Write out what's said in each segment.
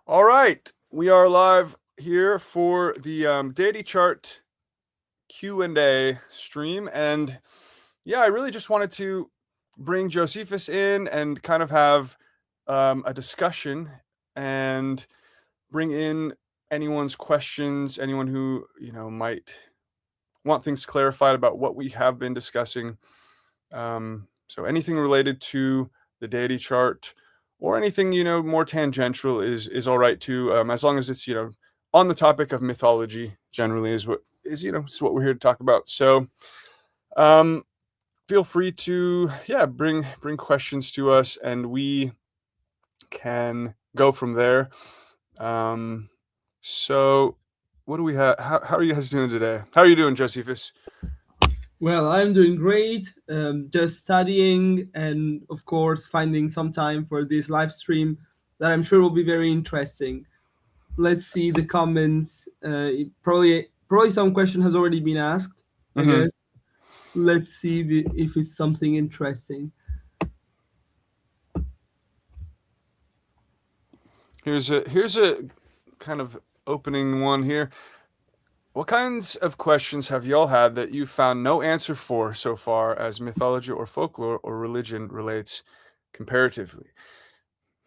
All right, we are live here for the Deity Chart Q&A stream, and yeah, I really just wanted to bring Josephus in and kind of have a discussion and bring in anyone's questions, anyone who might want things clarified about what we have been discussing. So anything related to the deity chart or anything more tangential is all right too, as long as it's on the topic of mythology. Generally, is what we're here to talk about. So um, feel free to bring questions to us, and we can go from there. So what do we have? How are you guys doing today? How are you doing, Josephus? Well, I'm doing great. Just studying and, of course, finding some time for this live stream that I'm sure will be very interesting. Let's see the comments. Probably some question has already been asked, I Mm-hmm. guess. Let's see if it's something interesting. Here's a kind of opening one here. What kinds of questions have y'all had that you found no answer for so far as mythology or folklore or religion relates comparatively?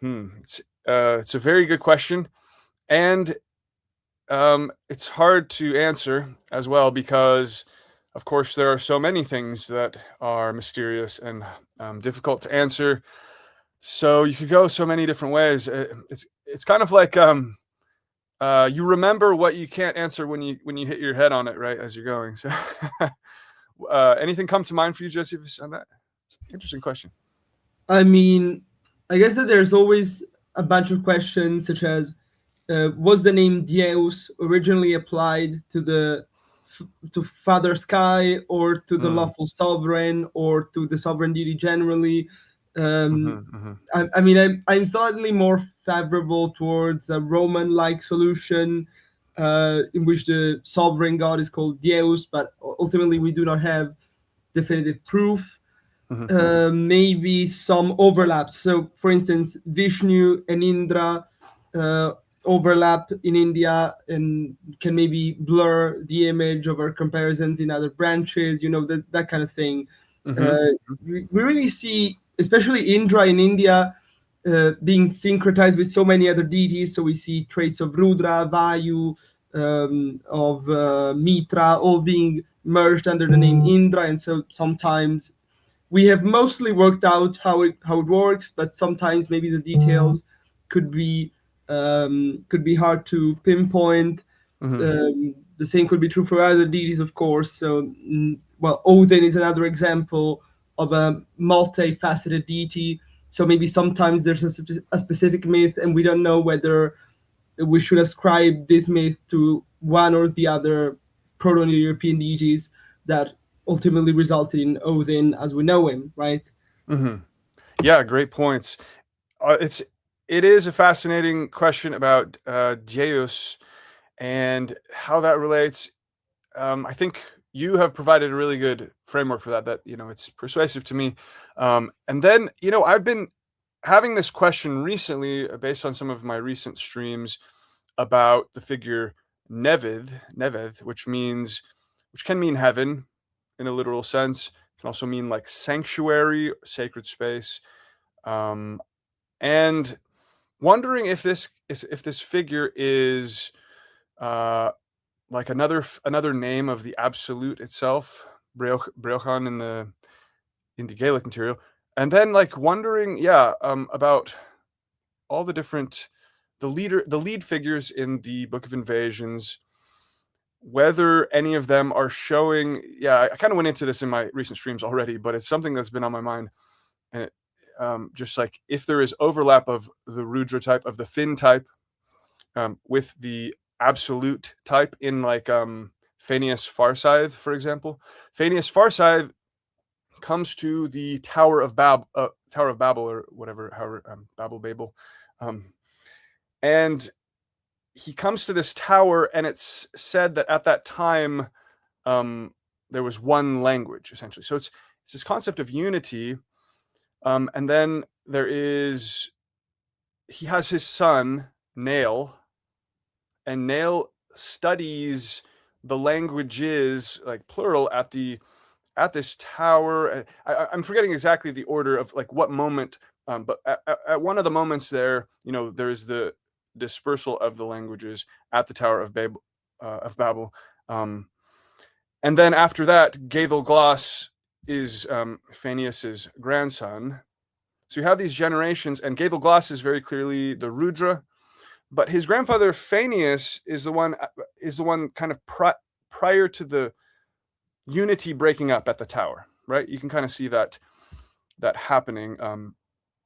It's a very good question, and it's hard to answer as well because, of course, there are so many things that are mysterious and difficult to answer. So you could go so many different ways. It's kind of like you remember what you can't answer when you hit your head on it, right, as you're going. So, anything come to mind for you, Josephus, on that? It's an interesting question. I mean, I guess that there's always a bunch of questions, such as was the name Deus originally applied to Father Sky or to the Mm. lawful sovereign or to the sovereign deity generally? Um, Hmm. Hmm. I'm slightly more favorable towards a Roman-like solution in which the sovereign god is called Deus, but ultimately we do not have definitive proof. Hmm. Maybe some overlaps. So, for instance, Vishnu and Indra uh, overlap in India and can maybe blur the image over comparisons in other branches, that kind of thing. Hmm. Uh, we really see, especially Indra in India, being syncretized with so many other deities. So we see traits of Rudra, Vayu, of Mitra, all being merged under the name Indra. And so sometimes we have mostly worked out how it works, but sometimes maybe the details could be could be hard to pinpoint. Hmm. The same could be true for other deities, of course. So, well, Odin is another example of a multifaceted deity. So maybe sometimes there's a specific myth, and we don't know whether we should ascribe this myth to one or the other Proto-European deities that ultimately resulted in Odin as we know him, right? Hmm. Yeah, great points. It is a fascinating question about Deus and how that relates. I think you have provided a really good framework for that. That it's persuasive to me. And then I've been having this question recently, based on some of my recent streams about the figure Nevith, which can mean heaven in a literal sense. It can also mean like sanctuary, sacred space, um, and wondering if this figure is uh, like another name of the absolute itself, Breochan in the Gaelic material, and then like wondering, about all the different the lead figures in the Book of Invasions, whether any of them are showing. Yeah, I kind of went into this in my recent streams already, but it's something that's been on my mind, and just like if there is overlap of the Rudra type, of the Finn type, with the absolute type in like Phineas Farside, for example. Phineas Farside comes to the Tower of Babel, or whatever, however, Babel, um, and he comes to this tower, and it's said that at that time, um, there was one language essentially. So it's this concept of unity, and then he has his son, Nail, and Nail studies the languages, like plural, at this tower. I'm forgetting exactly the order of like what moment, but at one of the moments there, there's the dispersal of the languages at the Tower of Babel. And then after that, Gaethel-Glas is Phineas's grandson. So you have these generations, and Gaethel-Glas is very clearly the Rudra, but his grandfather Phineas is the one kind of prior to the unity breaking up at the tower, right? You can kind of see that happening,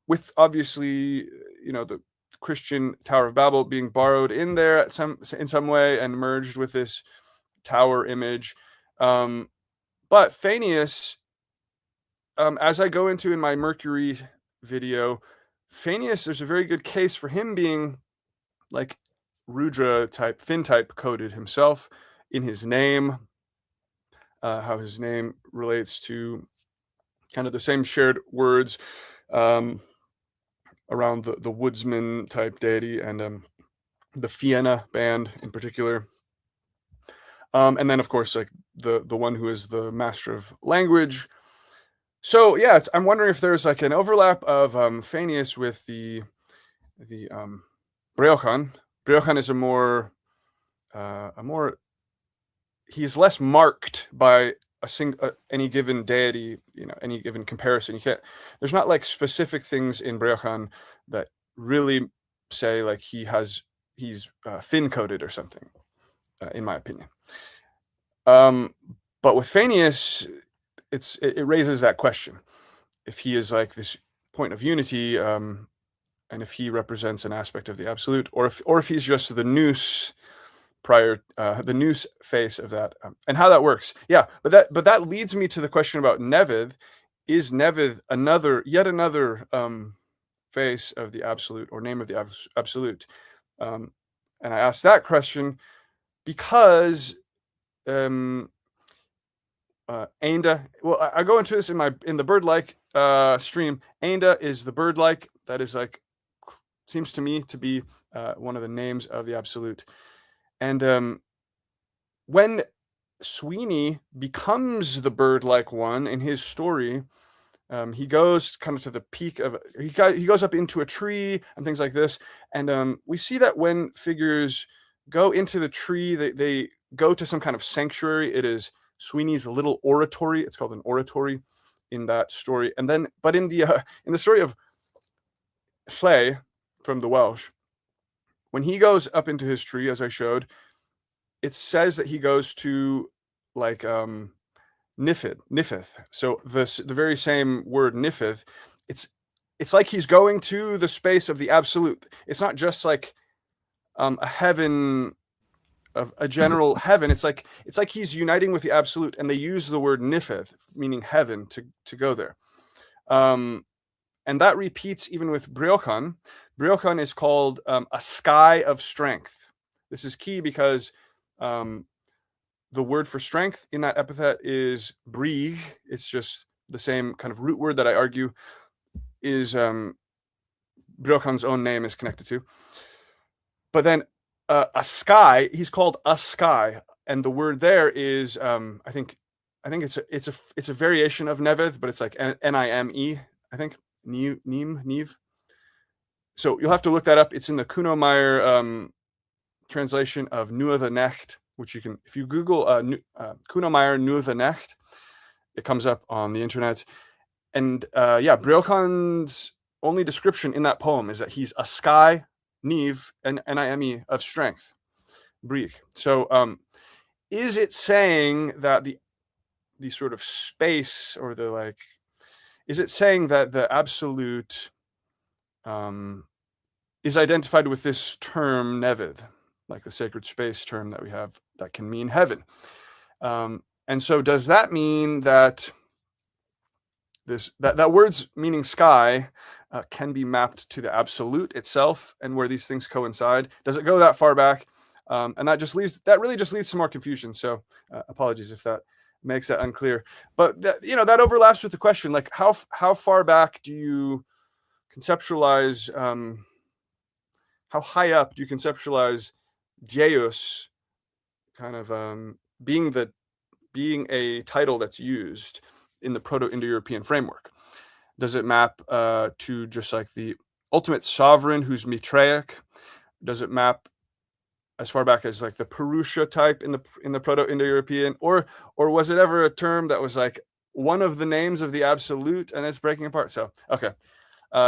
with obviously, the Christian Tower of Babel being borrowed in there in some way and merged with this tower image. But Phineas, as I go into in my Mercury video, Phineas, there's a very good case for him being like Rudra type, Finn type coded himself in his name, how his name relates to kind of the same shared words, around the woodsman type deity, and the Fianna band in particular. And then, of course, like the one who is the master of language. So yeah, I'm wondering if there's like an overlap of Phineas with the Breochan. Breochan is a more he's less marked by any given deity, any given comparison. You can't. There's not like specific things in Breochan that really say like he's Finn coded or something, in my opinion. But with Phineas, it raises that question: if he is like this point of unity, and if he represents an aspect of the absolute, or if he's just the nous prior, the nous face of that, and how that works. Yeah, but that leads me to the question about Nevid. Is Nevid yet another face of the absolute, or name of the absolute? And I asked that question because Ainda. Well, I go into this in the bird-like stream. Ainda is the bird-like. That is like, seems to me to be one of the names of the absolute. And when Sweeney becomes the bird-like one in his story, he goes kind of to the peak of, he goes up into a tree and things like this. And we see that when figures go into the tree, they go to some kind of sanctuary. It is Sweeney's little oratory. It's called an oratory in that story. And then, but in the story of Llay from the Welsh, when he goes up into his tree, as I showed, it says that he goes to like Nifith. So the very same word Nifith, it's like he's going to the space of the absolute. It's not just like a heaven, of a general heaven. It's like he's uniting with the absolute, and they use the word Nifith, meaning heaven, to go there. And that repeats even with Breochan. Breochan is called a sky of strength. This is key because the word for strength in that epithet is brig. It's just the same kind of root word that I argue is Breochan's own name is connected to. But then a sky, he's called a sky, and the word there is I think it's a variation of Nevid, but it's like Nime, I think. Neve. So you'll have to look that up. It's in the Kuno-Meyer translation of Nua the Necht, which you can, if you Google Kuno-Meyer Nua the Necht, it comes up on the internet. And Breochan's only description in that poem is that he's a sky, Neve, and Nime of strength, Brig. So is it saying that the sort of space, or the like, is it saying that the absolute is identified with this term Nevid, like the sacred space term that we have that can mean heaven? And so does that mean that that word's meaning sky can be mapped to the absolute itself, and where these things coincide? Does it go that far back? And that really just leads to more confusion. So apologies if that makes that unclear. But that overlaps with the question, like how far back do you conceptualize how high up do you conceptualize Deus kind of being a title that's used in the Proto-Indo-European framework? Does it map to just like the ultimate sovereign who's Mitraic? Does it map as far back as like the Purusha type in the Proto-Indo-European, or was it ever a term that was like one of the names of the absolute and it's breaking apart? So okay,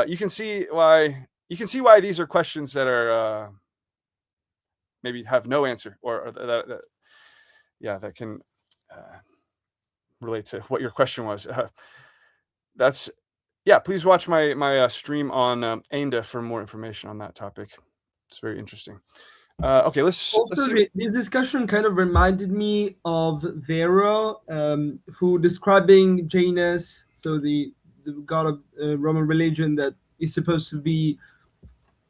you can see why these are questions that are maybe have no answer, or that can relate to what your question was. That's please watch my stream on Ainda for more information on that topic. It's very interesting. Okay, let's Also, see. this discussion kind of reminded me of Varro, who describing Janus, so the god of Roman religion that is supposed to be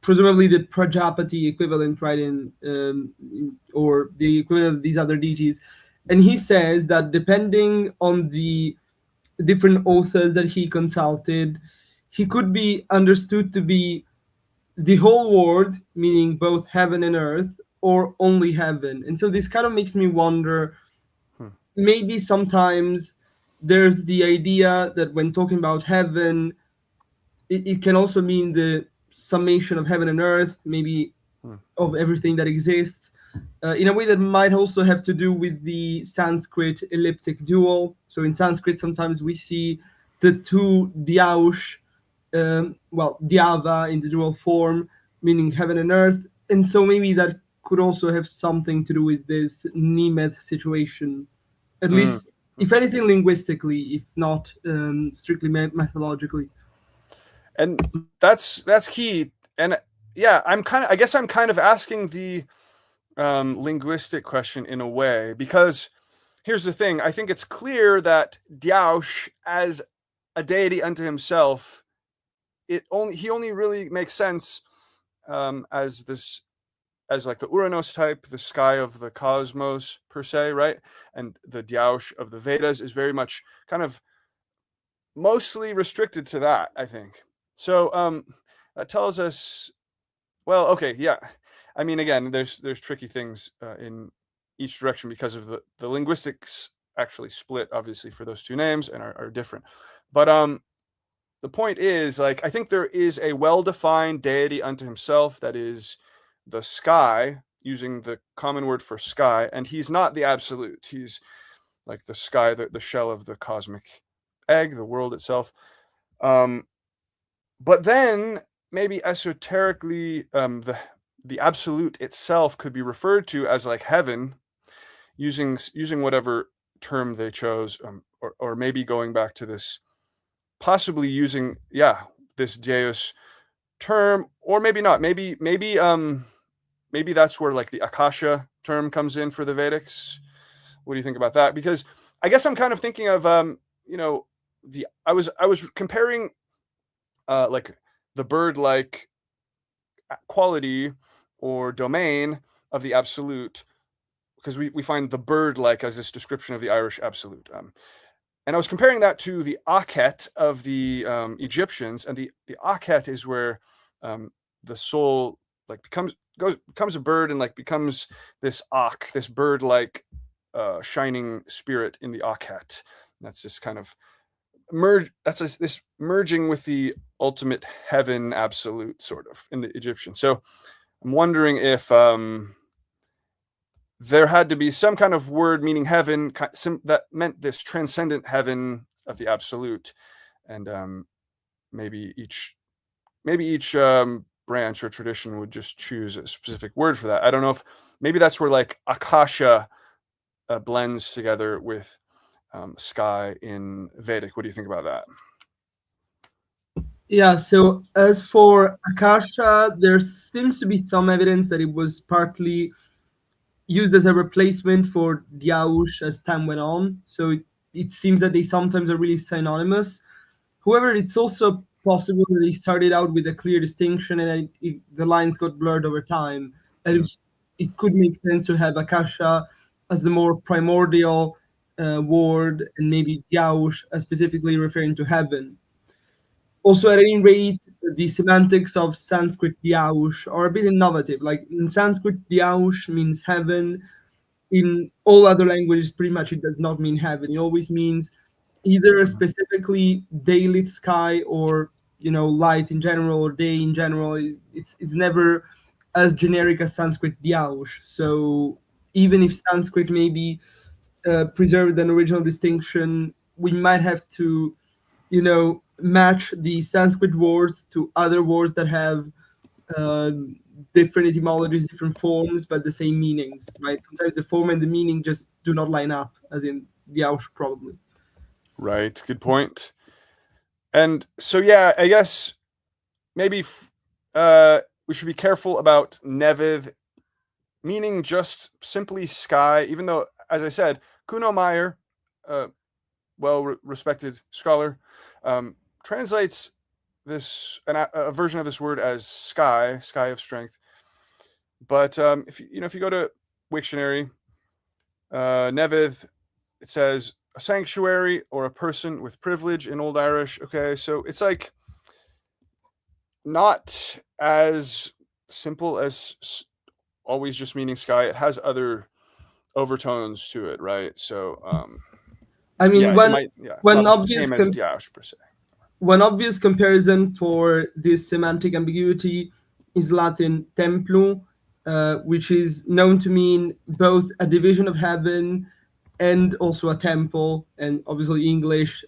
presumably the Prajapati equivalent, right, or the equivalent of these other deities. And he says that depending on the different authors that he consulted, he could be understood to be the whole world, meaning both heaven and earth, or only heaven. And so this kind of makes me wonder, maybe sometimes there's the idea that when talking about heaven, it can also mean the summation of heaven and earth, maybe of everything that exists, in a way that might also have to do with the Sanskrit elliptic dual. So in Sanskrit, sometimes we see the two Dyaush, Dyava in the dual form, meaning heaven and earth. And so maybe that could also have something to do with this Nemeth situation, at least, if anything, linguistically, if not strictly methodologically. And that's key. And yeah, I guess I'm kind of asking the linguistic question in a way, because here's the thing. I think it's clear that Dyaush, as a deity unto himself, he only really makes sense as like the Uranos type, the sky of the cosmos per se, right? And the Dyaush of the Vedas is very much kind of mostly restricted to that, I think. So that tells us, well, okay, yeah. I mean, again, there's tricky things in each direction because of the linguistics actually split, obviously, for those two names and are different. But the point is, like, I think there is a well-defined deity unto himself that is the sky, using the common word for sky, and he's not the absolute. He's like the sky, the shell of the cosmic egg, the world itself. But then maybe esoterically, the absolute itself could be referred to as like heaven, using whatever term they chose, or maybe going back to this, possibly using this Deus term, or maybe not. Maybe that's where like the Akasha term comes in for the Vedics. What do you think about that? Because I guess I'm kind of thinking of I was comparing like the bird-like quality or domain of the absolute, because we find the bird-like as this description of the Irish absolute. And I was comparing that to the Akhet of the Egyptians, and the Akhet is where the soul like becomes a bird and like becomes this Ak, this bird-like shining spirit in the Akhet. That's this kind of this merging with the ultimate heaven absolute, sort of, in the Egyptian. So I'm wondering if there had to be some kind of word meaning heaven that meant this transcendent heaven of the absolute, and maybe each branch or tradition would just choose a specific word for that. I don't know if maybe that's where like Akasha blends together with sky in Vedic. What do you think about that? Yeah, so as for Akasha, there seems to be some evidence that it was partly used as a replacement for Dyaush as time went on. So it seems that they sometimes are really synonymous. However, it's also possible that they started out with a clear distinction and the lines got blurred over time. And it could make sense to have Akasha as the more primordial word, and maybe Dyaush as specifically referring to heaven. Also, at any rate, the semantics of Sanskrit Dyaush are a bit innovative. Like in Sanskrit, Dyaush means heaven. In all other languages, pretty much it does not mean heaven. It always means either specifically daylit sky, or light in general, or day in general. It's never as generic as Sanskrit Dyaush. So even if Sanskrit maybe preserved an original distinction, we might have to match the Sanskrit words to other words that have uh, different etymologies, different forms, but the same meanings, right? Sometimes the form and the meaning just do not line up, as in the Aush probably. Right. Good point. And so, yeah, I guess maybe we should be careful about Neviv meaning just simply sky, even though, as I said, Kuno Meyer, well-respected scholar, translates a version of this word as sky, sky of strength. But if you go to Wiktionary, Neviv, it says a sanctuary or a person with privilege in Old Irish. Okay, so it's like not as simple as always just meaning sky. It has other overtones to it, right? So I mean, yeah, it might. Yeah, it's one not the obvious same as Diash per se. one obvious comparison for this semantic ambiguity is Latin templum, which is known to mean both a division of heaven and also a temple, and obviously English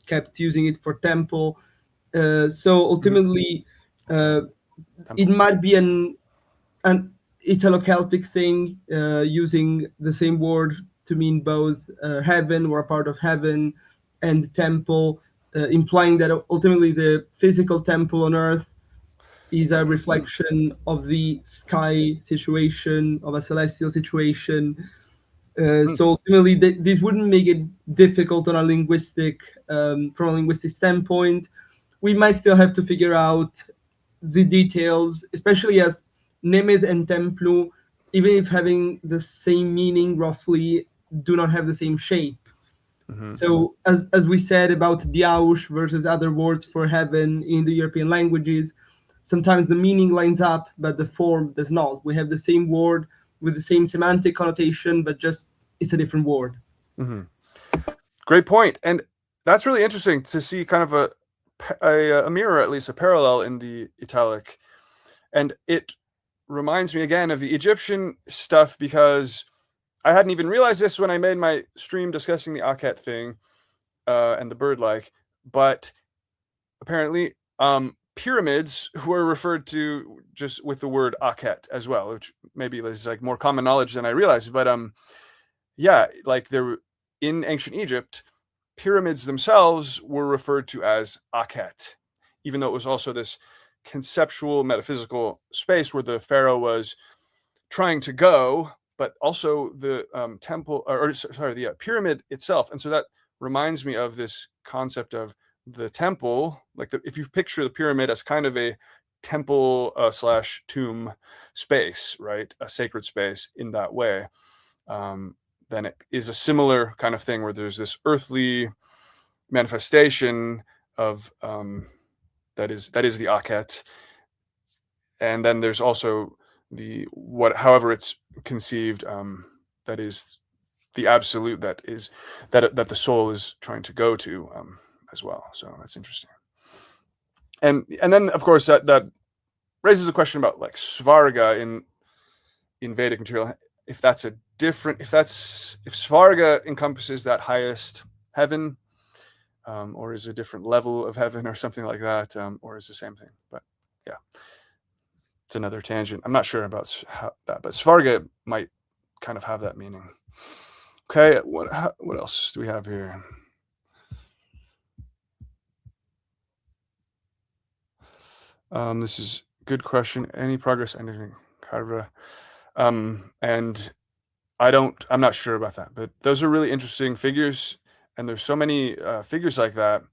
kept using it for temple. So ultimately, uh, it Temple. might be an Italo-Celtic thing, using the same word to mean both heaven, or a part of heaven, and temple, implying that ultimately the physical temple on earth is a reflection of the sky situation, of a celestial situation. Hmm. So ultimately, this wouldn't make it difficult on a from a linguistic standpoint. We might still have to figure out the details, especially as Nemeth and Templu, even if having the same meaning roughly, do not have the same shape. Mm-hmm. So, as we said about Diaush versus other words for heaven in the European languages, sometimes the meaning lines up, but the form does not. We have the same word with the same semantic connotation, but just it's a different word. Mm-hmm. Great point, and that's really interesting to see kind of a mirror, at least a parallel in the Italic, and it reminds me again of the Egyptian stuff because I hadn't even realized this when I made my stream discussing the Aket thing and the bird-like, but apparently pyramids were referred to just with the word Aket as well, which maybe is like more common knowledge than I realized. But yeah, like there in ancient Egypt, pyramids themselves were referred to as Aket, even though it was also this conceptual metaphysical space where the pharaoh was trying to go, but also the temple, or sorry, the pyramid itself. And so that reminds me of this concept of the temple, like if you picture the pyramid as kind of a temple slash tomb space, right? A sacred space in that way. Then it is a similar kind of thing where there's this earthly manifestation of that is the Aket, and then there's also the however it's conceived, that is the absolute, that the soul is trying to go to, as well. So that's interesting. And then of course that raises a question about like svarga in Vedic material. If that's a different, if svarga encompasses that highest heaven, or is a different level of heaven or something like that, or is the same thing. But yeah, it's another tangent. I'm not sure about that, but svarga might kind of have that meaning. Okay, what else do we have here? This is a good question. Any progress ending Carvera? And I'm not sure about that, but those are really interesting figures, and there's so many figures like that.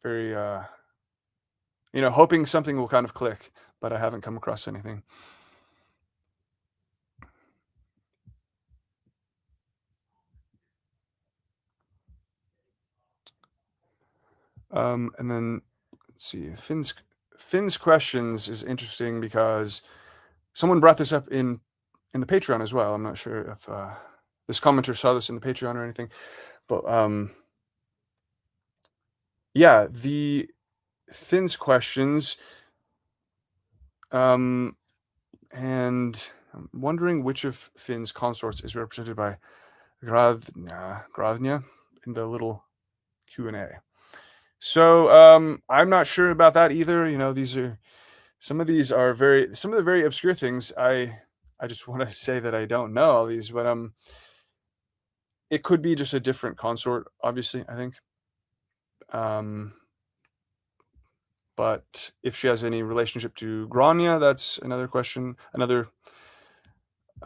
Very, hoping something will kind of click, but I haven't come across anything. And then let's see, Finn's questions is interesting because someone brought this up in the Patreon as well. I'm not sure if this commenter saw this in the Patreon or anything, but yeah, the Finn's questions, and I'm wondering which of Finn's consorts is represented by Gradnia in the little Q&A. So I'm not sure about that either. You know, some of the very obscure things. I just want to say that I don't know all these, but it could be just a different consort, obviously, I think. But if she has any relationship to Grania, that's another question, another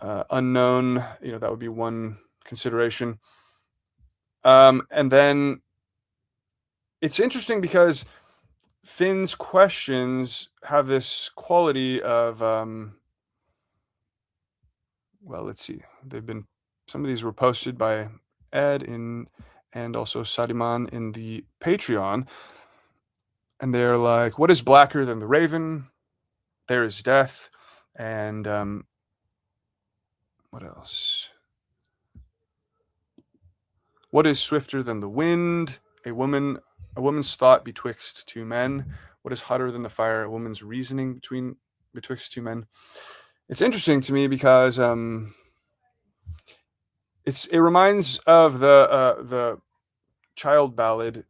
unknown. You know, that would be one consideration. And then it's interesting because Finn's questions have this quality of well, let's see. Some of these were posted by Ed and also Sadiman in the Patreon. And they're like, what is blacker than the raven? There is death. And what else? What is swifter than the wind? A woman's thought betwixt two men. What is hotter than the fire? A woman's reasoning betwixt two men. It's interesting to me because it reminds of the child ballad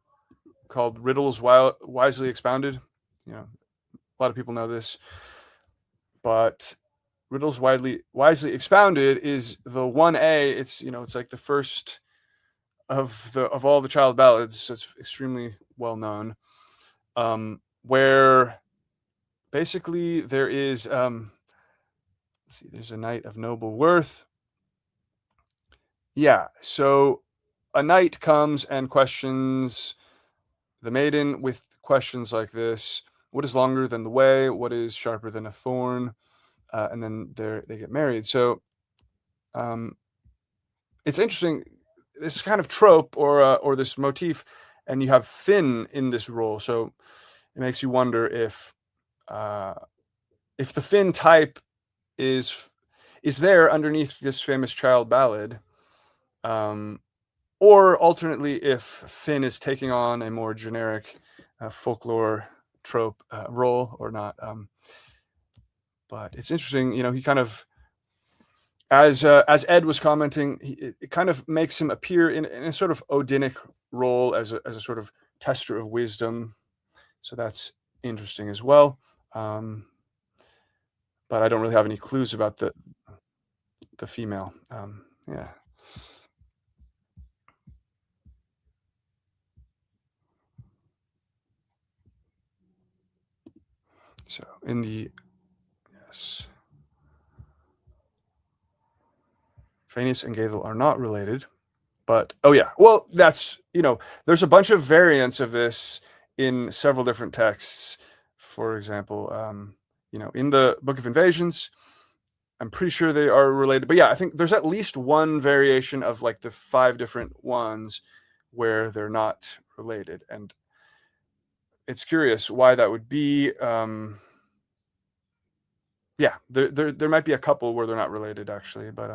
called Riddles Wisely Expounded. You know, a lot of people know this, but Riddles Wisely Expounded is the 1A. It's like the first of all the child ballads, so it's extremely well known. Where basically there is let's see, there's a knight of noble worth. Yeah, so a knight comes and questions the maiden with questions like this: what is longer than the way? What is sharper than a thorn? And then they get married. So it's interesting, this kind of trope or this motif, and you have Finn in this role. So it makes you wonder if the Finn type is there underneath this famous child ballad, or alternately if Finn is taking on a more generic folklore trope role or not. But it's interesting, you know, he kind of, as Ed was commenting, it kind of makes him appear in a sort of Odinic role as a sort of tester of wisdom. So that's interesting as well. But I don't really have any clues about the female. Yeah. So yes, Phineas and Gaethel are not related, but oh yeah, well that's, there's a bunch of variants of this in several different texts. For example, in the Book of Invasions, I'm pretty sure they are related. But yeah, I think there's at least one variation of like the 5 different ones where they're not related, and it's curious why that would be. Yeah, there might be a couple where they're not related actually, but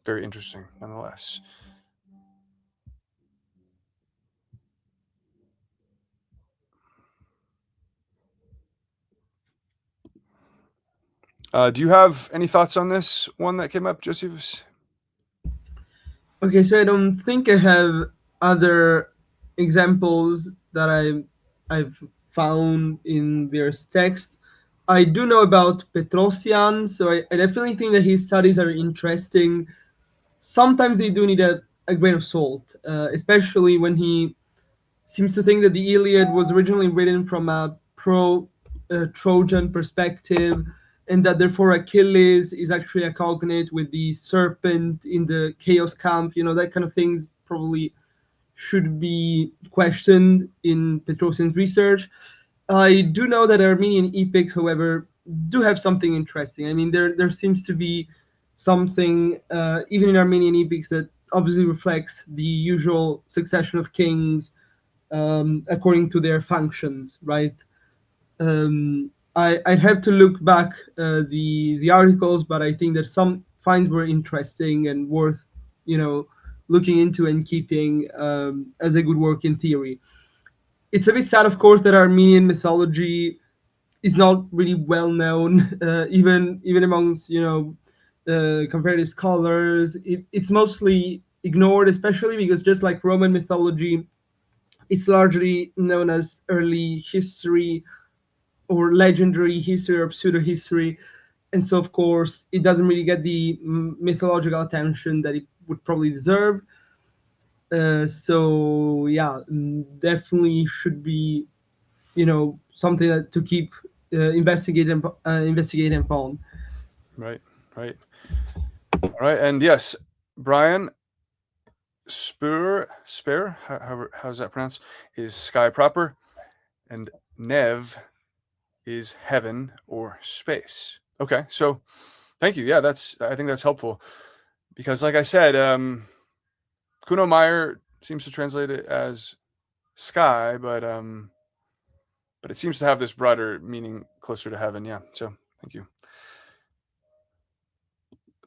very interesting nonetheless. Do you have any thoughts on this one that came up, Josephus? Okay, so I don't think I have other examples that I've found in various texts. I do know about Petrosian, so I definitely think that his studies are interesting. Sometimes they do need a grain of salt, especially when he seems to think that the Iliad was originally written from a pro-Trojan perspective, and that therefore Achilles is actually a cognate with the serpent in the chaos camp. That kind of things probably should be questioned in Petrosian's research. I do know that Armenian epics, however, do have something interesting. I mean, there seems to be something, even in Armenian epics, that obviously reflects the usual succession of kings according to their functions, right? I'd have to look back the articles, but I think that some finds were interesting and worth, you know, looking into and keeping as a good work in theory. It's a bit sad, of course, that Armenian mythology is not really well known, even amongst comparative scholars. It's mostly ignored, especially because just like Roman mythology, it's largely known as early history or legendary history or pseudo history, and so of course it doesn't really get the mythological attention that it would probably deserve. So yeah, definitely should be something that to keep investigating upon. Right, right. All right, and yes, Brian, Spur, how's that pronounced? Is sky proper, and Nev is heaven or space. Okay, so thank you. Yeah, I think that's helpful because, like I said, Kuno Meyer seems to translate it as sky, but it seems to have this broader meaning closer to heaven. Yeah, so thank you.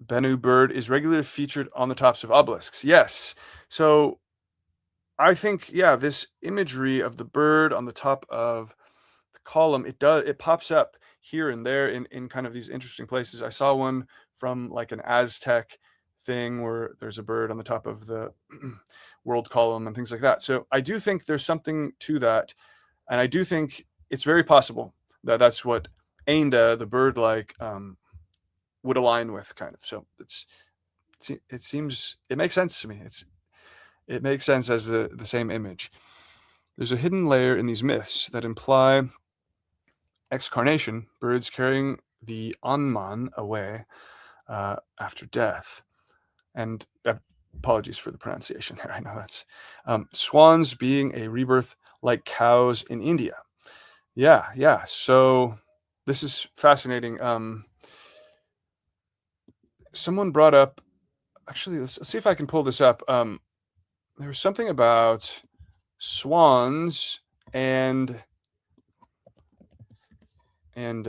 Bennu bird is regularly featured on the tops of obelisks. Yes, so I think this imagery of the bird on the top of the column, it pops up here and there in kind of these interesting places. I saw one from like an Aztec thing where there's a bird on the top of the world column and things like that. So I do think there's something to that, and I do think it's very possible that that's what Ainda, the bird like, would align with, kind of. So it makes sense to me. It makes sense as the same image. There's a hidden layer in these myths that imply excarnation, birds carrying the Anman away after death. And apologies for the pronunciation there. I know that's swans being a rebirth like cows in India. Yeah. So this is fascinating. Someone brought up, actually, let's see if I can pull this up. There was something about swans and in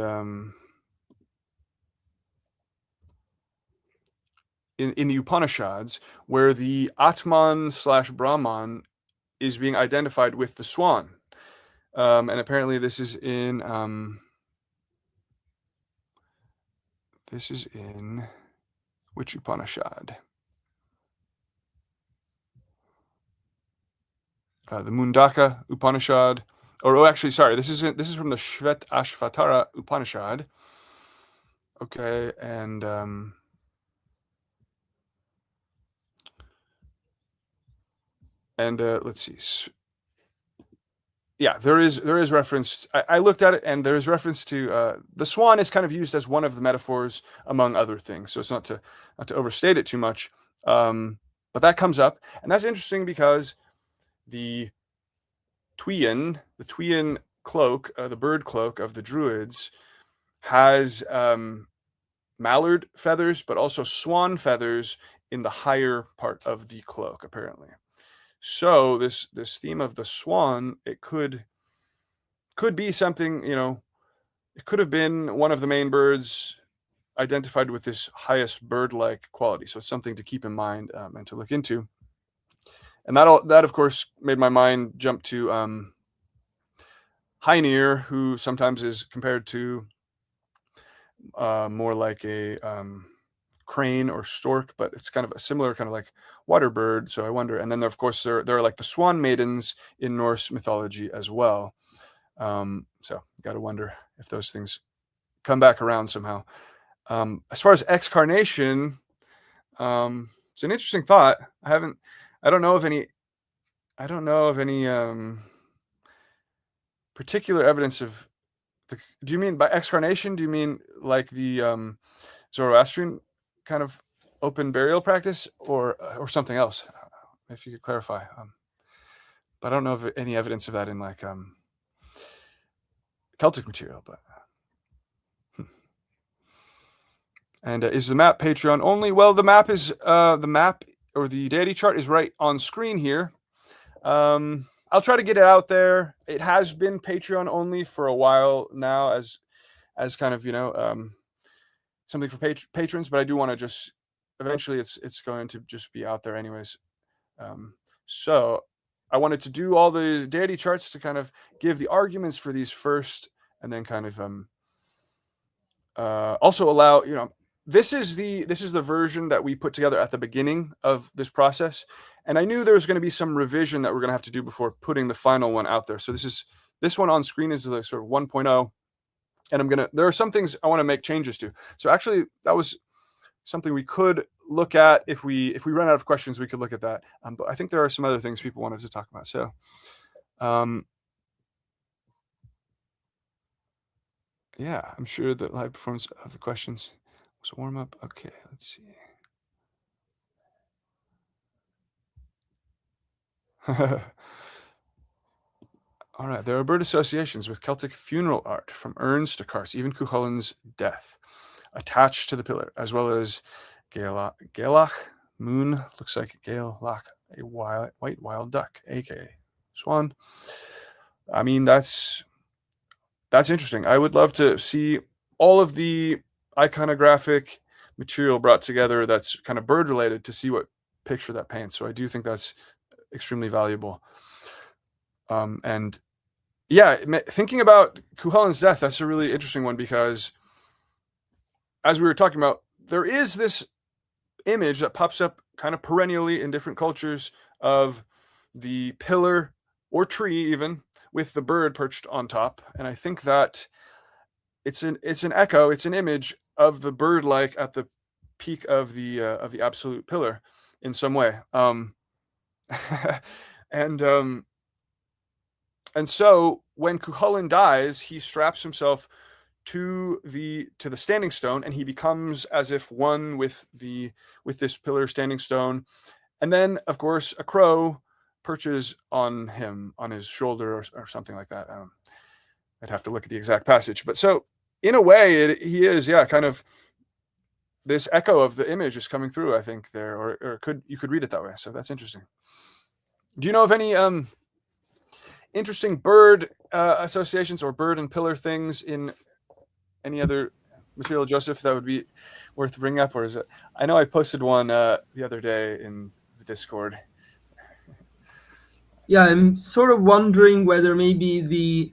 the Upanishads, where the Atman / Brahman is being identified with the swan, and apparently this is in which Upanishad? The Mundaka Upanishad, actually, sorry, this is from the Shvet Ashvatara Upanishad. Okay, and let's see. Yeah, there is reference. I looked at it, and there is reference to the swan is kind of used as one of the metaphors among other things. So it's not to overstate it too much, but that comes up, and that's interesting because the Tuyen cloak, the bird cloak of the Druids, has mallard feathers, but also swan feathers in the higher part of the cloak, apparently. So this theme of the swan, it could be something, it could have been one of the main birds identified with this highest bird-like quality. So it's something to keep in mind and to look into. And that of course made my mind jump to Heinir, who sometimes is compared to more like a crane or stork, but it's kind of a similar kind of like water bird. So I wonder. And then of course there are like the swan maidens in Norse mythology as well. So you got to wonder if those things come back around somehow. As far as excarnation, it's an interesting thought. I don't know of any particular evidence of do you mean by excarnation? Do you mean like the Zoroastrian kind of open burial practice, or something else? If you could clarify. But I don't know of any evidence of that in like Celtic material. But and is the map Patreon only? Well, the map or the deity chart is right on screen here. I'll try to get it out there. It has been Patreon only for a while now, as kind of something for patrons, but I do want to just eventually it's going to just be out there anyways. So I wanted to do all the deity charts to kind of give the arguments for these first, and then kind of also allow, this is the version that we put together at the beginning of this process, and I knew there was going to be some revision that we're going to have to do before putting the final one out there. So this one on screen is the sort of 1.0, and there are some things I want to make changes to. So actually, that was something we could look at if we run out of questions. We could look at that. But I think there are some other things people wanted to talk about. So, yeah, I'm sure the live performance of the questions was warm up. Okay, let's see. All right, there are bird associations with Celtic funeral art, from urns to carts, even Cuchulain's death, attached to the pillar, as well as Gaelach moon, looks like Gaelach, a white wild duck, aka swan. I mean, that's interesting. I would love to see all of the iconographic material brought together that's kind of bird related, to see what picture that paints. So I do think that's extremely valuable. And yeah, thinking about Cuchulain's death, that's a really interesting one, because as we were talking about, there is this image that pops up kind of perennially in different cultures of the pillar or tree, even with the bird perched on top. And I think that it's an echo, it's an image of the bird, like at the peak of the absolute pillar in some way. And so when Cuchulainn dies, he straps himself to the standing stone, and he becomes as if one with this pillar standing stone. And then, of course, a crow perches on him, on his shoulder, or something like that. I'd have to look at the exact passage, but so in a way, he is, yeah, kind of this echo of the image is coming through, I think, there, or you could read it that way. So that's interesting. Do you know of any interesting bird associations or bird and pillar things in any other material, Joseph, that would be worth bringing up? Or is it, I know I posted one the other day in the Discord. Yeah, I'm sort of wondering whether maybe the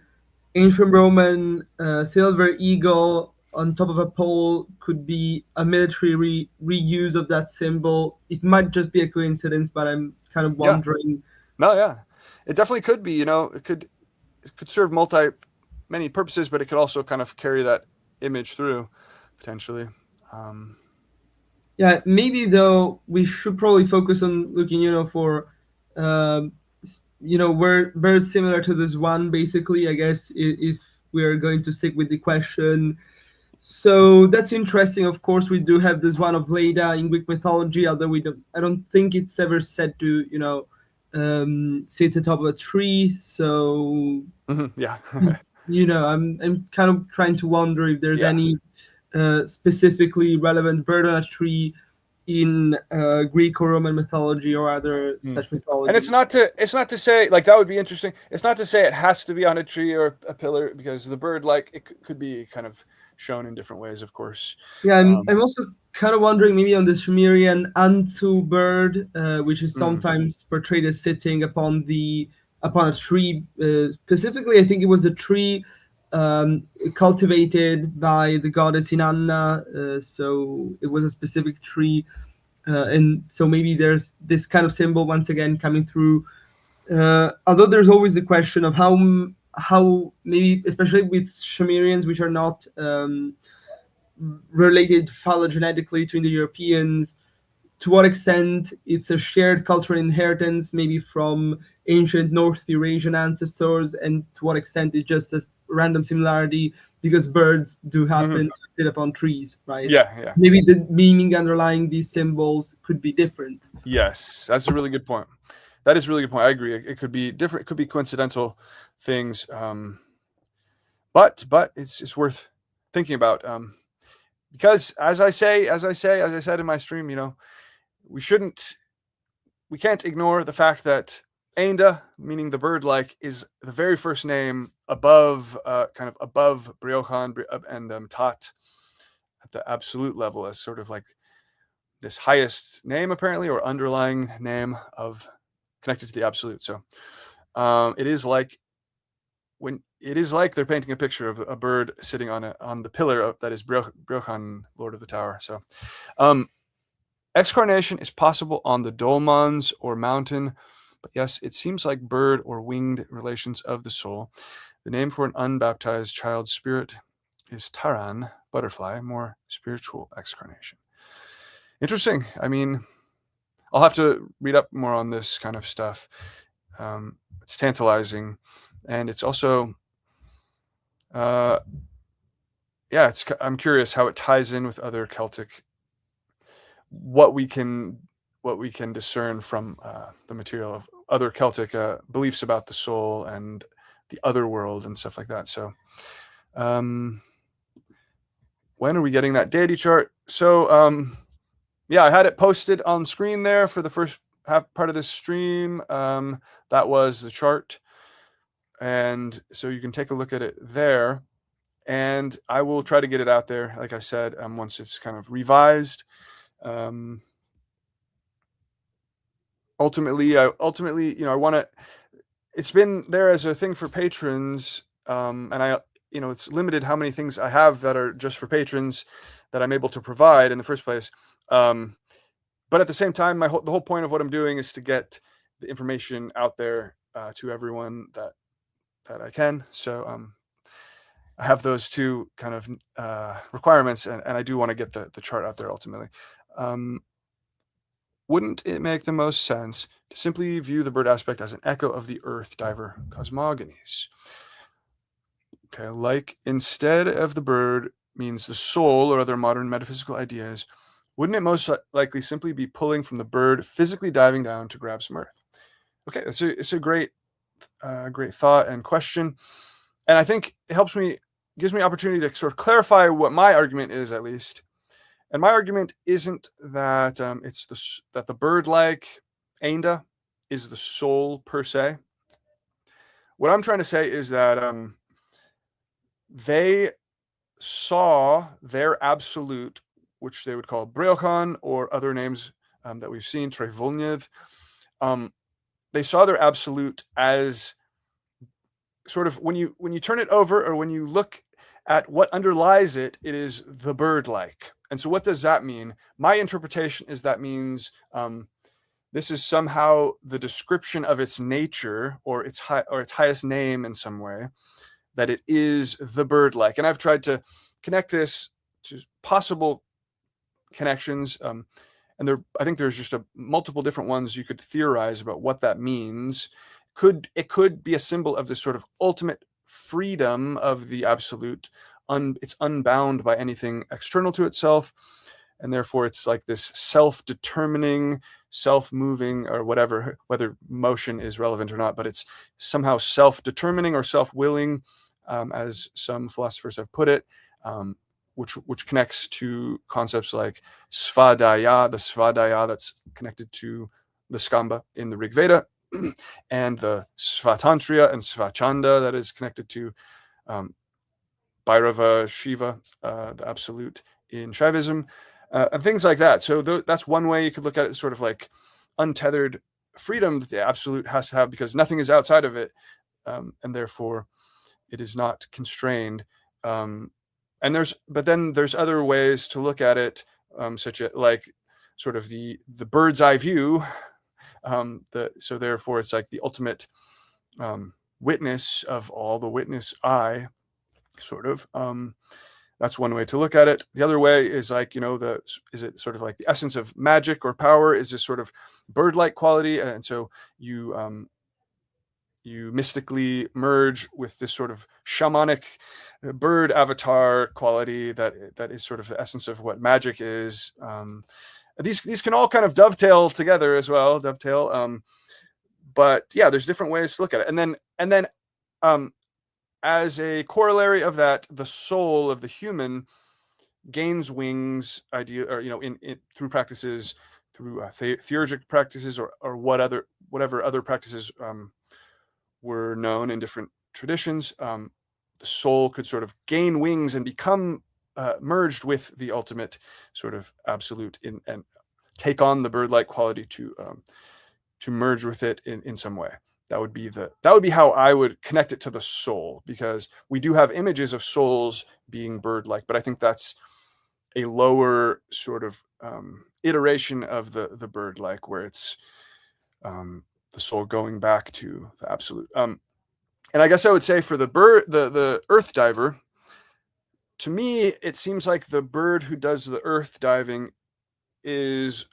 ancient Roman silver eagle on top of a pole could be a military reuse of that symbol. It might just be a coincidence, but I'm kind of wondering. No, yeah, it definitely could be. It could serve many purposes, but it could also kind of carry that image through, potentially. Yeah, maybe though we should probably focus on looking, for, we're very similar to this one, basically, I guess, if we're going to stick with the question. So that's interesting. Of course, we do have this one of Leda in Greek mythology, although I don't think it's ever said to, sit atop of a tree. So, yeah. I'm kind of trying to wonder if there's any specifically relevant bird on a tree in Greek or Roman mythology or other such mythology. And it's not to say, like, that would be interesting. It's not to say it has to be on a tree or a pillar, because the bird, like, it could be kind of shown in different ways, of course. Yeah, I'm also kind of wondering maybe on the Sumerian Antu bird, which is sometimes portrayed as sitting upon a tree. Specifically, I think it was a tree cultivated by the goddess Inanna, so it was a specific tree, and so maybe there's this kind of symbol once again coming through. Although there's always the question of how maybe, especially with Sumerians, which are not related phylogenetically to Indo-Europeans, to what extent it's a shared cultural inheritance, maybe from ancient North Eurasian ancestors, and to what extent it's just a random similarity because birds do happen to sit upon trees, right? Yeah. Maybe the meaning underlying these symbols could be different. Yes, that's a really good point. That is a really good point. I agree. It could be different. It could be coincidental things, but it's worth thinking about, because as I said in my stream, we can't ignore the fact that Ainda, meaning the bird-like, is the very first name above, kind of above Briochan and Tat at the absolute level, as sort of like this highest name apparently, or underlying name of connected to the absolute. So it is like they're painting a picture of a bird sitting on the pillar that is Briochan, Lord of the Tower. So excarnation is possible on the dolmens or mountain, but yes, it seems like bird or winged relations of the soul. The name for an unbaptized child spirit is Taran, butterfly, more spiritual excarnation. Interesting. I mean, I'll have to read up more on this kind of stuff. It's tantalizing, and it's also, yeah, I'm curious how it ties in with other Celtic, what we can discern from the material of other Celtic beliefs about the soul and the other world and stuff like that. So, when are we getting that deity chart? So, yeah, I had it posted on screen there for the first half part of this stream. That was the chart, and so you can take a look at it there. And I will try to get it out there, like I said, once it's kind of revised. Ultimately, I want to. It's been there as a thing for patrons, and it's limited how many things I have that are just for patrons that I'm able to provide in the first place. But at the same time, the whole point of what I'm doing is to get the information out there to everyone that I can. So I have those two kind of requirements, and I do want to get the chart out there ultimately. Wouldn't it make the most sense to simply view the bird aspect as an echo of the earth diver cosmogonies? Okay, like instead of the bird means the soul or other modern metaphysical ideas, wouldn't it most likely simply be pulling from the bird physically diving down to grab some earth? Okay, it's a great thought and question, and I think it gives me opportunity to sort of clarify what my argument is, at least. And my argument isn't that that the bird-like Ainda is the soul per se. What I'm trying to say is that they saw their absolute, which they would call Breochan or other names that we've seen, Trevolnydd. They saw their absolute as sort of when you turn it over, or when you look at what underlies it, it is the bird-like. And so what does that mean? My interpretation is that means this is somehow the description of its nature, or its highest name in some way, that it is the bird-like. And I've tried to connect this to possible connections, and I think there's just multiple different ones you could theorize about what that means. It could be a symbol of this sort of ultimate freedom of the absolute. It's unbound by anything external to itself, and therefore it's like this self-determining, self-moving, or whatever, whether motion is relevant or not, but it's somehow self-determining or self-willing, as some philosophers have put it, which connects to concepts like svadaya, the svadaya that's connected to the skamba in the Rig Veda, and the svatantriya and svachanda that is connected to Bhairava Shiva, the absolute in Shaivism, and things like that. So that's one way you could look at it, sort of like untethered freedom that the absolute has to have, because nothing is outside of it, and therefore it is not constrained. But then there's other ways to look at it, such as like sort of the bird's eye view. So therefore it's like the ultimate witness of all, the witness eye, sort of. That's one way to look at it. The other way is like, is it sort of like the essence of magic or power is this sort of bird-like quality, and so you mystically merge with this sort of shamanic bird avatar quality that is sort of the essence of what magic is. These can all kind of dovetail together as well, but yeah, there's different ways to look at it. And then as a corollary of that, the soul of the human gains wings, through practices through theurgic practices or whatever other practices were known in different traditions, the soul could sort of gain wings and become merged with the ultimate sort of absolute and take on the bird-like quality to merge with it in some way. That would be how I would connect it to the soul, because we do have images of souls being bird-like, but I think that's a lower sort of iteration of the bird-like, where it's the soul going back to the absolute. And I guess I would say for the earth diver, to me, it seems like the bird who does the earth diving is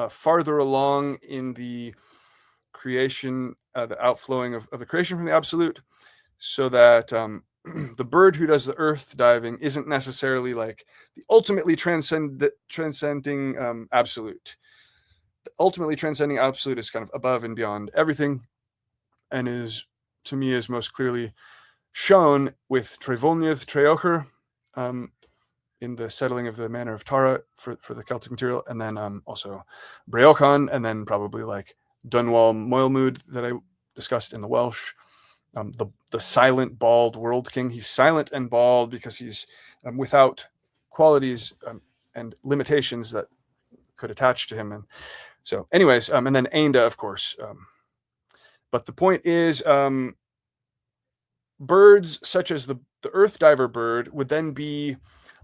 farther along in the creation, the outflowing of the creation from the absolute, so that the bird who does the earth diving isn't necessarily like the ultimately transcending absolute. The ultimately transcending absolute is kind of above and beyond everything, and is, to me, is most clearly shown with Trevonnydd Treocher in the settling of the manor of Tara for the Celtic material, and then also Breochan, and then probably like Dunwall Moelmud that I discussed in the Welsh. The silent, bald world king. He's silent and bald because he's without qualities and limitations that could attach to him. And so, anyways, and then Ainda, of course. But the point is, birds such as the earth diver bird would then be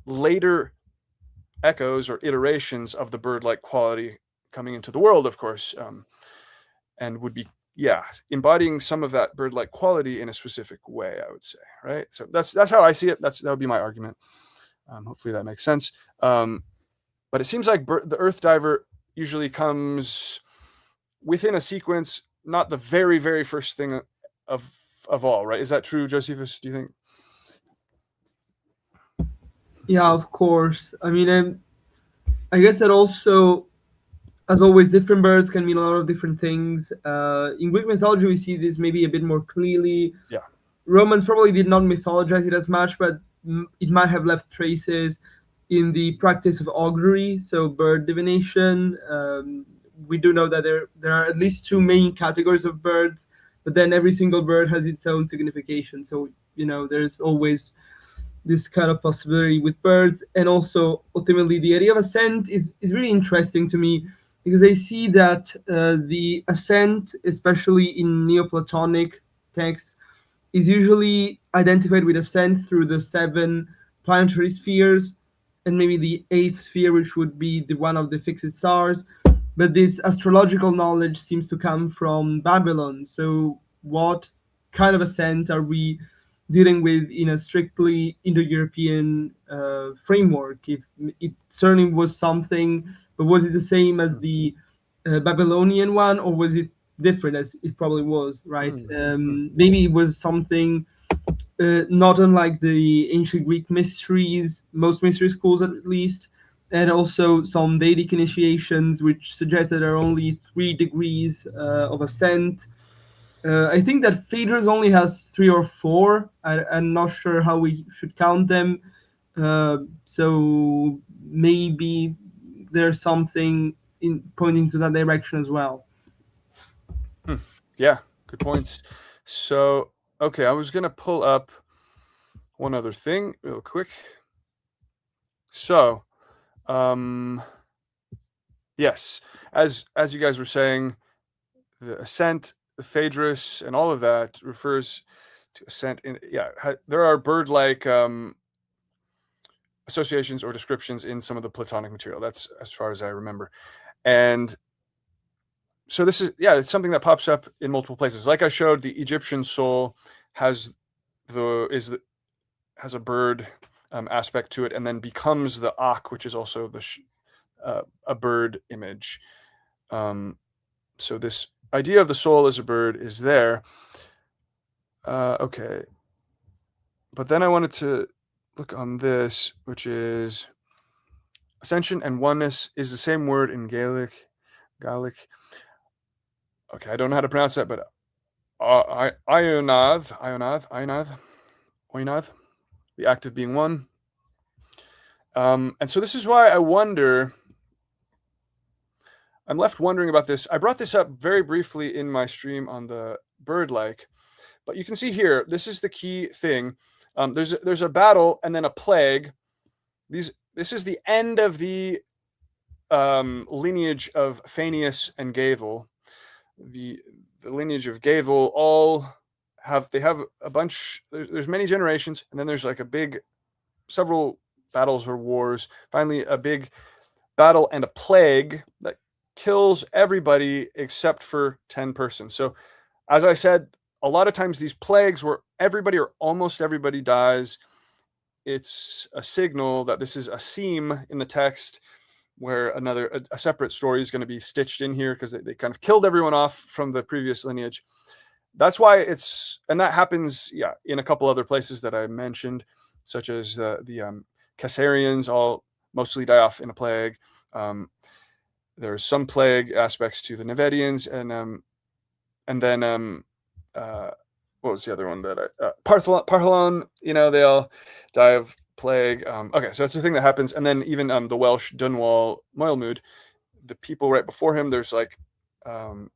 later echoes or iterations of the bird-like quality coming into the world, of course, and would be, embodying some of that bird-like quality in a specific way, I would say, right? So that's how I see it. That would be my argument. Hopefully that makes sense. But it seems like the earth diver usually comes within a sequence, not the very, very first thing of all, right? Is that true, Josephus, do you think? Yeah, of course. I mean, I guess that also, as always, different birds can mean a lot of different things. In Greek mythology, we see this maybe a bit more clearly. Yeah. Romans probably did not mythologize it as much, but it might have left traces in the practice of augury, so bird divination. We do know that there are at least two main categories of birds, but then every single bird has its own signification. So, there's always this kind of possibility with birds. And also, ultimately, the idea of ascent is really interesting to me, because I see that the ascent, especially in Neoplatonic texts, is usually identified with ascent through the 7 planetary spheres, and maybe the 8th sphere, which would be the one of the fixed stars. But this astrological knowledge seems to come from Babylon. So what kind of ascent are we dealing with in a strictly Indo-European framework? If it certainly was something, but was it the same as the Babylonian one, or was it different, as it probably was, right? Maybe it was something not unlike the ancient Greek mysteries, most mystery schools at least, and also some Vedic initiations, which suggest that there are only 3 degrees of ascent. I think that Phaedrus only has 3 or 4. I'm not sure how we should count them. So maybe there's something in pointing to that direction as well. Yeah, good points. So, okay, I was going to pull up one other thing real quick. So, yes, as you guys were saying, the ascent, the Phaedrus, and all of that refers to ascent. There are bird-like associations or descriptions in some of the Platonic material. That's as far as I remember. And so this is, it's something that pops up in multiple places. Like I showed, the Egyptian soul has a bird aspect to it, and then becomes the Ak, which is also a bird image. So this idea of the soul as a bird is there. Okay. But then I wanted to look on this, which is ascension and oneness is the same word in Gaelic. Okay, I don't know how to pronounce that, but Ionad, the act of being one. And so this is why I wonder I'm left wondering about this. I brought this up very briefly in my stream on the bird-like, but you can see here, this is the key thing. There's a battle and then a plague. This is the end of the lineage of Phineas and Gavel. The lineage of Gavel all have a bunch. There's many generations, and then there's like several battles or wars. Finally, a big battle and a plague that kills everybody except for 10 persons. So, as I said, a lot of times these plagues where everybody or almost everybody dies, it's a signal that this is a seam in the text where a separate story is going to be stitched in here because they kind of killed everyone off from the previous lineage. That's why and that happens, in a couple other places that I mentioned, such as the Caesarians all mostly die off in a plague. There's some plague aspects to the Nevedians, and then what was the other one that Partholon? They all die of plague. Okay, so it's the thing that happens, and then even the Welsh Dunwall Moelmud, the people right before him. There's like there's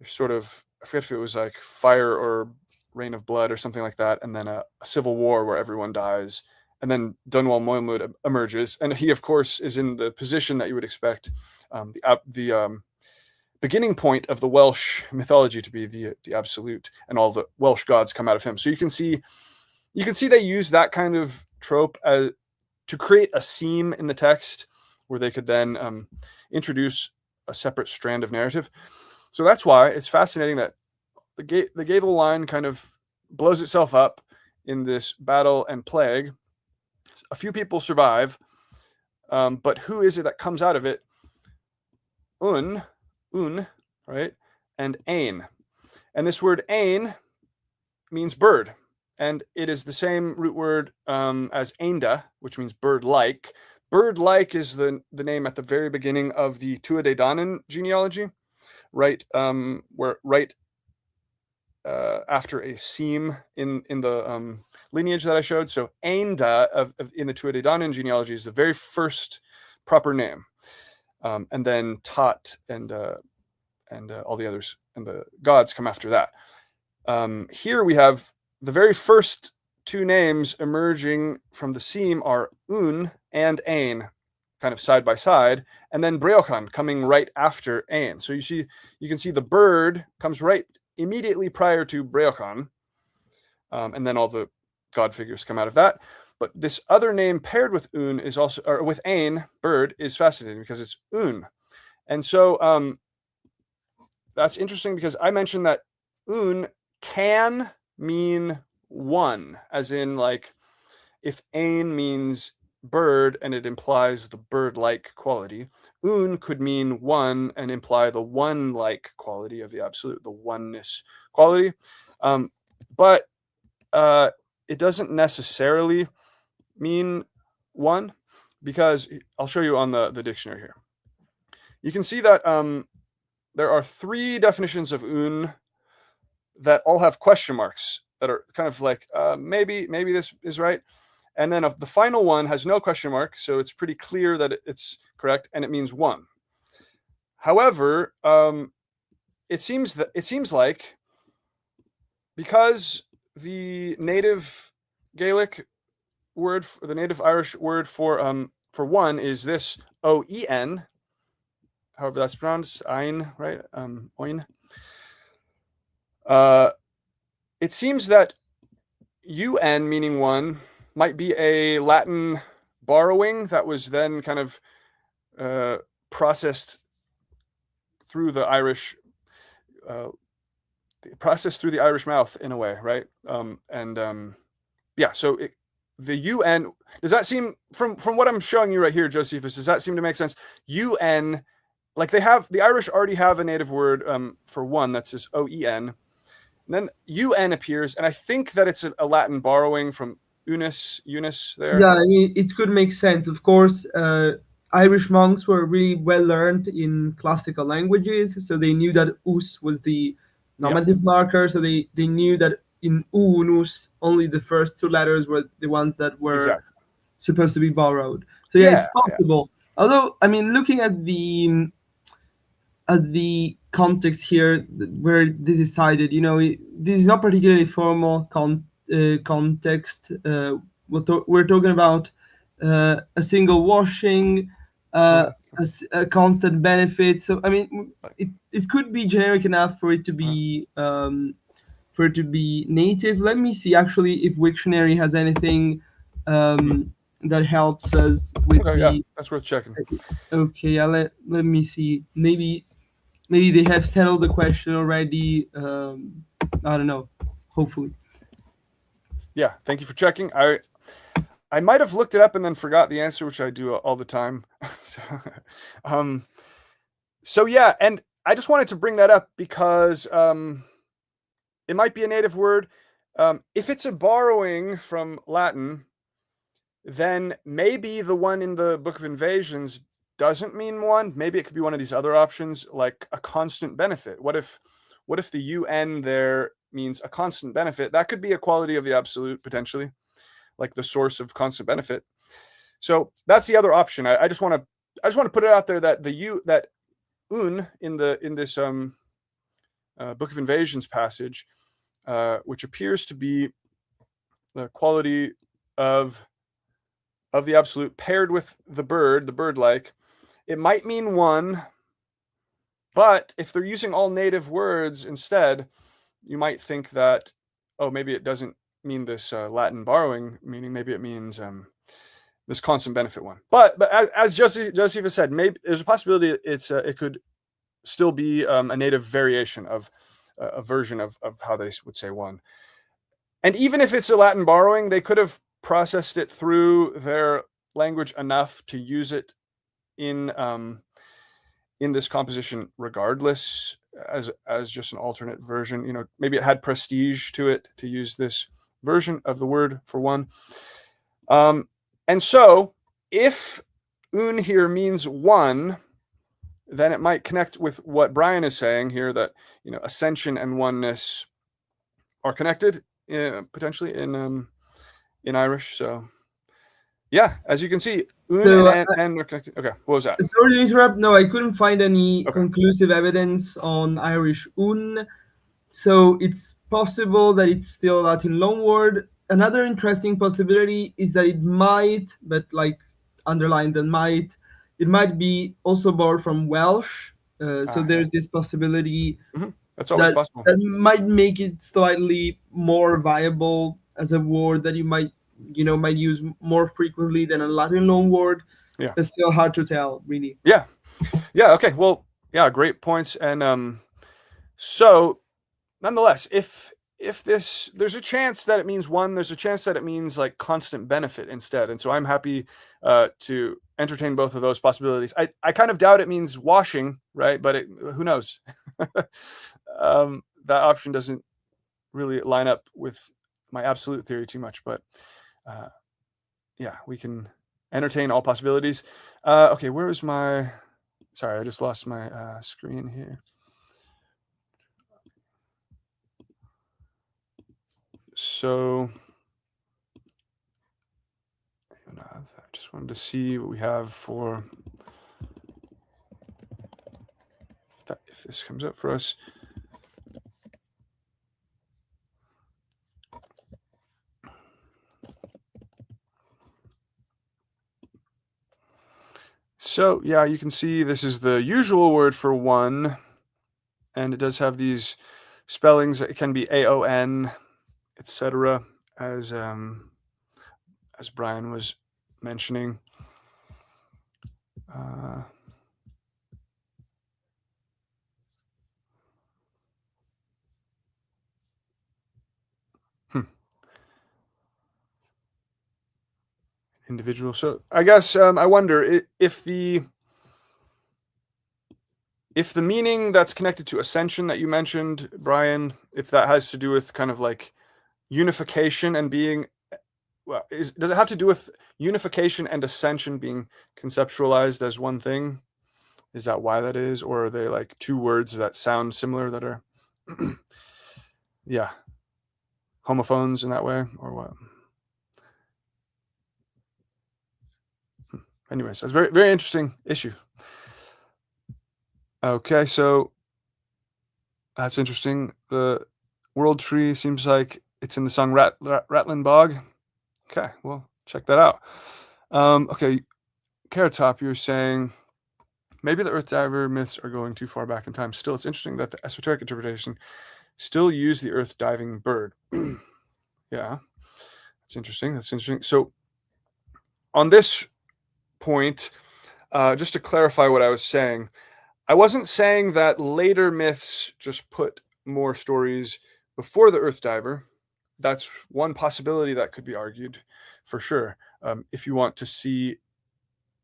sort of, I forget if it was like fire or rain of blood or something like that, and then a civil war where everyone dies, and then Dunwall Moelmud emerges, and he of course is in the position that you would expect the beginning point of the Welsh mythology to be the absolute, and all the Welsh gods come out of him. So you can see they use that kind of trope to create a seam in the text where they could then introduce a separate strand of narrative. So that's why it's fascinating that the Gavel line kind of blows itself up in this battle and plague. A few people survive, but who is it that comes out of it? Un, right? And ein. And this word ein means bird. And it is the same root word as einda, which means bird-like. Bird-like is the name at the very beginning of the Tuatha genealogy, right after a seam in the lineage that I showed. So einda in the Tuatha genealogy is the very first proper name. And then Tot and all the others and the gods come after that. Here we have the very first two names emerging from the seam are Un and Ein, kind of side by side, and then Breochan coming right after Ein. So you can see the bird comes right immediately prior to Breochan, and then all the god figures come out of that. But this other name paired with Un is also, or with Ein, bird, is fascinating because it's Un. And so that's interesting because I mentioned that Un can mean one, as in like if Ein means bird and it implies the bird-like quality, Un could mean one and imply the one-like quality of the absolute, the oneness quality. But it doesn't necessarily mean one, because I'll show you on the dictionary here. You can see that there are three definitions of Un that all have question marks that are kind of like maybe this is right, and then the final one has no question mark, so it's pretty clear that it's correct, and it means one. However, it seems like because the native Gaelic word, the native Irish word for one is this oen, however that's pronounced, ein, right? Oin. It seems that un, meaning one, might be a Latin borrowing that was then kind of processed through the Irish mouth in a way, right? So the un, does that seem, from what I'm showing you right here, Josephus, does that seem to make sense? Un, like the Irish already have a native word for one, that's this oen. And then un appears, and I think that it's a Latin borrowing from unus there. Yeah, I mean, it could make sense. Of course, Irish monks were really well learned in classical languages, so they knew that us was the nominative marker, so they knew that in unus, only the first two letters were the ones that were supposed to be borrowed. So yeah, it's possible. Although, I mean, looking at the at the context here where this is cited. This is not particularly formal context. We're talking about a single washing, Okay. a constant benefit. So I mean, Like, it could be generic enough for it to be native. Let me see actually if Wiktionary has anything that helps us with okay, yeah, the. that's worth checking. Okay, yeah, let me see. Maybe they have settled the question already. I don't know. Hopefully. Yeah, thank you for checking. I might have looked it up and then forgot the answer, which I do all the time. so, um, so yeah, and I just wanted to bring that up because it might be a native word. If it's a borrowing from Latin, then maybe the one in the Book of Invasions doesn't mean one. Maybe it could be one of these other options, like a constant benefit. What if the UN there means a constant benefit? That could be a quality of the absolute potentially, like the source of constant benefit. So that's the other option. I just want to put it out there that that un in this Book of Invasions passage, which appears to be the quality of the absolute paired with the bird-like, it might mean one, but if they're using all native words instead, you might think that, oh, maybe it doesn't mean this Latin borrowing meaning, maybe it means this constant benefit one. But as Josephus said, maybe there's a possibility it could still be a native variation of a version of how they would say one. And even if it's a Latin borrowing, they could have processed it through their language enough to use it in this composition regardless, as just an alternate version. Maybe it had prestige to it to use this version of the word for one. And so if un here means one, then it might connect with what Brian is saying here, that ascension and oneness are connected potentially in Irish. So yeah, as you can see, un So, and are connected. Okay, what was that? sorry to interrupt. No, I couldn't find any Okay. conclusive evidence on Irish un. So it's possible that it's still a Latin loanword. Another interesting possibility is that it might, but like underline that might, it might be also borrowed from Welsh. So Yeah. there's this possibility That's always that possible. that might make it slightly more viable as a word that you might use more frequently than a Latin loanword. Yeah. But still hard to tell, really. Yeah. Okay. Well, yeah, great points. And so nonetheless, if there's a chance that it means one, there's a chance that it means like constant benefit instead. And so I'm happy to entertain both of those possibilities. I kind of doubt it means washing, right? But who knows? That option doesn't really line up with my absolute theory too much, but yeah, we can entertain all possibilities. Okay, where is my? Sorry, I just lost my screen here. So I just wanted to see what we have for if this comes up for us. So yeah, you can see this is the usual word for one, and it does have these spellings. It can be AON, etc., as Brian was mentioning. Individual. So I guess I wonder if the meaning that's connected to ascension that you mentioned, Brian, if that has to do with kind of like unification and being, well, does it have to do with unification and ascension being conceptualized as one thing? Is that why that is, or are they like two words that sound similar that are, yeah, homophones in that way, or what? Anyways, that's a very, very interesting issue. Okay, so that's interesting. The world tree seems like it's in the song Rattling Bog. Okay, well, check that out. Okay, Carrot Top, you're saying maybe the Earth Diver myths are going too far back in time. Still, it's interesting that the esoteric interpretation still use the Earth diving bird. Yeah, that's interesting. That's interesting. So, on this point, just to clarify what I was saying, I wasn't saying that later myths just put more stories before the Earth Diver. That's one possibility that could be argued for sure. If you want to see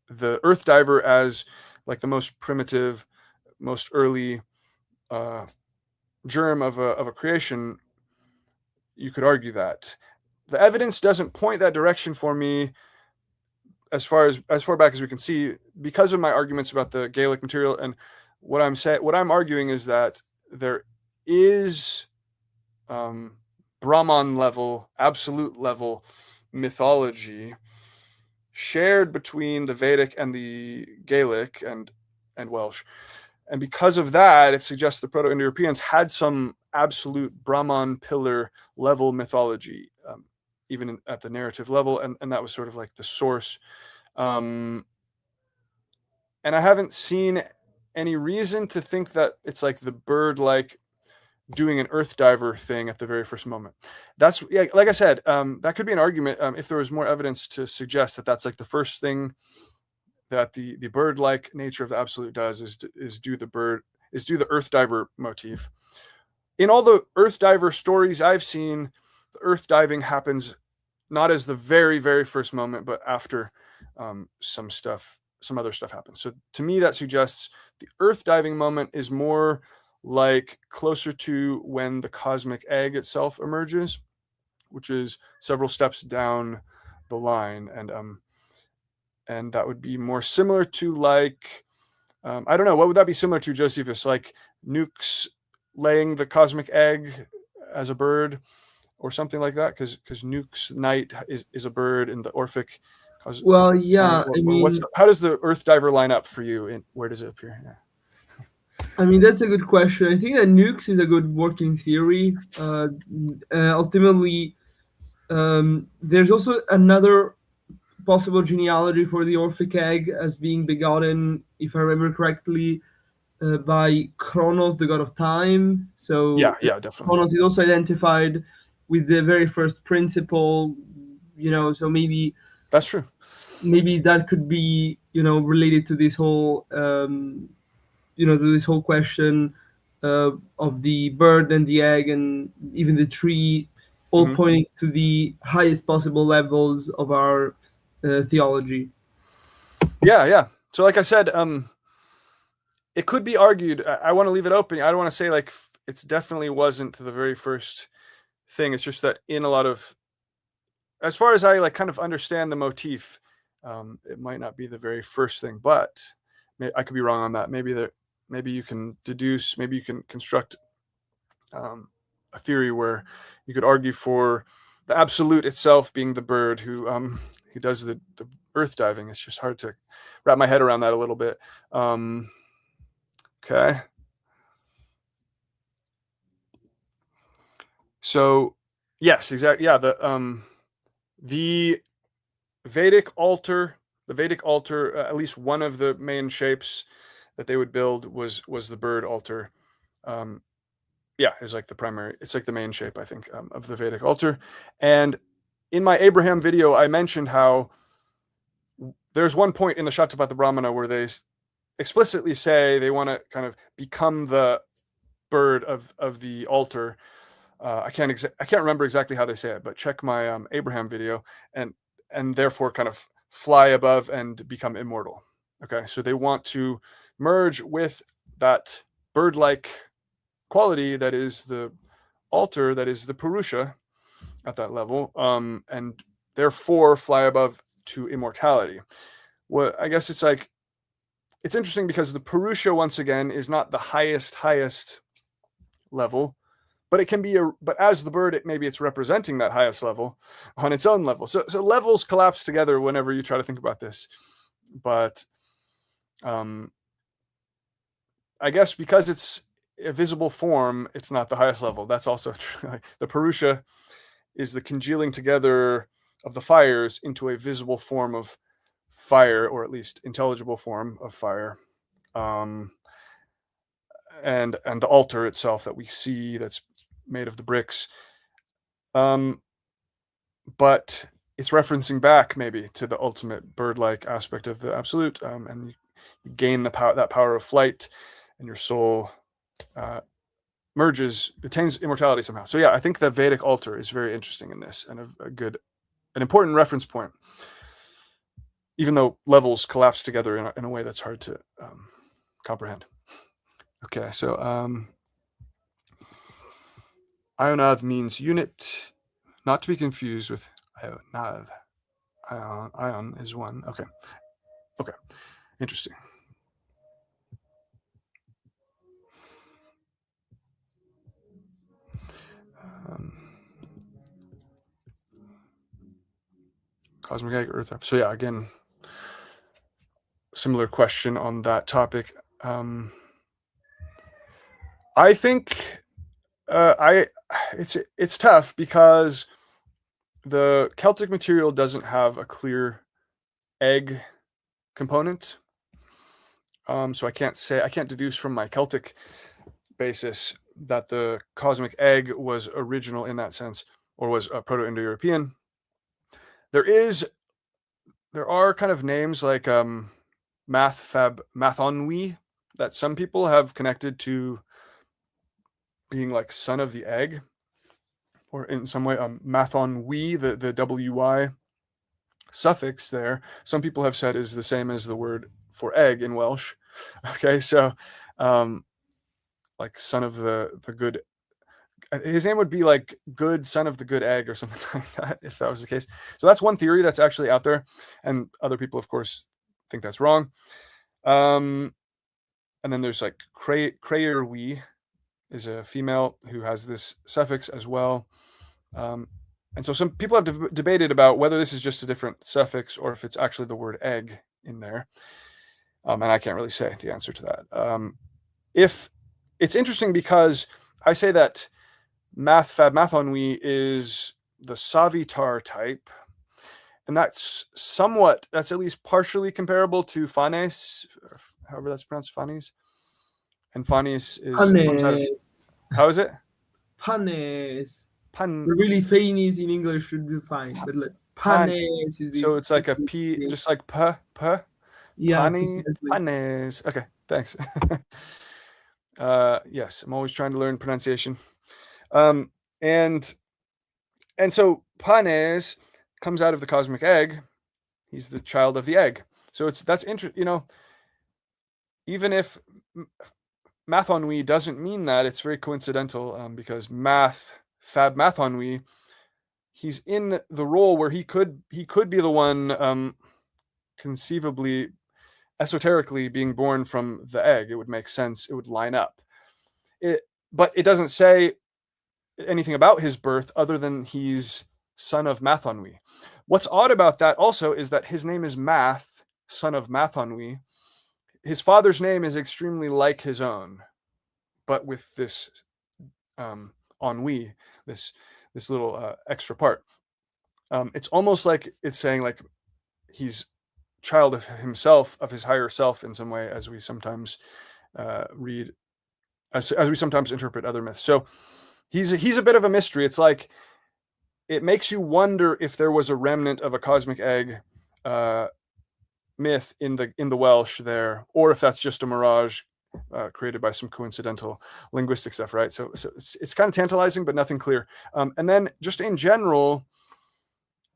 the Earth Diver as like the most primitive, most early uh, germ of a creation, you could argue that. The evidence doesn't point that direction for me as far back as we can see because of my arguments about the Gaelic material. And what I'm arguing is that there is Brahman level, absolute level mythology shared between the Vedic and the Gaelic and Welsh. And because of that, it suggests the Proto-Indo-Europeans had some absolute Brahman pillar level mythology, even at the narrative level, and that was sort of like the source. And I haven't seen any reason to think that it's like the bird like doing an earth diver thing at the very first moment. That's yeah, like I said, that could be an argument if there was more evidence to suggest that that's like the first thing that the bird like nature of the absolute does is do the earth diver motif. In all the earth diver stories I've seen, the earth diving happens not as the very very first moment, but after some other stuff happens. So to me, that suggests the earth diving moment is more like closer to when the cosmic egg itself emerges, which is several steps down the line, and that would be more similar to like I don't know, what would that be similar to, Josephus? Like Nukes laying the cosmic egg as a bird, or something like that, because Nuke's knight is a bird in the Orphic. Well, yeah, I What's mean, how does the Earth Diver line up for you? And where does it appear? Yeah. that's a good question. I think that nukes is a good working theory. Ultimately, there's also another possible genealogy for the Orphic egg as being begotten, if I remember correctly, by Kronos, the god of time. So Yeah, definitely. Kronos is also identified with the very first principle, so That's true. maybe that could be, related to this whole, question of the bird and the egg and even the tree, all Hmm. pointing to the highest possible levels of our theology. Yeah. So, like I said, it could be argued. I want to leave it open. I don't want to say like it's definitely wasn't the very first thing. It's just that in a lot of, as far as I like kind of understand the motif, it might not be the very first thing, but I could be wrong on that. Maybe you can deduce, maybe you can construct a theory where you could argue for the absolute itself being the bird who does the earth diving. It's just hard to wrap my head around that a little bit. Okay. So yes, exactly. Yeah, the Vedic altar, at least one of the main shapes that they would build was the bird altar. Um, yeah, is like the primary. It's like the main shape, I think, of the Vedic altar. And in my Abraham video, I mentioned how there's one point in the Shatapatha Brahmana where they explicitly say they want to kind of become the bird of the altar. I can't remember exactly how they say it, but check my Abraham video, and therefore kind of fly above and become immortal. Okay, so they want to merge with that bird-like quality that is the altar, that is the Purusha at that level, and therefore fly above to immortality. Well, I guess it's like it's interesting because the Purusha once again is not the highest level, but it can be but as the bird, maybe it's representing that highest level on its own level. So levels collapse together whenever you try to think about this. But I guess because it's a visible form, it's not the highest level. That's also true. The Purusha is the congealing together of the fires into a visible form of fire, or at least intelligible form of fire. And the altar itself that we see, that's made of the bricks. But it's referencing back maybe to the ultimate bird-like aspect of the absolute, and you gain that power of flight, and your soul attains immortality somehow. So yeah, I think the Vedic altar is very interesting in this, and an important reference point, even though levels collapse together in a way that's hard to comprehend. Okay, so Ionad means unit, not to be confused with Ionad. Ion is one. Okay. Interesting. Cosmic egg, Earth. So yeah, again, similar question on that topic. I think it's tough because the Celtic material doesn't have a clear egg component. So I can't deduce from my Celtic basis that the cosmic egg was original in that sense, or was Proto-Indo-European. There are kind of names like Mathonwi that some people have connected to being like son of the egg, or in some way Mathonwi, the wy suffix there, some people have said is the same as the word for egg in Welsh. Okay, so like son of the good, his name would be like good son of the good egg or something like that, if that was the case. So that's one theory that's actually out there, and other people of course think that's wrong. And then there's like Crayerwi is a female who has this suffix as well. And so some people have debated about whether this is just a different suffix or if it's actually the word egg in there. And I can't really say the answer to that. If it's interesting because I say that Mathonwi is the Savitar type, and that's at least partially comparable to Phanes, however that's pronounced, Phanes. And Phanes comes out of, Panes. how is it? Panes. Pan, The really Phanes in English should be fine, but like pan. Panes is So it's like a P, thing. just like Yeah, precisely. Panes. Okay, thanks. Yes, I'm always trying to learn pronunciation. And so Panes comes out of the cosmic egg. He's the child of the egg. So that's interesting. Even if Mathonwi doesn't mean that, it's very coincidental, because Fab Mathonwi, he's in the role where he could be the one, conceivably, esoterically being born from the egg. It would make sense. It would line up. But it doesn't say anything about his birth other than he's son of Mathonwi. What's odd about that also is that his name is Math, son of Mathonwi. His father's name is extremely like his own, but with this ennui, this little extra part. It's almost like it's saying like he's child of himself, of his higher self in some way, as we sometimes read, as we sometimes interpret other myths. So he's a bit of a mystery. It's like it makes you wonder if there was a remnant of a cosmic egg myth in the Welsh there, or if that's just a mirage created by some coincidental linguistic stuff, right? So it's kind of tantalizing, but nothing clear. And then just in general,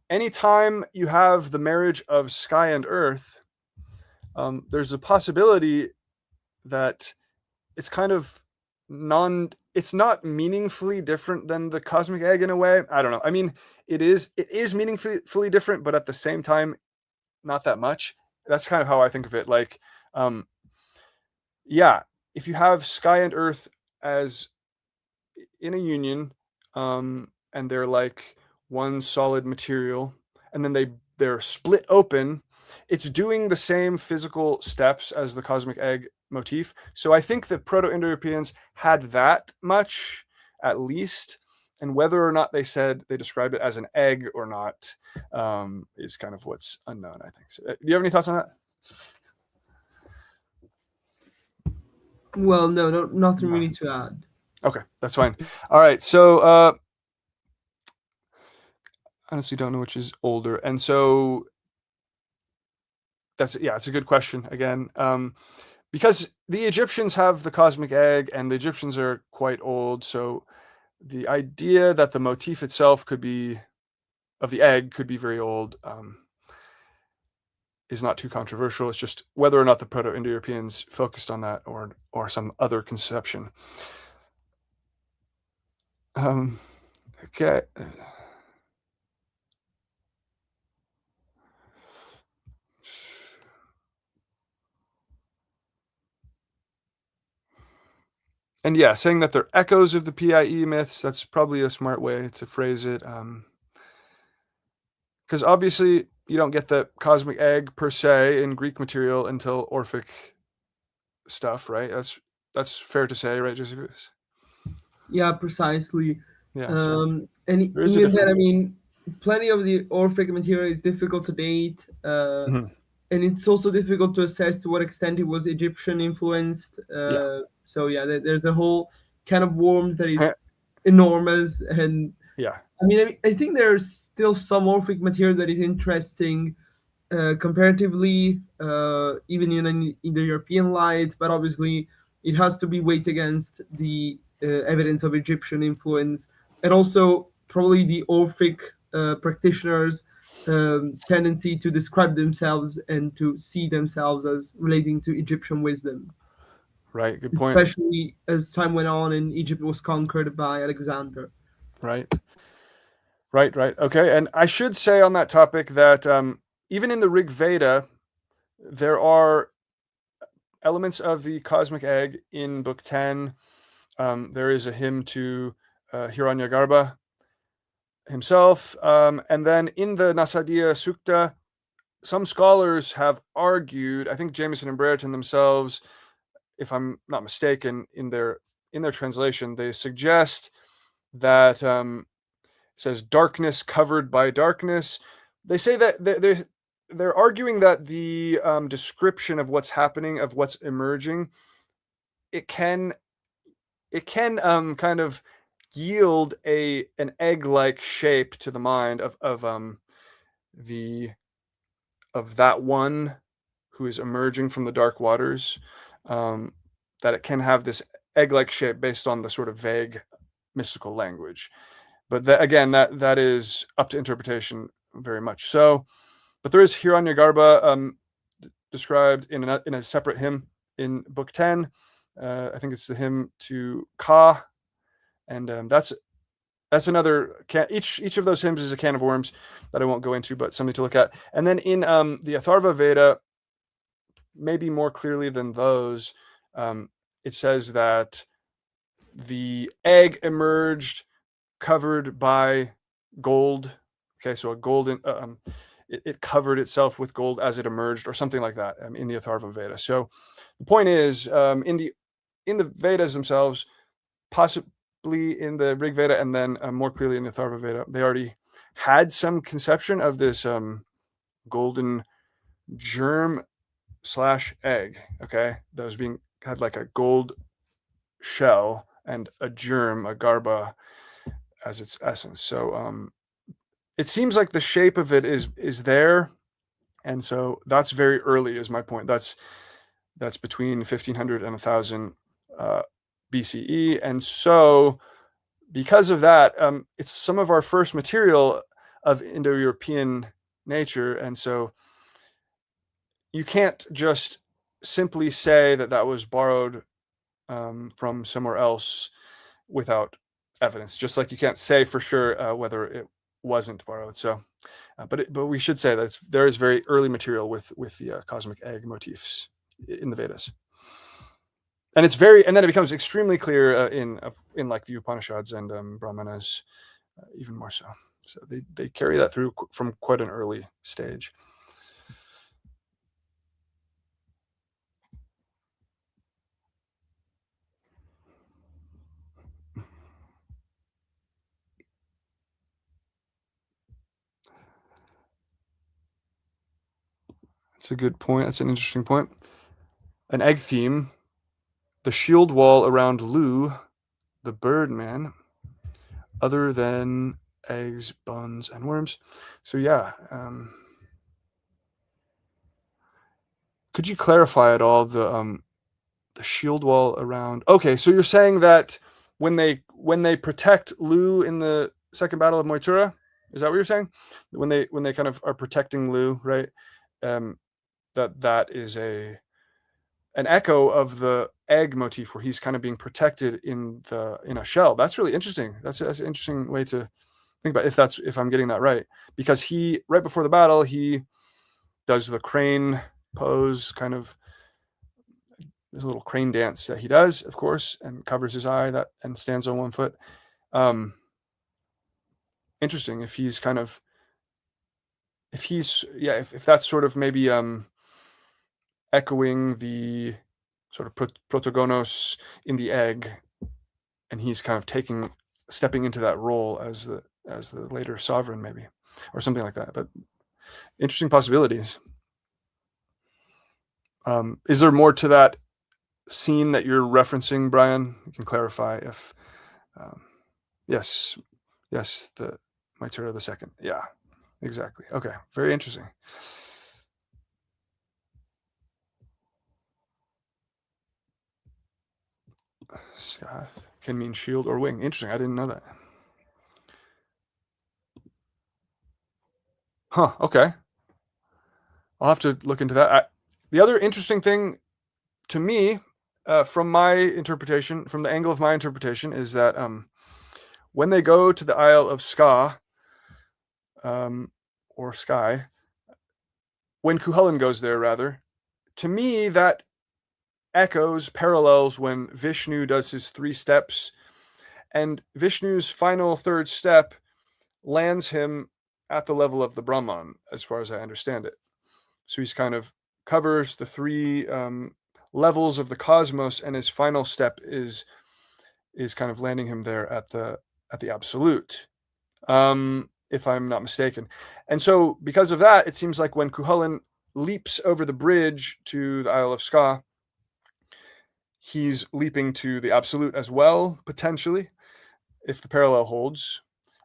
anytime you have the marriage of sky and earth, there's a possibility that it's kind of it's not meaningfully different than the cosmic egg in a way. I don't know. I mean, it is meaningfully different, but at the same time, not that much. That's kind of how I think of it. Like, yeah, if you have sky and earth as in a union, and they're like one solid material, and then they they're split open, it's doing the same physical steps as the cosmic egg motif. So I think that Proto-Indo-Europeans had that much at least, and whether or not they described it as an egg or not is kind of what's unknown, I think. So, do you have any thoughts on that? Well, no, nothing really to add. Okay, that's fine. All right, so honestly don't know which is older, and so it's a good question again, because the Egyptians have the cosmic egg, and the Egyptians are quite old, so the idea that the motif itself could be of the egg could be very old is not too controversial. It's just whether or not the Proto-Indo-Europeans focused on that or some other conception. Okay. And yeah, saying that they're echoes of the PIE myths, that's probably a smart way to phrase it. Because obviously you don't get the cosmic egg per se in Greek material until Orphic stuff, right? That's fair to say, right, Josephus? Yeah, precisely. Yeah. So And there is a even then, difference. I mean, plenty of the Orphic material is difficult to date, Mhm. and it's also difficult to assess to what extent it was Egyptian influenced. Yeah. So yeah, there's a whole can of worms that is enormous, and Yeah. I mean, I think there's still some Orphic material that is interesting comparatively, even in the European light, but obviously it has to be weighed against the evidence of Egyptian influence, and also probably the Orphic practitioners' tendency to describe themselves and to see themselves as relating to Egyptian wisdom. Right. Good point. Especially as time went on and Egypt was conquered by Alexander. Right. Right. Okay. And I should say on that topic that even in the Rig Veda, there are elements of the cosmic egg in Book 10. There is a hymn to Hiranyagarbha himself. And then in the Nasadiya Sukta, some scholars have argued, I think Jameson and Brereton themselves, if I'm not mistaken, in their translation, they suggest that it says darkness covered by darkness. They say that they're arguing that the description of what's happening, of what's emerging, it can kind of yield an egg-like shape to the mind of the of that one who is emerging from the dark waters, that it can have this egg-like shape based on the sort of vague mystical language. But again, that is up to interpretation very much so. But there is Hiranyagarbha described in a separate hymn in Book 10. I think it's the hymn to Ka, and that's another each of those hymns is a can of worms that I won't go into, but something to look at. And then in the Atharva Veda, maybe more clearly than those, it says that the egg emerged covered by gold. Okay, so a golden it covered itself with gold as it emerged, or something like that, in the Atharva Veda. So the point is, in the Vedas themselves, possibly in the Rig Veda, and then more clearly in the Atharva Veda, they already had some conception of this golden germ / egg. Okay, that was had like a gold shell and a germ, a garba, as its essence. So it seems like the shape of it is there, and so that's very early, is my point. That's between 1500 and 1000 BCE, and so because of that, it's some of our first material of Indo-European nature, and so you can't just simply say that was borrowed from somewhere else without evidence. Just like you can't say for sure whether it wasn't borrowed. So, but we should say that there is very early material with the cosmic egg motifs in the Vedas, and then it becomes extremely clear in like the Upanishads and Brahmanas, even more so. So they carry that through from quite an early stage. That's a good point. That's an interesting point. An egg theme. The shield wall around Lu, the Birdman, other than eggs, buns, and worms. So yeah, could you clarify at all the shield wall around? Okay, so you're saying that when they protect Lu in the Second Battle of Moytura, is that what you're saying? When they kind of are protecting Lu, right? That is an echo of the egg motif where he's kind of being protected in a shell. That's really interesting. That's an interesting way to think about if I'm getting that right, because he right before the battle he does the crane pose, kind of this little crane dance that he does, of course, and covers his eye and stands on one foot. Interesting if he's kind of if that's sort of maybe echoing the sort of protogonos in the egg, and he's kind of stepping into that role as the later sovereign, maybe, or something like that. But interesting possibilities. Is there more to that scene that you're referencing, Brian? You can clarify if yes, the Mytura the second. Yeah, exactly. Okay, very interesting. Scath can mean shield or wing. Interesting. I didn't know that. Huh. Okay. I'll have to look into that. The other interesting thing to me, from my interpretation, from the angle of my interpretation, is that when they go to the Isle of Ska, or Skye, when Cuchulainn goes there, rather, to me that echoes, parallels when Vishnu does his 3 steps, and Vishnu's final 3rd step lands him at the level of the Brahman, as far as I understand it. So he's kind of covers the 3 levels of the cosmos, and his final step is kind of landing him there at the absolute, if I'm not mistaken. And so because of that, it seems like when Cuchulainn leaps over the bridge to the Isle of Ska, he's leaping to the absolute as well, potentially, if the parallel holds.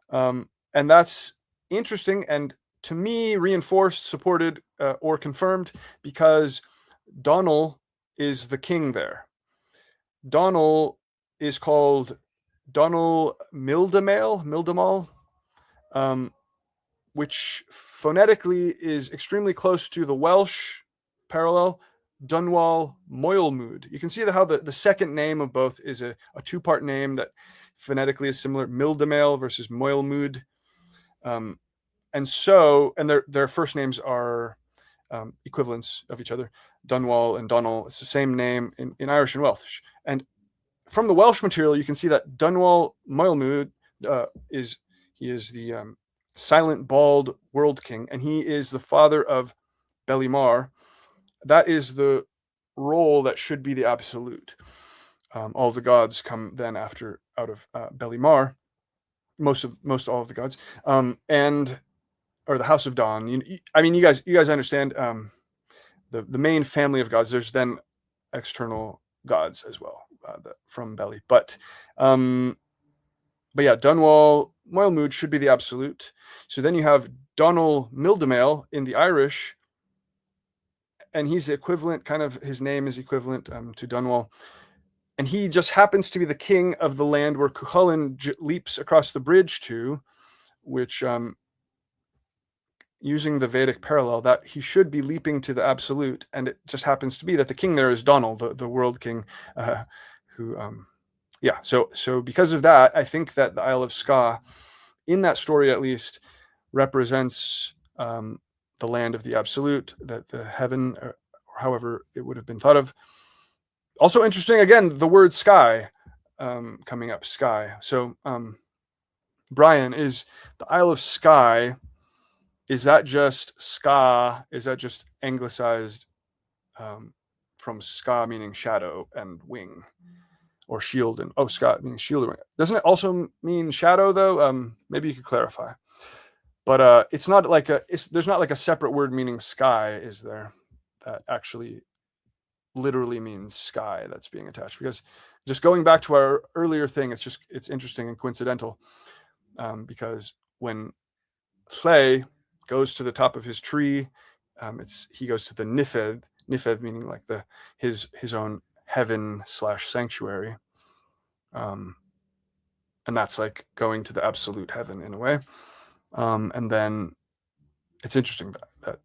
And that's interesting, and to me reinforced, supported, or confirmed, because Donal is the king there. Donal is called Donal Mildamal, which phonetically is extremely close to the Welsh parallel, Dunwall Moelmud. You can see how the second name of both is a 2-part name that phonetically is similar, Mildamail versus Moelmud. And their first names are equivalents of each other. Dunwall and Donal, it's the same name in Irish and Welsh. And from the Welsh material, you can see that Dunwall Moelmud is the silent, bald world king, and he is the father of Belimar. That is the role that should be the absolute. All the gods come then out of Belimar, most all of the gods, or the House of Dawn. You guys understand the main family of gods. There's then external gods as well from Beli, but yeah, Dunwall Moelmud should be the absolute. So then you have Donal Mildamail in the Irish, and he's the equivalent, kind of his name is equivalent to Dunwall, and he just happens to be the king of the land where Cuchulainn leaps across the bridge to, which using the Vedic parallel, that he should be leaping to the absolute, and it just happens to be that the king there is Donal, the world king, who yeah. So because of that, I think that the Isle of Ska, in that story at least, represents the land of the absolute, that the heaven, or however it would have been thought of. Also interesting, again, the word sky coming up, sky. So Brian, is the Isle of Skye, is that just ska? Is that just anglicized from ska meaning shadow and wing, or shield and ska meaning shield and wing? Doesn't it also mean shadow though? Maybe you could clarify. But it's not like there's not like a separate word meaning sky, is there? That actually literally means sky that's being attached. Because just going back to our earlier thing, it's interesting and coincidental, because when Lle goes to the top of his tree, he goes to the Nifed meaning like his own heaven / sanctuary, and that's like going to the absolute heaven in a way. And then it's interesting that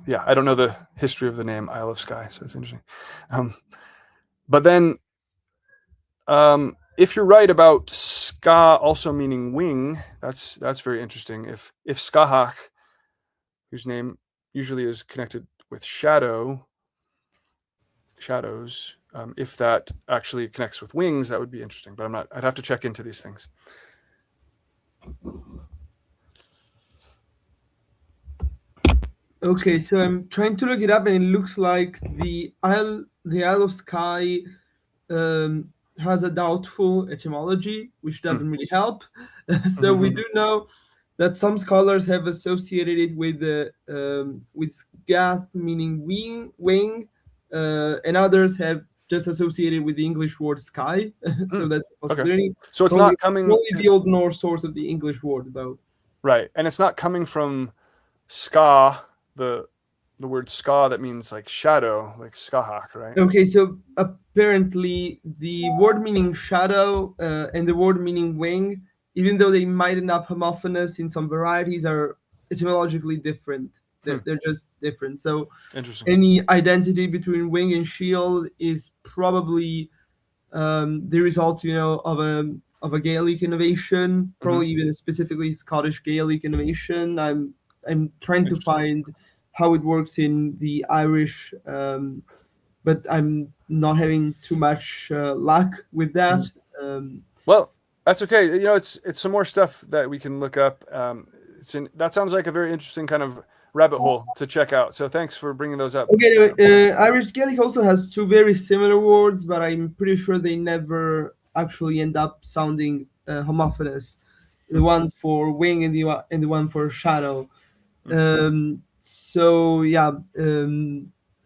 yeah, I don't know the history of the name Isle of Skye, so it's interesting. But then, if you're right about ska also meaning wing, that's very interesting. If Skahak, whose name usually is connected with shadows, if that actually connects with wings, that would be interesting. But I'm not. I'd have to check into these things. Okay, so I'm trying to look it up, and it looks like the Isle of Skye has a doubtful etymology, which doesn't really help. So we do know that some scholars have associated it with Gath, meaning wing, and others have just associated with the English word sky. So that's a possibility. Okay. So it's probably, not coming. Probably the Old Norse source of the English word, though. Right, and it's not coming from ska, the word ska that means like shadow, like skahak, right? Okay, so apparently the word meaning shadow and the word meaning wing, even though they might end up homophonous in some varieties, are etymologically different. They're just different. So Interesting. any identity between wing and shield is probably the result, of a Gaelic innovation, probably even specifically Scottish Gaelic innovation. I'm trying to find how it works in the Irish, but I'm not having too much luck with that. Well, that's okay. It's some more stuff that we can look up. That sounds like a very interesting kind of rabbit hole to check out. So thanks for bringing those up. Okay, anyway, Irish Gaelic also has two very similar words, but I'm pretty sure they never actually end up sounding homophonous. The ones for wing and the one for shadow. So yeah,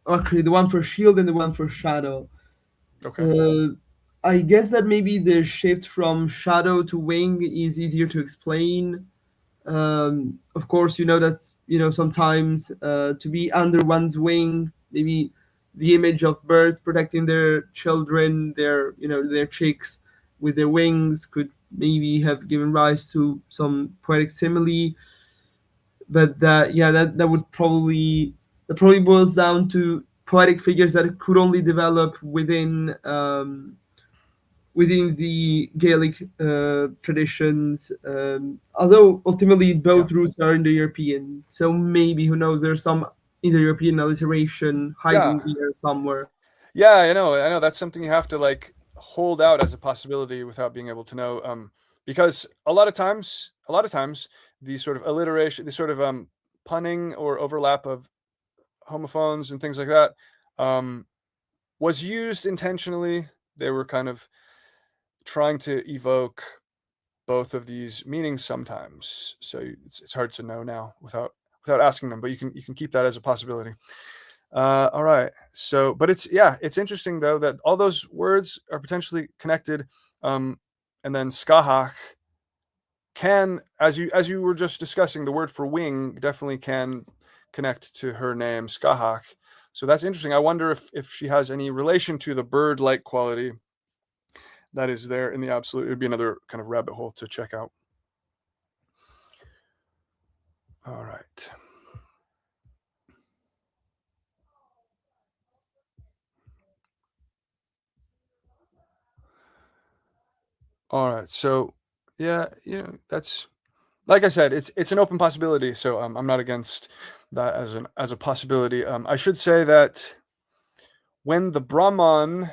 actually the one for shield and the one for shadow. Okay. I guess that maybe the shift from shadow to wing is easier to explain. Of course, that's sometimes to be under one's wing, maybe the image of birds protecting their children, their chicks with their wings could maybe have given rise to some poetic simile. But that would probably boils down to poetic figures that could only develop within the Gaelic traditions, although ultimately both roots are Indo-European. So maybe, who knows, there's some Indo-European alliteration hiding there somewhere. Yeah, I know. That's something you have to like hold out as a possibility without being able to know, because a lot of times, the sort of alliteration, the sort of punning or overlap of homophones and things like that, was used intentionally. They were kind of trying to evoke both of these meanings sometimes. So it's hard to know now without asking them, but you can keep that as a possibility. All right. So, but it's interesting though that all those words are potentially connected. And then skahak can, as you were just discussing, the word for wing definitely can connect to her name skahak. So that's interesting. I wonder if she has any relation to the bird-like quality that is there in the absolute. It would be another kind of rabbit hole to check out. All right. All right. So, yeah, that's, like I said, it's an open possibility. So I'm not against that as a possibility. I should say that when the Brahman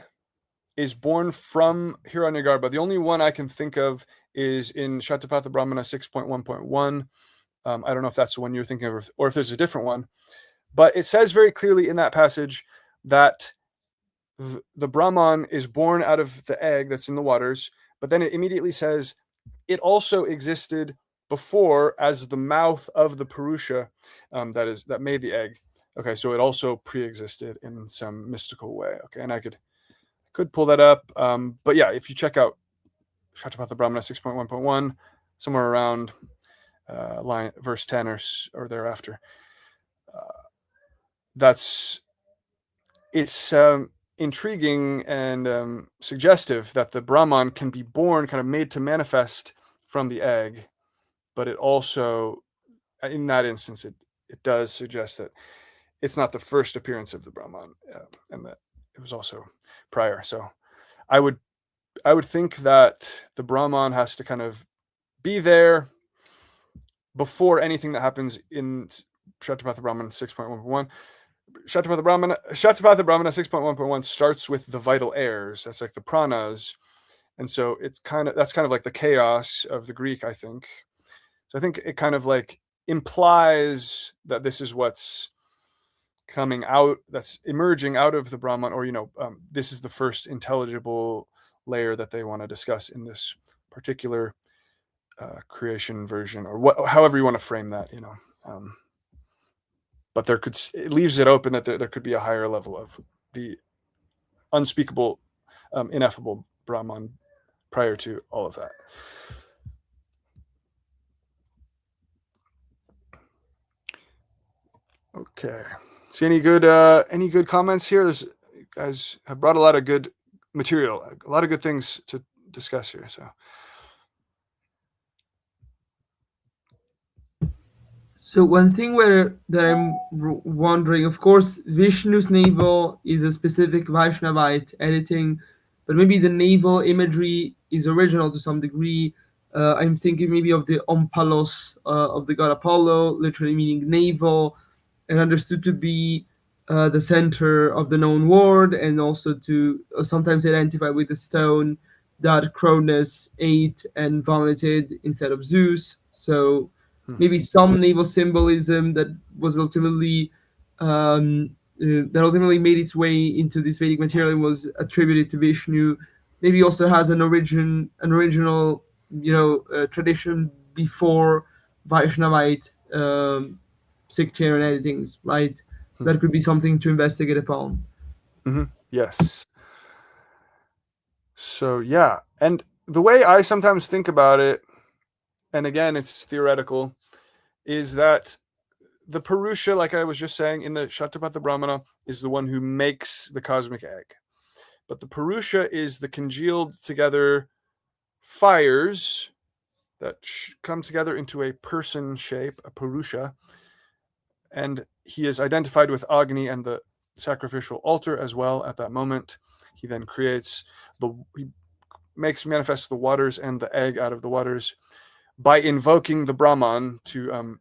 is born from Hiranyagarba, the only one I can think of is in Shatapatha Brahmana 6.1.1. I don't know if that's the one you're thinking of, or if there's a different one, but it says very clearly in that passage that the Brahman is born out of the egg that's in the waters, but then it immediately says it also existed before as the mouth of the Purusha that made the egg. Okay, so it also pre-existed in some mystical way. Okay, and I could pull that up, but yeah, if you check out Shatapatha Brahmana 6.1.1, somewhere around verse 10 or thereafter, it's intriguing and suggestive that the Brahman can be born, kind of made to manifest from the egg, but it also, in that instance, it does suggest that it's not the first appearance of the Brahman, and that it was also prior. So I would think that the Brahman has to kind of be there before anything that happens in Shatapatha Brahmana 6.1.1. Shatapatha Brahmana 6.1.1 starts with the vital airs. That's like the pranas. And so that's kind of like the chaos of the Greek, I think. So I think it kind of like implies that this is what's coming out, that's emerging out of the Brahman, or this is the first intelligible layer that they want to discuss in this particular creation version, or however you want to frame that, but it leaves it open that there could be a higher level of the unspeakable, ineffable Brahman prior to all of that. Okay. See any good comments here? You guys have brought a lot of good material, a lot of good things to discuss here. So one thing that I'm wondering, of course, Vishnu's navel is a specific Vaishnavite editing, but maybe the navel imagery is original to some degree. I'm thinking maybe of the ompalos of the god Apollo, literally meaning navel, and understood to be the center of the known world, and also to sometimes identify with the stone that Cronus ate and vomited instead of Zeus. So maybe some naval symbolism that was ultimately made its way into this Vedic material and was attributed to Vishnu. Maybe also has an original, tradition before Vaishnavite sectarian editings, right? That could be something to investigate upon. Yes. So yeah, and the way I sometimes think about it, and again, it's theoretical, is that the Purusha, like I was just saying, in the Shatapatha Brahmana, is the one who makes the cosmic egg. But the Purusha is the congealed together fires that come together into a person shape, a Purusha. And he is identified with Agni and the sacrificial altar as well at that moment. He then he makes manifest the waters and the egg out of the waters by invoking the Brahman to,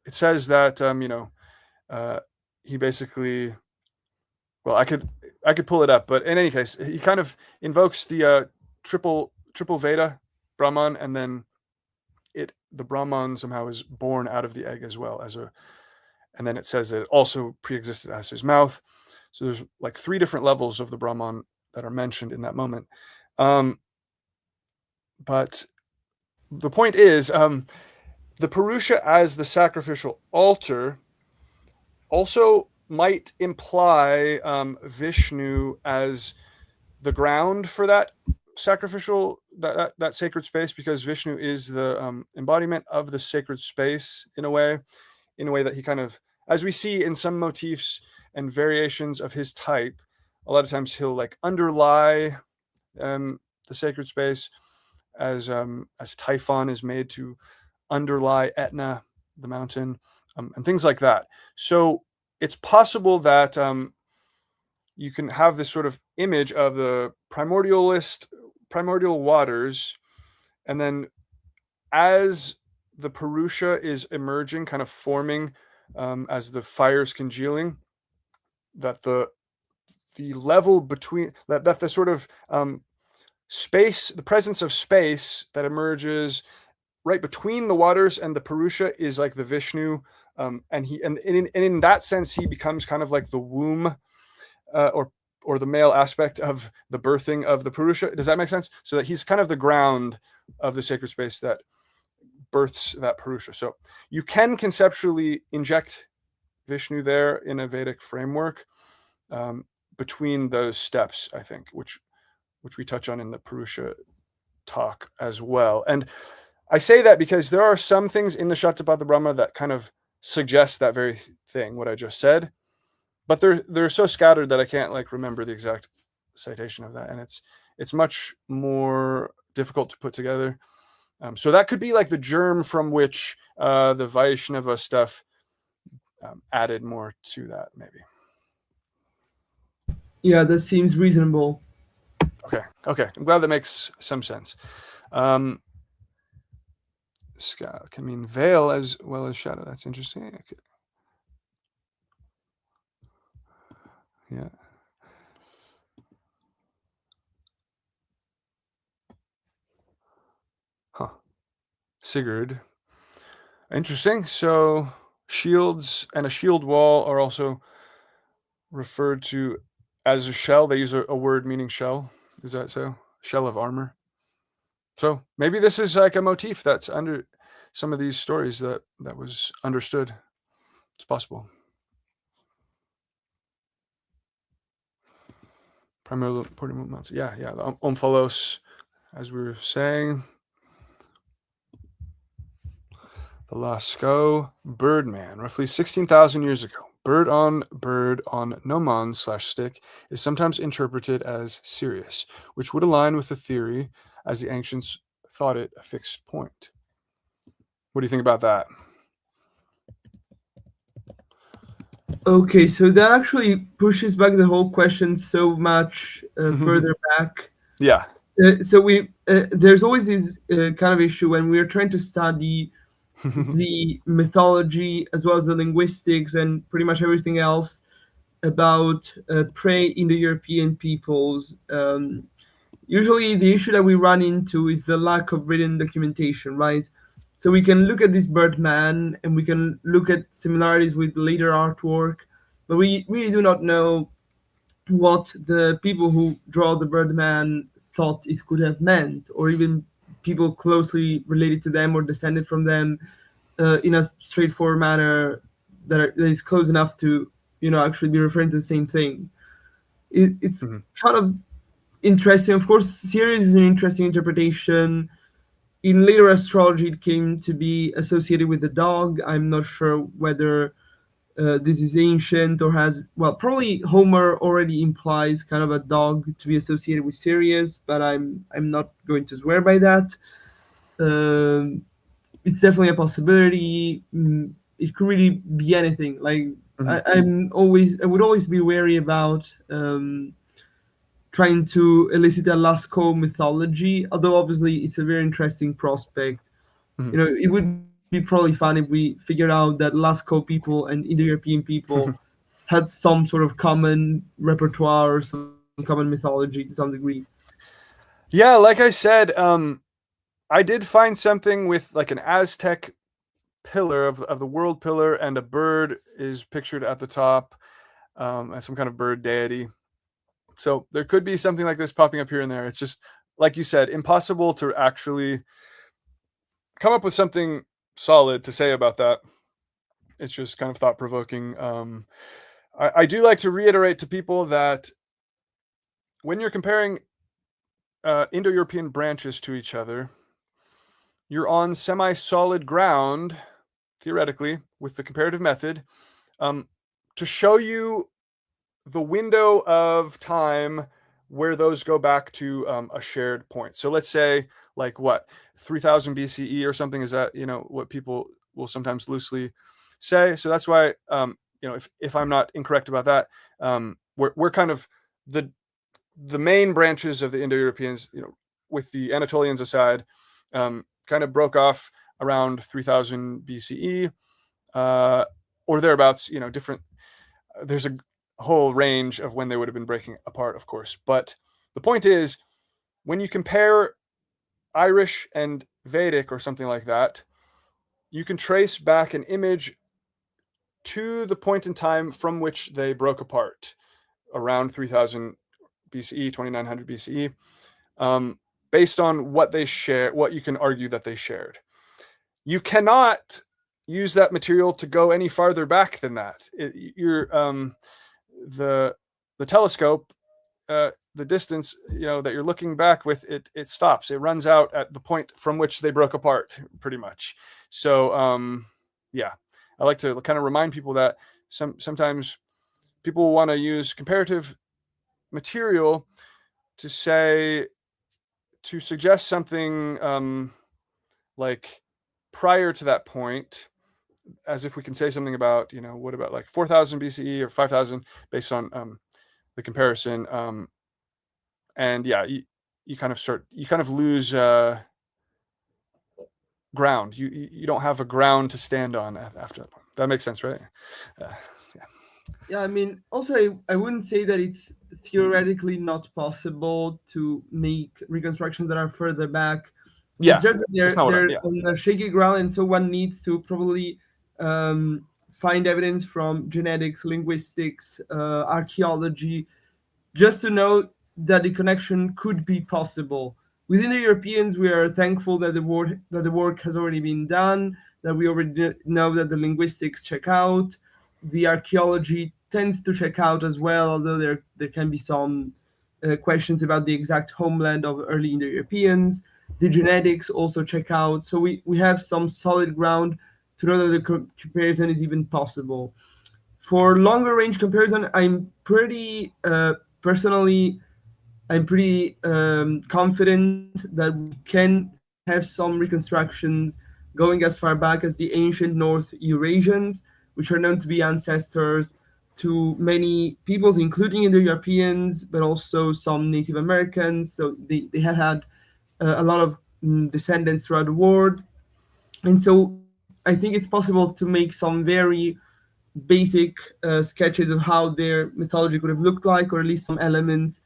it says that, he basically, well, I could pull it up, but in any case, he kind of invokes the triple Veda Brahman, and then the Brahman somehow is born out of the egg as well and then it says that it also pre-existed as his mouth. So there's like 3 different levels of the Brahman that are mentioned in that moment. But the point is, the Purusha as the sacrificial altar also might imply Vishnu as the ground for that sacrificial, that sacred space, because Vishnu is the embodiment of the sacred space in a way that he kind of, as we see in some motifs and variations of his type, a lot of times he'll like underlie the sacred space, as Typhon is made to underlie Etna, the mountain, and things like that. So it's possible that you can have this sort of image of the primordial waters, and then as the Purusha is emerging, kind of forming as the fire's congealing, that the level between that the sort of space, the presence of space that emerges right between the waters and the Purusha is like the Vishnu, and in that sense he becomes kind of like the womb, or the male aspect of the birthing of the Purusha. Does that make sense? So that he's kind of the ground of the sacred space that births that Purusha. So you can conceptually inject Vishnu there in a Vedic framework, between those steps, I think, which we touch on in the Purusha talk as well. And I say that because there are some things in the Shatapada Brahma that kind of suggest that very thing, what I just said, but they're so scattered that I can't like remember the exact citation of that, and it's much more difficult to put together. So that could be like the germ from which the Vaishnava stuff added more to that, maybe. Yeah, that seems reasonable. Okay. I'm glad that makes some sense. Sky can mean veil as well as shadow. That's interesting. Okay. Yeah. Huh. Sigurd. Interesting. So shields and a shield wall are also referred to as a shell. They use a word meaning shell. Is that so? Shell of armor. So maybe this is like a motif that's under some of these stories that was understood. It's possible. Primarily important movements. Yeah. The omphalos, as we were saying. The Lascaux Birdman, roughly 16,000 years ago. Bird on gnomon/stick is sometimes interpreted as Sirius, which would align with the theory as the ancients thought it a fixed point. What do you think about that? Okay, so that actually pushes back the whole question so much further back. Yeah. So there's always this kind of issue when we're trying to study the mythology as well as the linguistics and pretty much everything else about pre-Indo-European peoples. Usually, the issue that we run into is the lack of written documentation, right? So we can look at this Birdman and we can look at similarities with later artwork, but we really do not know what the people who draw the Birdman thought it could have meant, or even people closely related to them or descended from them, in a straightforward manner that is close enough to actually be referring to the same thing. It's kind of interesting. Of course, Sirius is an interesting interpretation. In later astrology, it came to be associated with the dog. I'm not sure whether this is ancient or has, well, probably Homer already implies kind of a dog to be associated with Sirius, but I'm not going to swear by that. It's definitely a possibility. It could really be anything. Like I would always be wary about trying to elicit a Lascaux mythology, although obviously it's a very interesting prospect. It would be probably fun if we figured out that Lascaux people and Indo-European people had some sort of common repertoire or some common mythology to some degree. Yeah, like I said, I did find something with like an Aztec pillar of the world pillar, and a bird is pictured at the top, as some kind of bird deity. So there could be something like this popping up here and there. It's just, like you said, impossible to actually come up with something solid to say about that. It's just kind of thought-provoking. I do like to reiterate to people that when you're comparing Indo-European branches to each other, you're on semi-solid ground, theoretically, with the comparative method, to show you the window of time where those go back to a shared point. So let's say, like, what, 3000 BCE or something? Is that, what people will sometimes loosely say? So that's why, if I'm not incorrect about that, we're kind of the main branches of the Indo-Europeans, with the Anatolians aside, kind of broke off around 3000 BCE, or thereabouts. Different. There's a whole range of when they would have been breaking apart, of course. But the point is, when you compare Irish and Vedic or something like that, you can trace back an image to the point in time from which they broke apart, around 3000 BCE, 2900 BCE, based on what they share, what you can argue that they shared. You cannot use that material to go any farther back than that. The telescope, the distance that you're looking back with, it stops. It runs out at the point from which they broke apart, pretty much. So yeah, I like to kind of remind people that sometimes people want to use comparative material to suggest something like prior to that point, as if we can say something about, what about like 4000 BCE or 5000, based on the comparison. And yeah, you kind of lose ground. You don't have a ground to stand on after that point. That makes sense, right? Yeah. Yeah, I mean, also, I wouldn't say that it's theoretically not possible to make reconstructions that are further back. Yeah, It's just that that's not what they're yeah. on a shaky ground, and so one needs to probably find evidence from genetics, linguistics, archaeology, just to know that the connection could be possible. Within the Europeans, we are thankful that the work has already been done, that we already know that the linguistics check out, the archaeology tends to check out as well, although there can be some questions about the exact homeland of early Indo-Europeans. The genetics also check out, so we have some solid ground to know that the comparison is even possible. For longer range comparison, personally, I'm pretty confident that we can have some reconstructions going as far back as the ancient North Eurasians, which are known to be ancestors to many peoples, including Indo-Europeans, but also some Native Americans. So they have had a lot of descendants throughout the world. And so I think it's possible to make some very basic sketches of how their mythology could have looked like, or at least some elements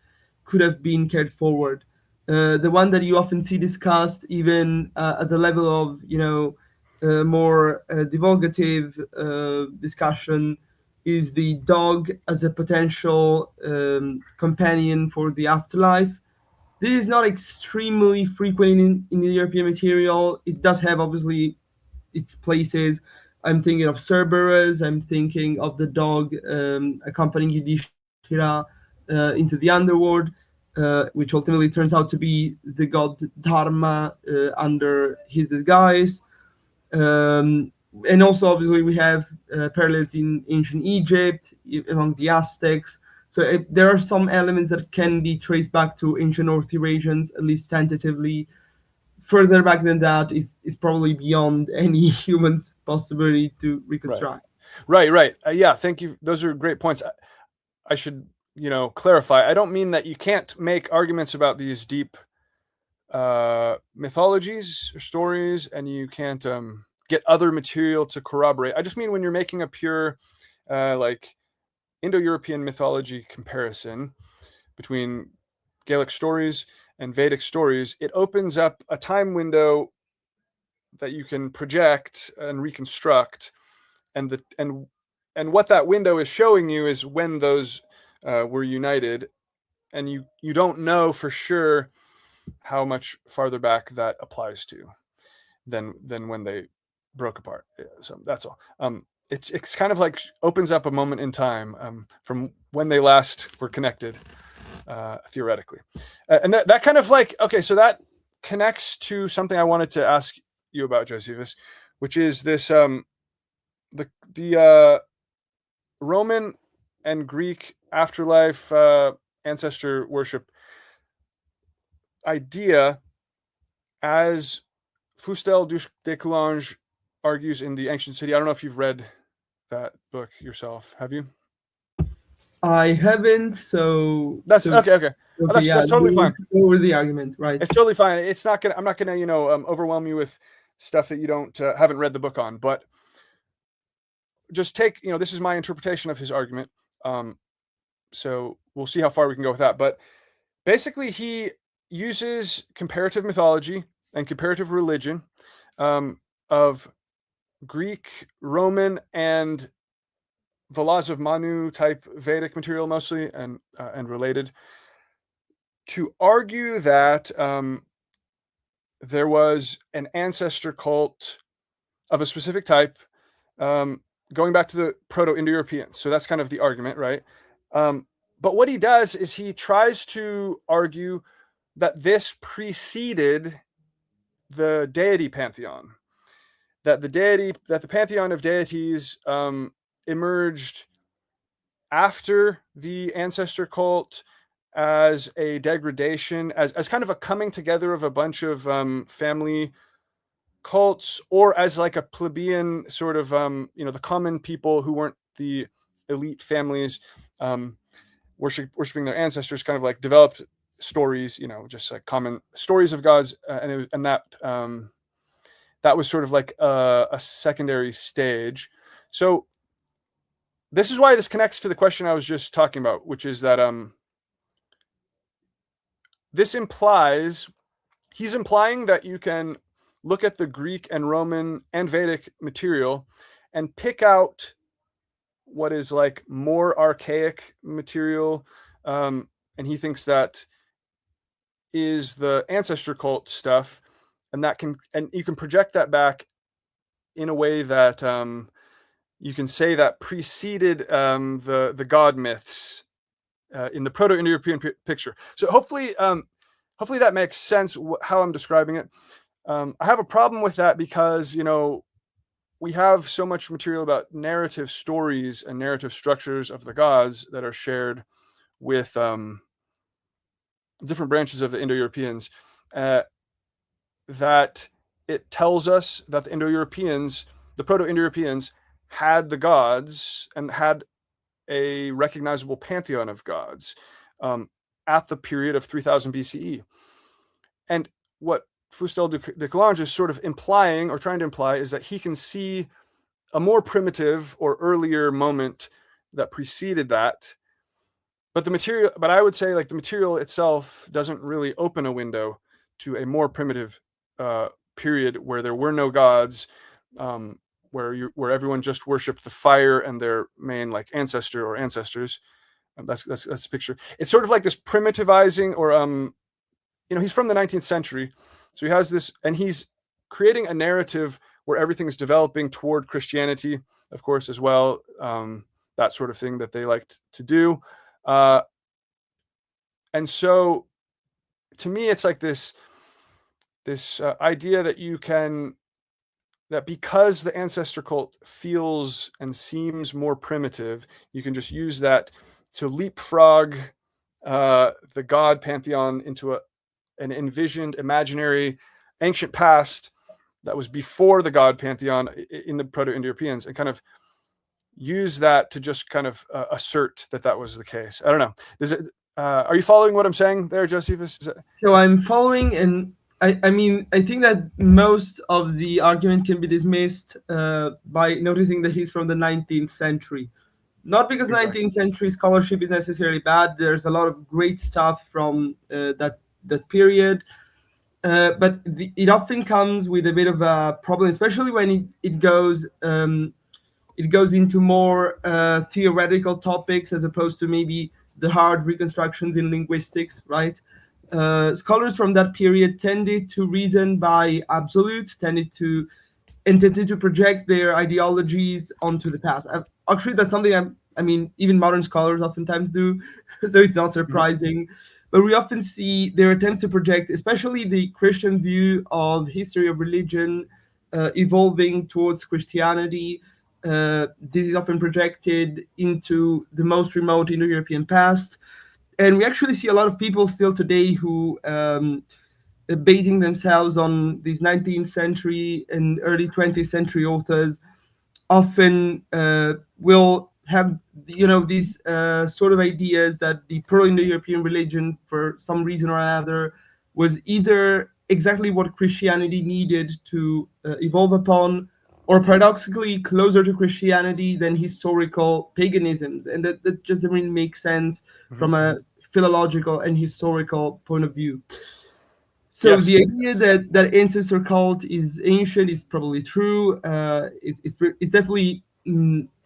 could have been carried forward. The one that you often see discussed, even at the level of more divulgative discussion, is the dog as a potential companion for the afterlife. This is not extremely frequent in the European material. It does have obviously its places. I'm thinking of Cerberus. I'm thinking of the dog accompanying Yudhishthira into the underworld, which ultimately turns out to be the god Dharma under his disguise. And also, obviously, we have parallels in ancient Egypt, among the Aztecs. So there are some elements that can be traced back to ancient North Eurasians, at least tentatively. Further back than that is probably beyond any human's possibility to reconstruct. Right. Yeah, thank you. Those are great points. I should, clarify. I don't mean that you can't make arguments about these deep mythologies or stories, and you can't get other material to corroborate. I just mean when you're making a pure, like Indo-European mythology comparison between Gaelic stories and Vedic stories, it opens up a time window that you can project and reconstruct, and what that window is showing you is when those were united, and you don't know for sure how much farther back that applies to than when they broke apart. So that's all. It's kind of like opens up a moment in time from when they last were connected, theoretically, and that kind of like, okay, so that connects to something I wanted to ask you about, Josephus, which is this the Roman and Greek afterlife ancestor worship idea, as Fustel de Coulanges argues in The Ancient City. I don't know if you've read that book yourself. Have you? I haven't, so That's okay. Okay, oh, okay, yeah. that's totally fine. Go over the argument, right? It's totally fine. It's not gonna. I'm not gonna overwhelm you with stuff that you don't haven't read the book on. But just take this is my interpretation of his argument. So we'll see how far we can go with that. But basically, he uses comparative mythology and comparative religion of Greek, Roman, and the laws of Manu type Vedic material mostly, and related, to argue that there was an ancestor cult of a specific type, going back to the Proto-Indo-Europeans. So that's kind of the argument, right? But what he does is he tries to argue that this preceded the deity pantheon, that the pantheon of deities emerged after the ancestor cult as a degradation, as kind of a coming together of a bunch of family cults, or as like a plebeian sort of the common people who weren't the elite families worshiping their ancestors, kind of like developed stories, just like common stories of gods, and that was sort of like a secondary stage. So this is why this connects to the question I was just talking about, which is that this implies, he's implying that you can look at the Greek and Roman and Vedic material and pick out what is like more archaic material, and he thinks that is the ancestor cult stuff, and you can project that back in a way that you can say that preceded the god myths in the Proto-Indo-European picture. So hopefully that makes sense how I'm describing it. I have a problem with that because we have so much material about narrative stories and narrative structures of the gods that are shared with different branches of the Indo-Europeans, that it tells us that the Proto-Indo-Europeans, had the gods and had a recognizable pantheon of gods at the period of 3000 BCE. And what Fustel de Coulanges is sort of implying, or trying to imply, is that he can see a more primitive or earlier moment that preceded that. But I would say, like, the material itself doesn't really open a window to a more primitive period where there were no gods, where everyone just worshipped the fire and their main like ancestor or ancestors. That's the picture. It's sort of like this primitivizing, or he's from the 19th century, so he has this, and he's creating a narrative where everything is developing toward Christianity, of course, as well. That sort of thing that they liked to do. And so to me, it's like this idea that because the ancestor cult feels and seems more primitive, you can just use that to leapfrog the god pantheon into an envisioned, imaginary, ancient past that was before the god pantheon in the Proto-Indo-Europeans, and kind of use that to just kind of assert that was the case. I don't know. Are you following what I'm saying there, Josephus? So I'm following, and I mean, I think that most of the argument can be dismissed by noticing that he's from the 19th century. Not because Exactly. 19th century scholarship is necessarily bad. There's a lot of great stuff from that period. But it often comes with a bit of a problem, especially when it goes into more theoretical topics as opposed to maybe the hard reconstructions in linguistics, right? Scholars from that period tended to reason by absolutes, tended to project their ideologies onto the past. Actually, that's something I mean, even modern scholars oftentimes do, so it's not surprising. But we often see their attempts to project, especially the Christian view of history of religion evolving towards Christianity. This is often projected into the most remote Indo-European past. And we actually see a lot of people still today who basing themselves on these 19th century and early 20th century authors often will have these sort of ideas that the pro-Indo-European religion, for some reason or another, was either exactly what Christianity needed to evolve upon, or paradoxically closer to Christianity than historical paganisms, and that just doesn't really make sense from a philological and historical point of view. So Yes. the idea that ancestor cult is ancient is probably true. It's definitely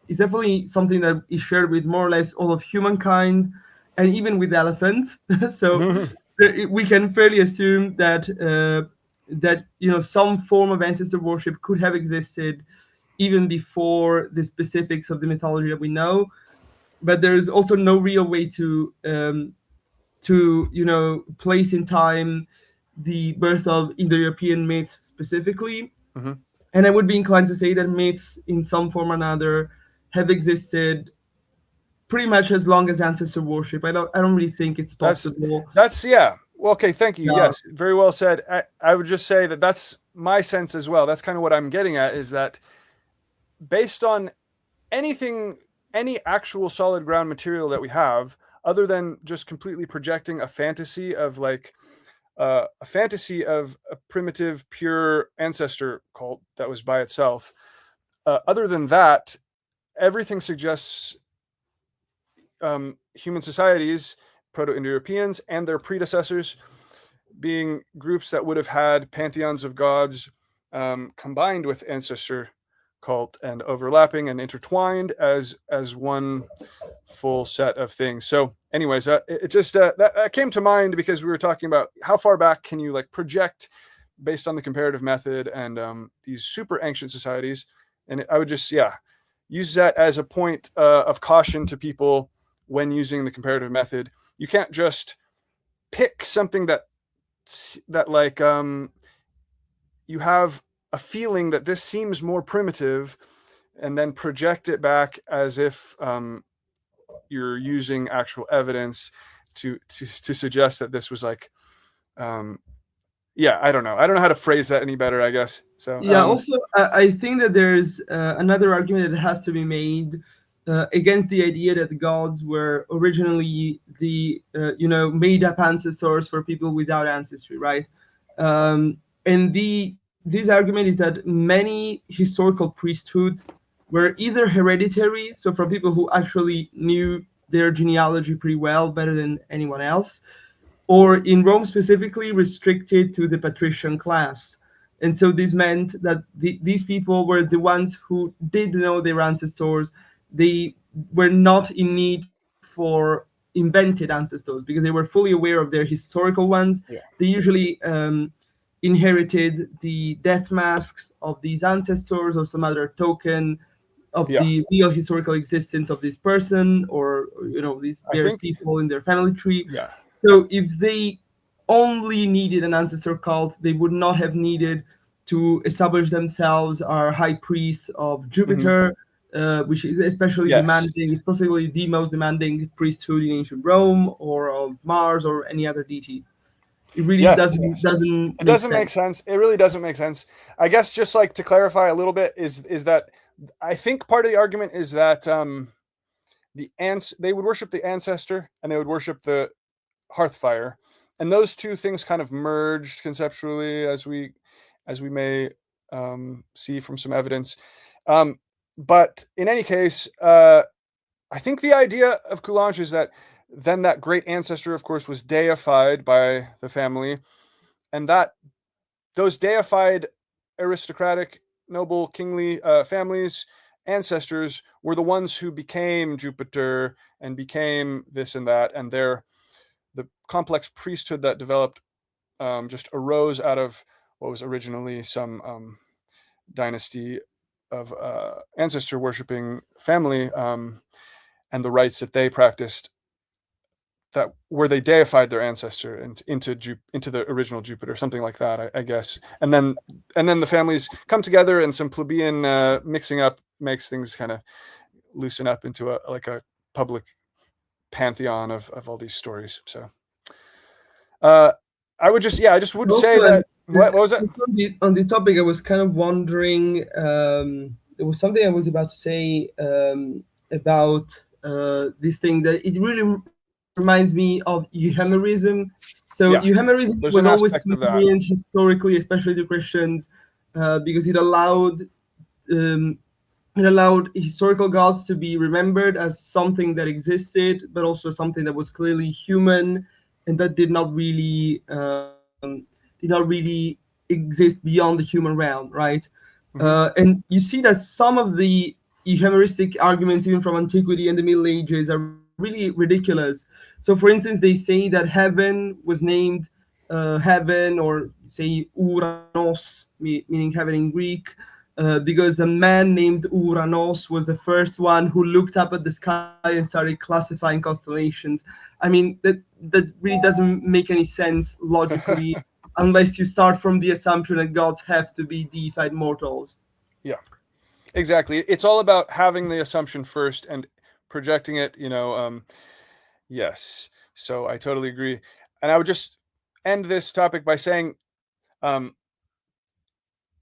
it's definitely something that is shared with more or less all of humankind, and even with elephants. So we can fairly assume that some form of ancestor worship could have existed even before the specifics of the mythology that we know. But there is also no real way to place in time the birth of Indo-European myths specifically. Mhm. And I would be inclined to say that myths, in some form or another, have existed pretty much as long as ancestor worship. I don't really think it's That's possible. yeah. Well, okay, thank you. Yeah, Yes, very well said. I would just say that that's my sense as well. That's kind of what I'm getting at, is that based on anything, any actual solid ground material that we have, other than just completely projecting a fantasy of like a fantasy of a primitive, pure ancestor cult that was by itself. Other than that, everything suggests human societies, Proto-Indo-Europeans, and their predecessors being groups that would have had pantheons of gods combined with ancestor cult and overlapping and intertwined as one full set of things. So, anyways, it just that came to mind because we were talking about how far back can you like project based on the comparative method and these super ancient societies, and I would just use that as a point of caution to people when using the comparative method. You can't just pick something that like you have a feeling that this seems more primitive and then project it back as if you're using actual evidence to suggest that this was like I don't know how to phrase that any better, I guess. So yeah. Also, I think that there's another argument that has to be made against the idea that the gods were originally the made up ancestors for people without ancestry, right? And this argument is that many historical priesthoods were either hereditary, so from people who actually knew their genealogy pretty well, better than anyone else, or in Rome specifically, restricted to the patrician class. And so this meant that these people were the ones who did know their ancestors. They were not in need for invented ancestors because they were fully aware of their historical ones. yeah, They usually inherited the death masks of these ancestors or some other token of yeah, the real historical existence of this person, or these I various think people in their family tree. yeah, So if they only needed an ancestor cult, they would not have needed to establish themselves as high priests of hmm Jupiter, which is especially yes, demanding. It's possibly the most demanding priesthood in ancient Rome, or of Mars, or any other deity. It really yes, doesn't yes. doesn't It make doesn't sense. make sense. It really doesn't make sense. I guess just like to clarify a little bit is that I think part of the argument is that they would worship the ancestor and they would worship the hearth fire, and those two things kind of merged conceptually as we may see from some evidence. But in any case, I think the idea of Coulange is that then that great ancestor, of course, was deified by the family, and that those deified aristocratic, noble, kingly families, ancestors were the ones who became Jupiter and became this and that, and the complex priesthood that developed just arose out of what was originally some dynasty of ancestor worshiping family, and the rites that they practiced, that where they deified their ancestor and into the original Jupiter, something like that, I guess. And then the families come together, and some plebeian mixing up makes things kind of loosen up into a public pantheon of all these stories. So uh, I just would say Also, that what was it? on the topic, I was kind of wondering. There was something I was about to say about this thing that it really reminds me of euhemerism. So Yeah, euhemerism was there's an always aspect of that. convenient historically, especially to Christians, because um, it allowed historical gods to be remembered as something that existed, but also something that was clearly human and that did not really did not really exist beyond the human realm, right? Hmm. And you see that some of the euhemeristic arguments, even from antiquity and the Middle Ages, are really ridiculous. So, for instance, they say that heaven was named heaven, or say Uranos, meaning heaven in Greek, because a man named Uranos was the first one who looked up at the sky and started classifying constellations. I mean, that really doesn't make any sense logically, unless you start from the assumption that gods have to be deified mortals. Yeah, exactly. It's all about having the assumption first and projecting it. Yes. So I totally agree, and I would just end this topic by saying, um,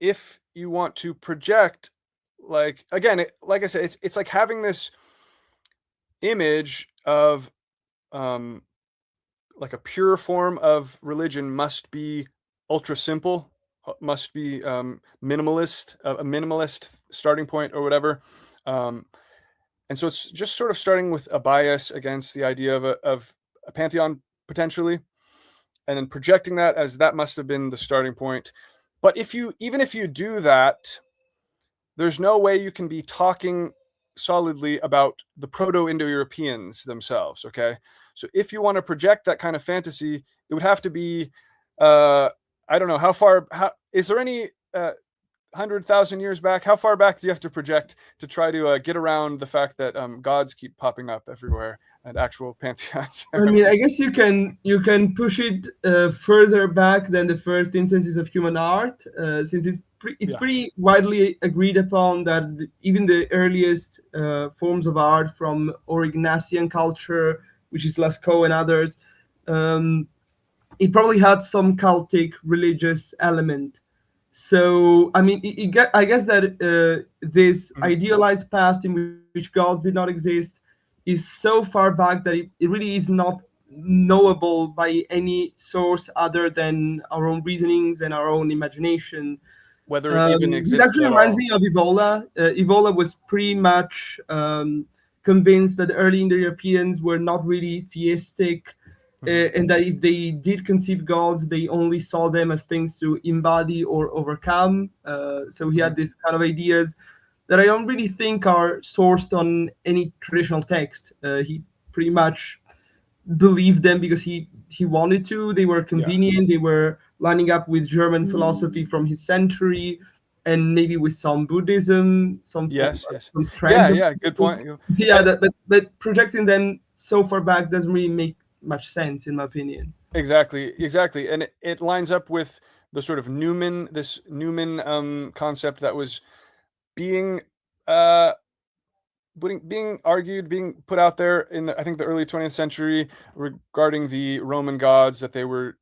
if you want to project, like again, like I said, it's like having this image of, um, like a pure form of religion must be ultra simple, must be minimalist, a minimalist starting point or whatever. Um, and so it's just sort of starting with a bias against the idea of a pantheon potentially, and then projecting that as that must have been the starting point. But even if you do that, there's no way you can be talking solidly about the Proto-Indo-Europeans themselves. Okay, so if you want to project that kind of fantasy, it would have to be, uh, I don't know how far. How is there any 100,000 years back? How far back do you have to project to try to get around the fact that gods keep popping up everywhere and actual pantheons I are mean, I everywhere? guess you can push it further back than the first instances of human art, since it's Yeah. pretty widely agreed upon that even the earliest forms of art from Aurignacian culture, which is Lascaux and others, um, it probably had some cultic religious element. So I mean, I guess that this Mhm. idealized past in which gods did not exist is so far back that it really is not knowable by any source other than our own reasonings and our own imagination. Whether it even This existed actually at reminds all. me of Ebola. Ebola was pretty much convinced that the early Indo-Europeans were not really theistic, Hmm. and that if they did conceive gods, they only saw them as things to embody or overcome. So he Hmm. had this kind of ideas that I don't really think are sourced on any traditional text. He pretty much believed them because he wanted to. They were Yeah. convenient. They were lining up with German philosophy from his century, and maybe with some Buddhism, Yes. Yes. some Yeah. strands of Yeah. Good Buddhism. point. Yeah, And but projecting them so far back doesn't really make much sense, in my opinion. exactly, exactly, and it lines up with the sort of this Newman concept that was being uh being argued, being put out there in I think the early 20th century regarding the Roman gods, that they were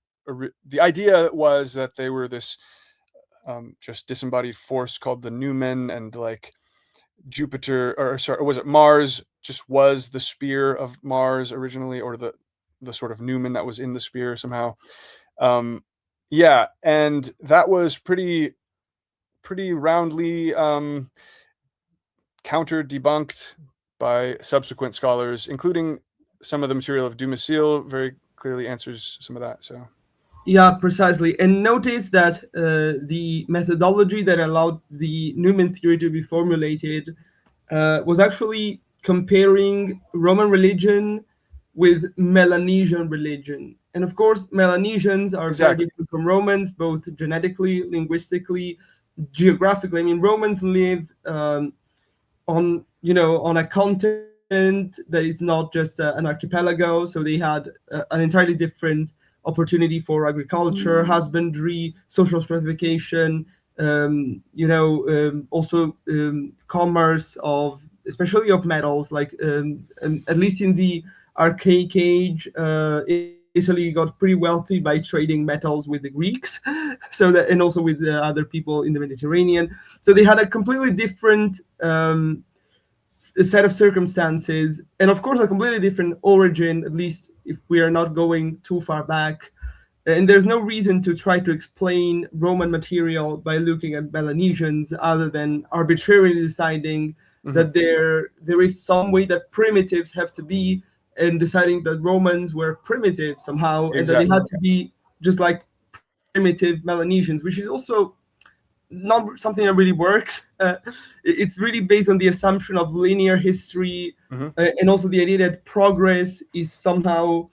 the idea was that they were this just disembodied force called the Newman, and like Jupiter, or sorry, or was it Mars, just was the spear of Mars originally, or the sort of Newman that was in the spear somehow. Um, yeah, and that was pretty roundly counter debunked by subsequent scholars, including some of the material of Dumasile. Very clearly answers some of that. So Yeah, precisely. And notice that the methodology that allowed the Newman theory to be formulated was actually comparing Roman religion with Melanesian religion. And of course, Melanesians are very exactly. different from Romans, both genetically, linguistically, geographically. I mean, Romans live on on a continent that is not just an archipelago, so they had an entirely different opportunity for agriculture, husbandry, social stratification, also commerce of, especially of metals, like at least in the archaic age, Italy got pretty wealthy by trading metals with the Greeks, so that, and also with other people in the Mediterranean. So they had a completely different a set of circumstances, and of course a completely different origin, at least if we are not going too far back. And there's no reason to try to explain Roman material by looking at Melanesians other than arbitrarily deciding Hmm. that there is some way that primitives have to be, and deciding that Romans were primitive somehow, and that they Exactly. had to be just like primitive Melanesians, which is also not something that really works. It's really based on the assumption of linear history, Mhm. and also the idea that progress is somehow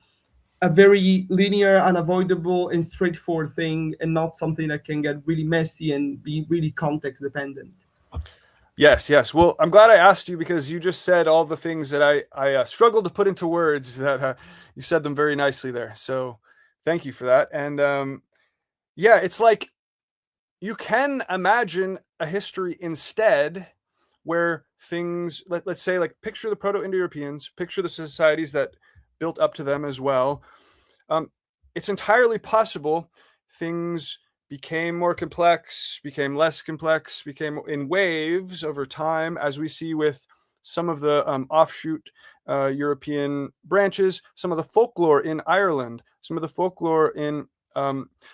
a very linear, unavoidable, and straightforward thing, and not something that can get really messy and be really context dependent. Yes, yes. Well, I'm glad I asked you because you just said all the things that I struggled to put into words. That you said them very nicely there. So thank you for that. And yeah, it's like you can imagine a history instead where things, let's say, like picture the Proto-Indo-Europeans, picture the societies that built up to them as well. It's entirely possible things became more complex, became less complex, became in waves over time, as we see with some of the offshoot European branches, some of the folklore in Ireland, some of the folklore in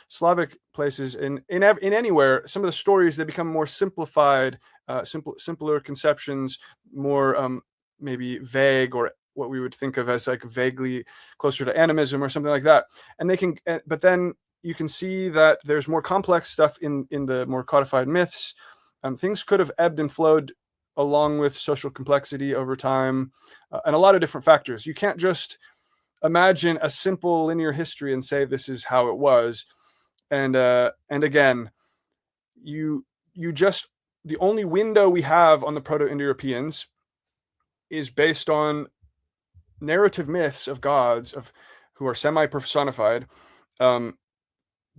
Slavic places, in anywhere. Some of the stories, they become more simplified, simpler conceptions, more maybe vague, or what we would think of as like vaguely closer to animism or something like that. And they can, but then you can see that there's more complex stuff in the more codified myths. Things could have ebbed and flowed along with social complexity over time, and a lot of different factors. You can't just imagine a simple linear history and say this is how it was. And again, you just, the only window we have on the Proto-Indo-Europeans is based on narrative myths of gods of who are semi-personified, um,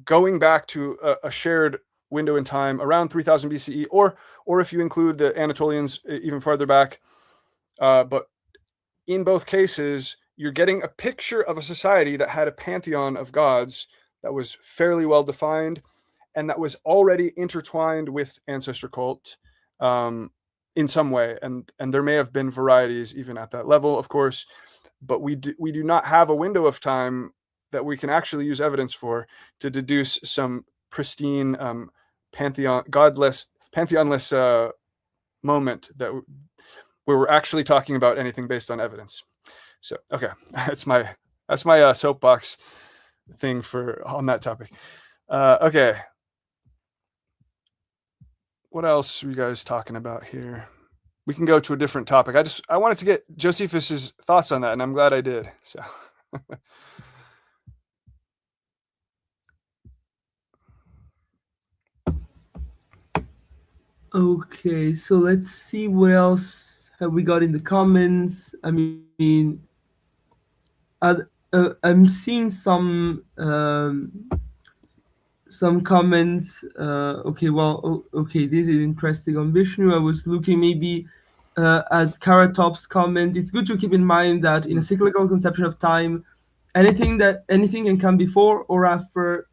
going back to a shared window in time around 3000 BCE, or if you include the Anatolians even farther back. But in both cases, you're getting a picture of a society that had a pantheon of gods that was fairly well defined and that was already intertwined with ancestor cult in some way. And there may have been varieties even at that level, of course, but we do not have a window of time that we can actually use evidence for to deduce some pristine pantheonless moment that where we're actually talking about anything based on evidence. So okay, that's my soapbox thing for on that topic. Okay, what else are you guys talking about here? We can go to a different topic. I wanted to get Josephus's thoughts on that, and I'm glad I did. So Okay, so let's see what else have we got in the comments. I mean, I'm seeing some comments. Okay, well, okay, this is interesting on Vishnu. I was looking maybe at Karatop's comment. It's good to keep in mind that in a cyclical conception of time, anything can come before or after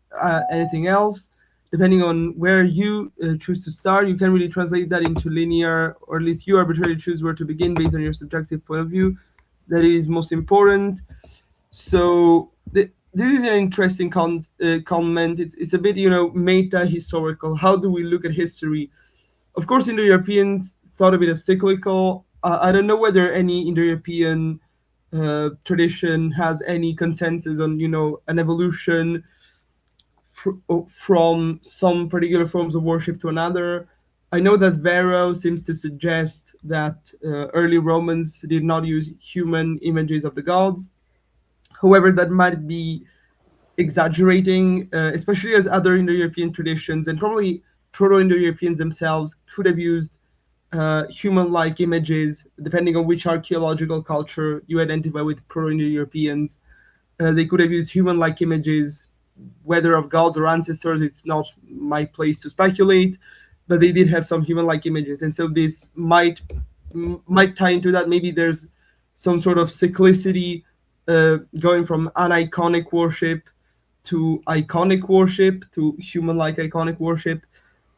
anything else. Depending on where you choose to start, you can really translate that into linear, or at least you arbitrarily choose where to begin based on your subjective point of view. That is most important. So this is an interesting comment. It's a bit, meta historical. How do we look at history? Of course, Indo-Europeans thought of it as cyclical. I don't know whether any Indo-European tradition has any consensus on, an evolution from some particular forms of worship to another. I know that Varro seems to suggest that early Romans did not use human images of the gods. However, that might be exaggerating, especially as other Indo-European traditions and probably Proto-Indo-Europeans themselves could have used human-like images, depending on which archaeological culture you identify with Proto-Indo-Europeans. They could have used human-like images, whether of gods or ancestors. It's not my place to speculate, but they did have some human-like images, and so this might tie into that. Maybe there's some sort of cyclicity going from aniconic worship to iconic worship to human-like iconic worship.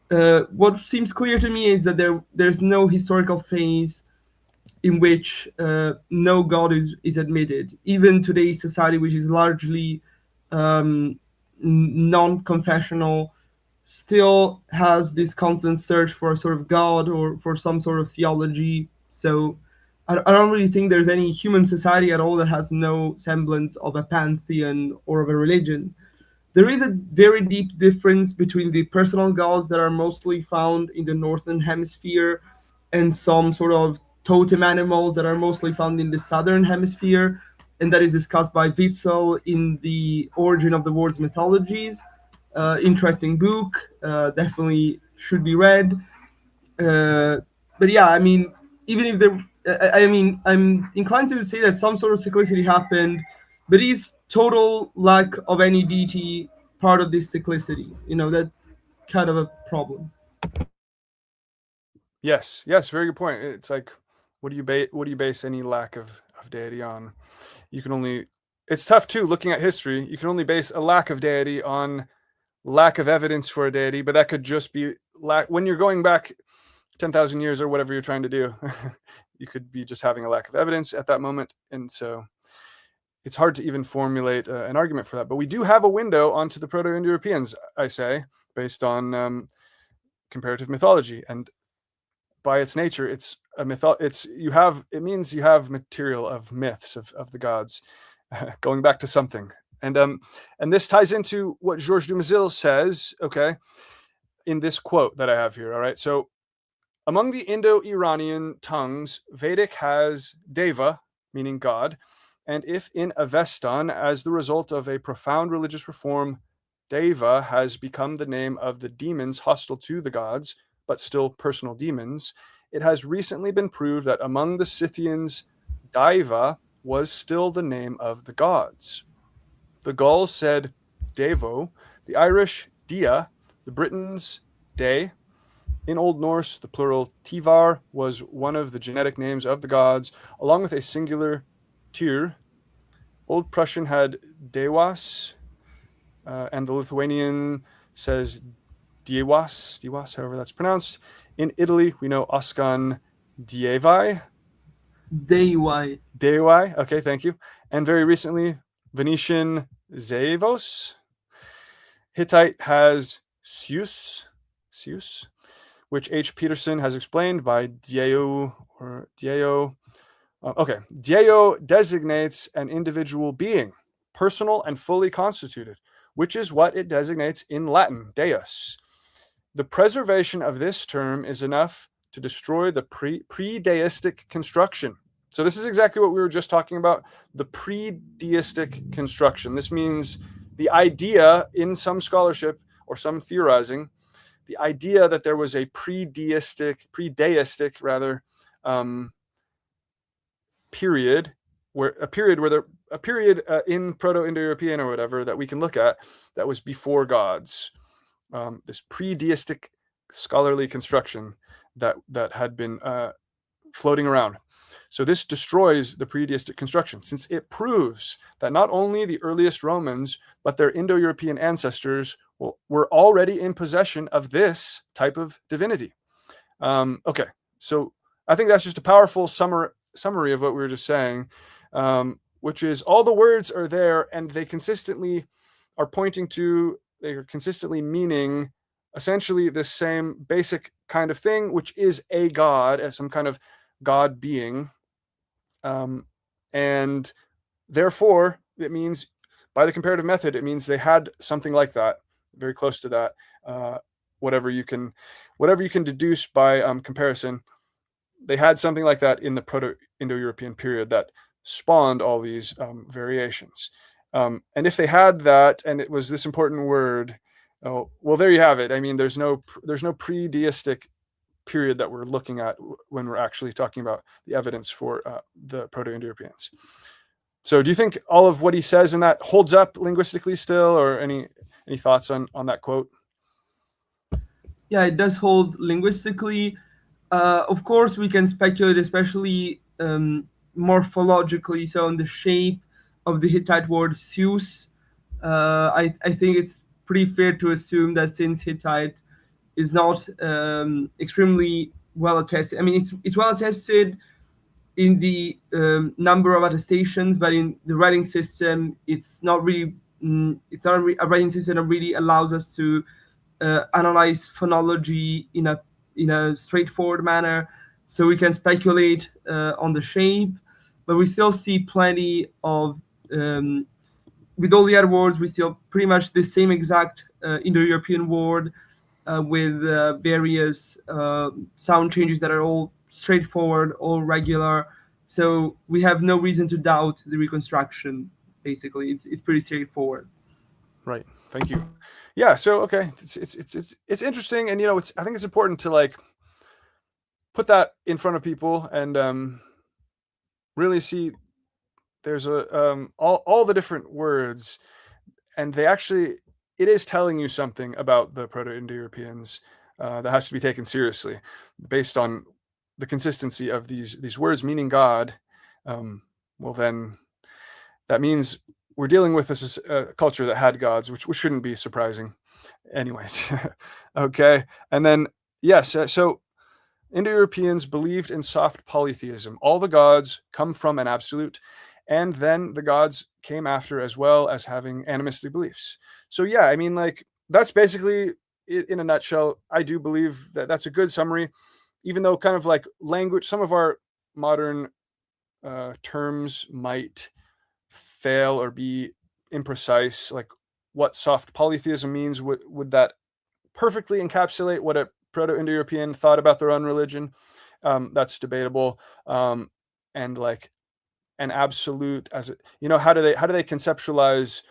What seems clear to me is that there's no historical phase in which no God is admitted. Even today's society, which is largely non-confessional, still has this constant search for a sort of God or for some sort of theology. So I don't really think there's any human society at all that has no semblance of a pantheon or of a religion. There is a very deep difference between the personal gods that are mostly found in the northern hemisphere and some sort of totem animals that are mostly found in the southern hemisphere, and that is discussed by Witzel in the Origin of the World's Mythologies. Interesting book, definitely should be read. Uh, but yeah, I mean, even if there, I mean, I'm inclined to say that some sort of cyclicity happened, but is total lack of any deity part of this cyclicity? You know, that's kind of a problem. Yes, yes, very good point. It's like, what do you base any lack of deity on? You can only, it's tough too, looking at history. You can only base a lack of deity on lack of evidence for a deity, but that could just be lack when you're going back 10,000 years or whatever you're trying to do. You could be just having a lack of evidence at that moment, and so it's hard to even formulate an argument for that. But we do have a window onto the Proto-Indo-Europeans, I say, based on comparative mythology, and by its nature, it's a myth. It means you have material of myths of the gods, going back to something. And this ties into what Georges Dumazil says, okay, in this quote that I have here. All right, so among the Indo-Iranian tongues, Vedic has Deva, meaning God, and if in Avestan, as the result of a profound religious reform, Deva has become the name of the demons hostile to the gods, but still personal demons, it has recently been proved that among the Scythians, Daiva was still the name of the gods. The Gauls said Devo, the Irish Dia, the Britons De. In Old Norse, the plural Tivar was one of the genetic names of the gods, along with a singular Tyr. Old Prussian had Dewas, and the Lithuanian says Diewas, however that's pronounced. In Italy, we know Oscan Dievai. Deiwai. Okay, thank you. And very recently, Venetian Zeivos. Hittite has Sius, which H. Peterson has explained by Dieo or Dieo. Okay, Dieo designates an individual being, personal and fully constituted, which is what it designates in Latin, Deus. The preservation of this term is enough to destroy the pre-deistic construction. So this is exactly what we were just talking about, the pre-deistic construction. This means the idea in some scholarship or some theorizing, the idea that there was a pre-deistic rather, period in Proto-Indo-European or whatever that we can look at that was before gods. This pre-deistic scholarly construction that had been floating around. So this destroys the pre-deistic construction, since it proves that not only the earliest Romans, but their Indo-European ancestors were already in possession of this type of divinity. Okay, so I think that's just a powerful summary of what we were just saying, which is all the words are there, and they consistently are they are consistently meaning essentially the same basic kind of thing, which is a god, as some kind of god being. And therefore, it means, by the comparative method, it means they had something like that, very close to that. Whatever you can deduce by comparison, they had something like that in the Proto-Indo-European period that spawned all these variations. And if they had that, and it was this important word, oh, well, there you have it. I mean, there's no pre-deistic period that we're looking at when we're actually talking about the evidence for the Proto-Indo-Europeans. So do you think all of what he says in that holds up linguistically still, or any thoughts on that quote? Yeah, it does hold linguistically. Of course, we can speculate, especially morphologically, so on the shape of the Hittite word Zeus. I think it's pretty fair to assume that since Hittite is not extremely well attested, I mean, it's well attested in the number of attestations, but in the writing system, it's not really a writing system that really allows us to analyze phonology in a straightforward manner. So we can speculate on the shape, but we still see plenty of with all the other words, we still pretty much the same exact Indo-European word with various sound changes that are all straightforward, all regular. So we have no reason to doubt the reconstruction. Basically, it's pretty straightforward. Right. Thank you. Yeah. So okay, it's interesting, and it's I think it's important to like put that in front of people and really see there's a all the different words, and they actually it is telling you something about the Proto-Indo-Europeans that has to be taken seriously, based on the consistency of these words meaning God. Well, then that means we're dealing with this culture that had gods, which shouldn't be surprising, anyways. Okay, and then yes, so Indo-Europeans believed in soft polytheism. All the gods come from an absolute, and then the gods came after as well as having animistic beliefs. So yeah, I mean, like that's basically it in a nutshell. I do believe that that's a good summary, even though kind of like language, some of our modern terms might fail or be imprecise. Like what soft polytheism means, would that perfectly encapsulate what a Proto-Indo-European thought about their own religion? That's debatable. And like an absolute as how do they conceptualize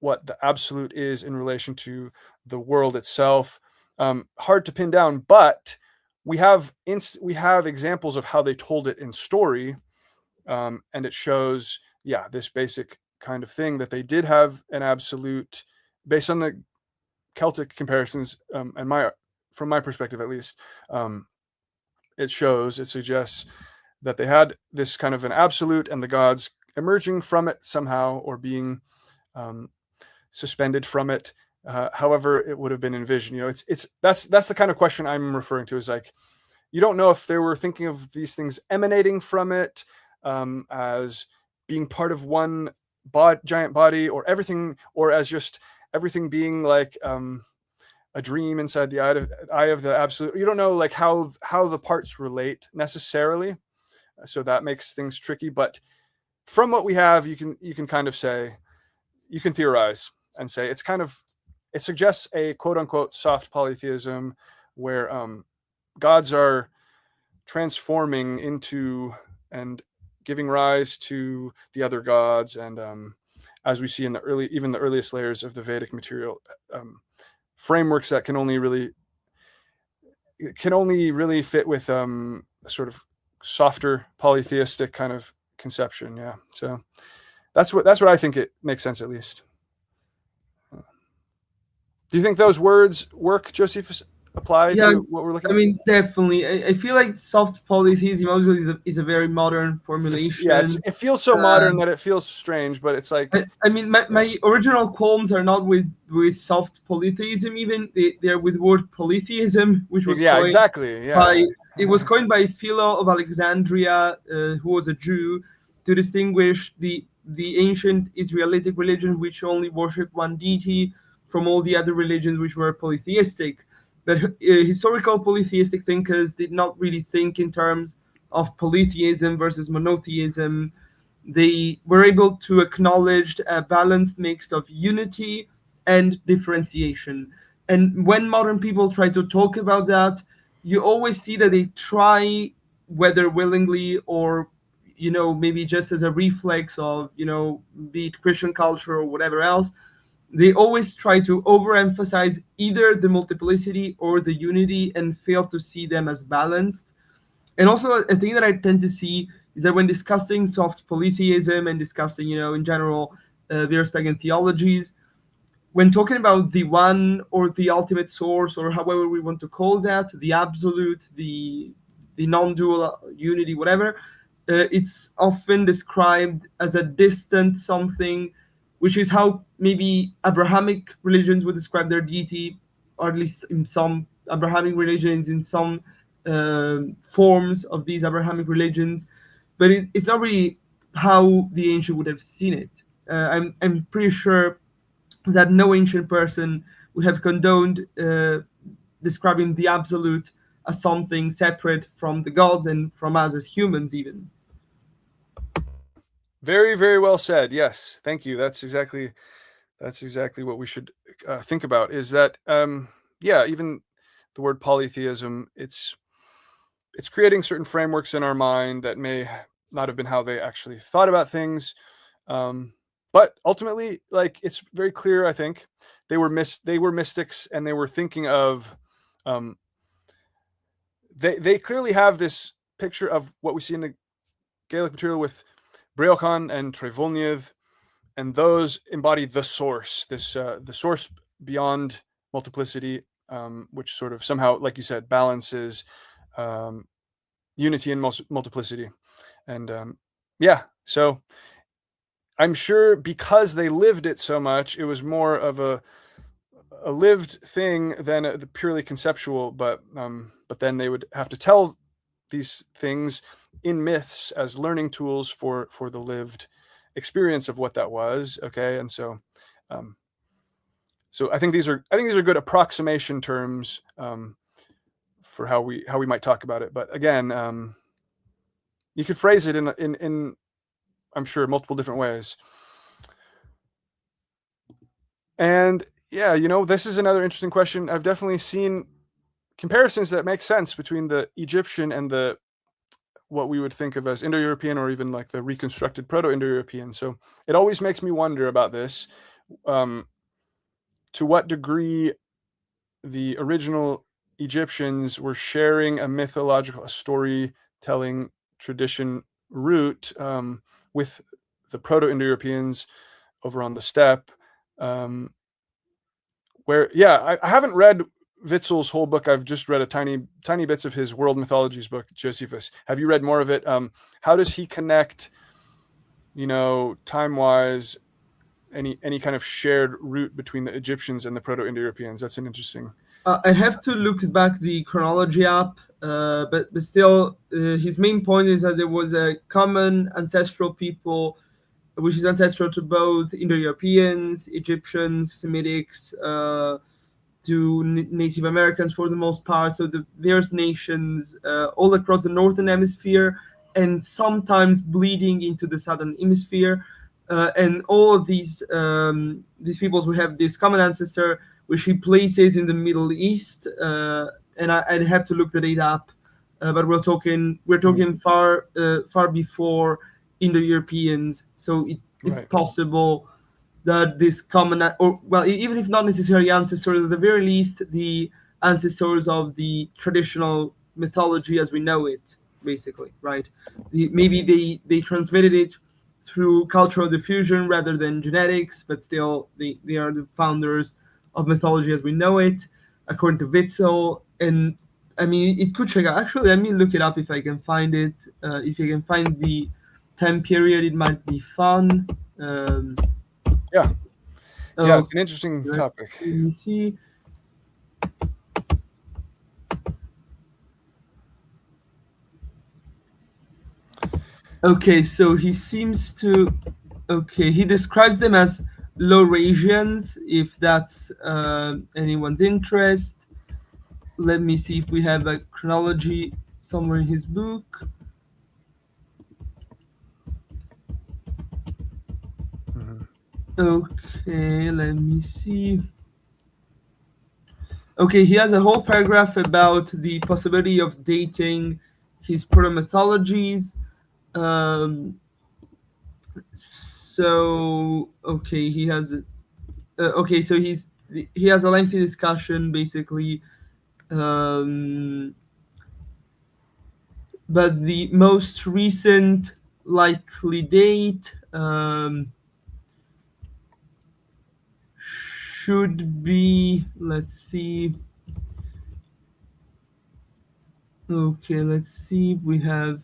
what the absolute is in relation to the world itself? Hard to pin down, but we have examples of how they told it in story, and it shows, yeah, this basic kind of thing that they did have an absolute based on the Celtic comparisons, and from my perspective at least, it suggests that they had this kind of an absolute, and the gods emerging from it somehow, or being um, suspended from it. However, it would have been envisioned. That's the kind of question I'm referring to. Is like you don't know if they were thinking of these things emanating from it, as being part of one giant body, or everything, or as just everything being like a dream inside the eye of the absolute. You don't know like how the parts relate necessarily, so that makes things tricky. But from what we have, you can kind of say, you can theorize and say it suggests a quote unquote soft polytheism, where gods are transforming into and giving rise to the other gods, and as we see in even the earliest layers of the Vedic material, frameworks that can only really fit with a sort of softer polytheistic kind of conception. Yeah, so that's what I think it makes sense, at least. Do you think those words work, Josephus, apply Yeah, to what we're looking I at? mean, definitely. I feel like soft polytheism also is a very modern Yeah, formulation. it feels so modern that it feels strange, but it's like, I mean, yeah, my original qualms are not with soft polytheism. Even they're with word polytheism, which was yeah, coined exactly, by yeah. it was coined by Philo of Alexandria, who was a Jew, to distinguish the ancient Israelitic religion, which only worshipped one deity, from all the other religions which were polytheistic. But historical polytheistic thinkers did not really think in terms of polytheism versus monotheism. They were able to acknowledge a balanced mix of unity and differentiation. And when modern people try to talk about that, you always see that they try, whether willingly or maybe just as a reflex of be it Christian culture or whatever else, they always try to overemphasize either the multiplicity or the unity and fail to see them as balanced. And also, a thing that I tend to see is that when discussing soft polytheism and discussing, in general, various pagan theologies, when talking about the one or the ultimate source, or however we want to call that, the absolute, the non-dual unity, whatever, it's often described as a distant something, which is how maybe Abrahamic religions would describe their deity, or at least in some Abrahamic religions, in some forms of these Abrahamic religions. But it's not really how the ancient would have seen it. I'm pretty sure that no ancient person would have condoned describing the absolute as something separate from the gods and from us as humans, even. Very, very well said. Yes, thank you. That's exactly what we should think about. Is that yeah, even the word polytheism, it's creating certain frameworks in our mind that may not have been how they actually thought about things. Um, but ultimately, like it's very clear, I think they were mystics, and they were thinking of um, they clearly have this picture of what we see in the Gaelic material with Breochan and Trevolniath, and those embody the source, this the source beyond multiplicity, which sort of somehow, like you said, balances um, unity and multiplicity. And yeah, so I'm sure because they lived it so much, it was more of a lived thing than the purely conceptual. But then they would have to tell these things in myths as learning tools for the lived experience of what that was. Okay, and um, so I think these are good approximation terms for how we might talk about it. But again, you could phrase it in I'm sure multiple different ways. And yeah, this is another interesting question. I've definitely seen comparisons that make sense between the Egyptian and the what we would think of as Indo-European, or even like the reconstructed Proto-Indo-European. So it always makes me wonder about this. Um, to what degree the original Egyptians were sharing a storytelling tradition root with the Proto-Indo-Europeans over on the steppe. Where, yeah, I haven't read Witzel's whole book. I've just read a tiny bits of his World Mythologies book, Josephus. Have you read more of it? How does he connect, time wise, any kind of shared root between the Egyptians and the Proto-Indo-Europeans? That's an interesting. I have to look back the chronology up, but still, his main point is that there was a common ancestral people, which is ancestral to both Indo-Europeans, Egyptians, Semitics, to Native Americans for the most part. So the various nations all across the northern hemisphere, and sometimes bleeding into the southern hemisphere. And all of these peoples will have this common ancestor, which he places in the Middle East. And I'd have to look the data up, but we're talking far before Indo-Europeans. So it's Right. possible that this common, or well, even if not necessarily ancestors, at the very least the ancestors of the traditional mythology as we know it, basically, right? Maybe they transmitted it through cultural diffusion rather than genetics, but still they are the founders of mythology as we know it, according to Witzel. And I mean, it could check out. Actually, let me look it up if I can find it. If you can find the time period, it might be fun. Yeah. Yeah, Oh, it's an interesting let topic. me see. Okay, so he seems to. Okay, he describes them as Laurasians, if that's anyone's interest. Let me see if we have a chronology somewhere in his book. Mhm. Okay, let me see. Okay, he has a whole paragraph about the possibility of dating his proto-mythologies. Um, so okay, okay, so he has a lengthy discussion basically, um, but the most recent likely date should be, let's see. Okay, let's see. We have.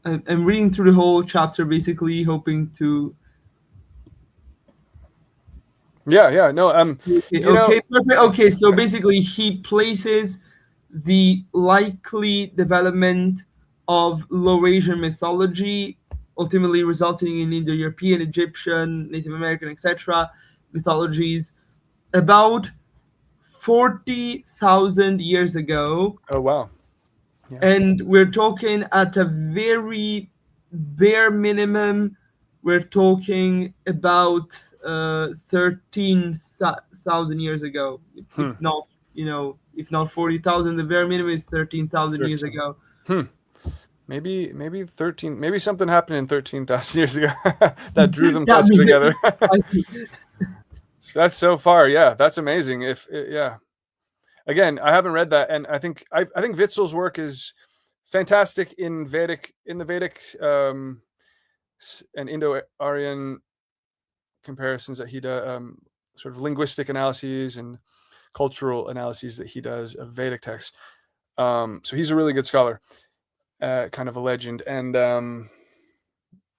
I'm reading through the whole chapter, basically hoping to. Yeah. No. Okay, You know. okay, perfect. Okay, so basically, he places the likely development of Laurasian mythology, ultimately resulting in Indo-European, Egyptian, Native American, etc. mythologies, about 40,000 years ago. Oh wow. Yeah. And we're talking at a very bare minimum, we're talking about 13,000 years ago, if Hmm. not, if not 40,000. The bare minimum is 13,000 years 13. ago. Hmm. Maybe 13. Maybe something happened in 13,000 years ago that drew them Yeah, closer together. precisely. That's so far. Yeah, that's amazing. Yeah. Again, I haven't read that, and I think Witzel's work is fantastic in the Vedic and Indo-Aryan comparisons that he does, sort of linguistic analyses and cultural analyses that he does of Vedic texts. So he's a really good scholar, kind of a legend, and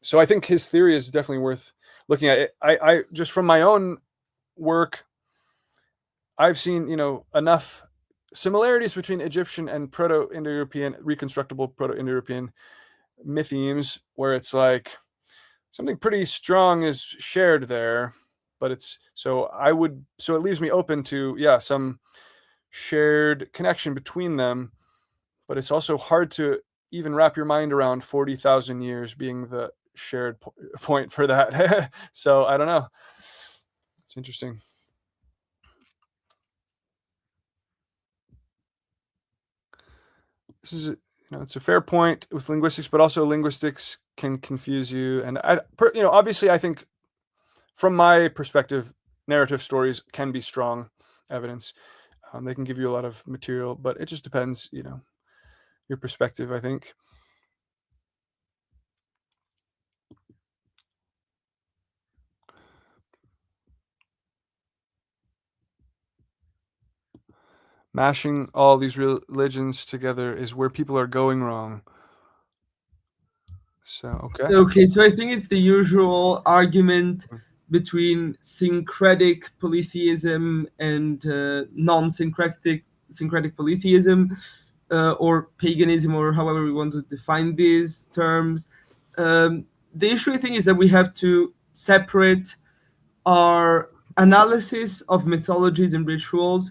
so I think his theory is definitely worth looking at. I just from my own work, I've seen enough similarities between Egyptian and Proto-Indo-European, reconstructible Proto-Indo-European mythemes, where it's like something pretty strong is shared there, but so it leaves me open to some shared connection between them, but it's also hard to even wrap your mind around 40,000 years being the shared point for that. So I don't know. It's interesting. This is it's a fair point with linguistics, but also linguistics can confuse you. And obviously, I think from my perspective, narrative stories can be strong evidence. They can give you a lot of material, but it just depends, your perspective, I think. Mashing all these religions together is where people are going wrong. So, okay. Okay, so I think it's the usual argument between syncretic polytheism and non-syncretic polytheism, or paganism, or however we want to define these terms. The issue, I think, is that we have to separate our analysis of mythologies and rituals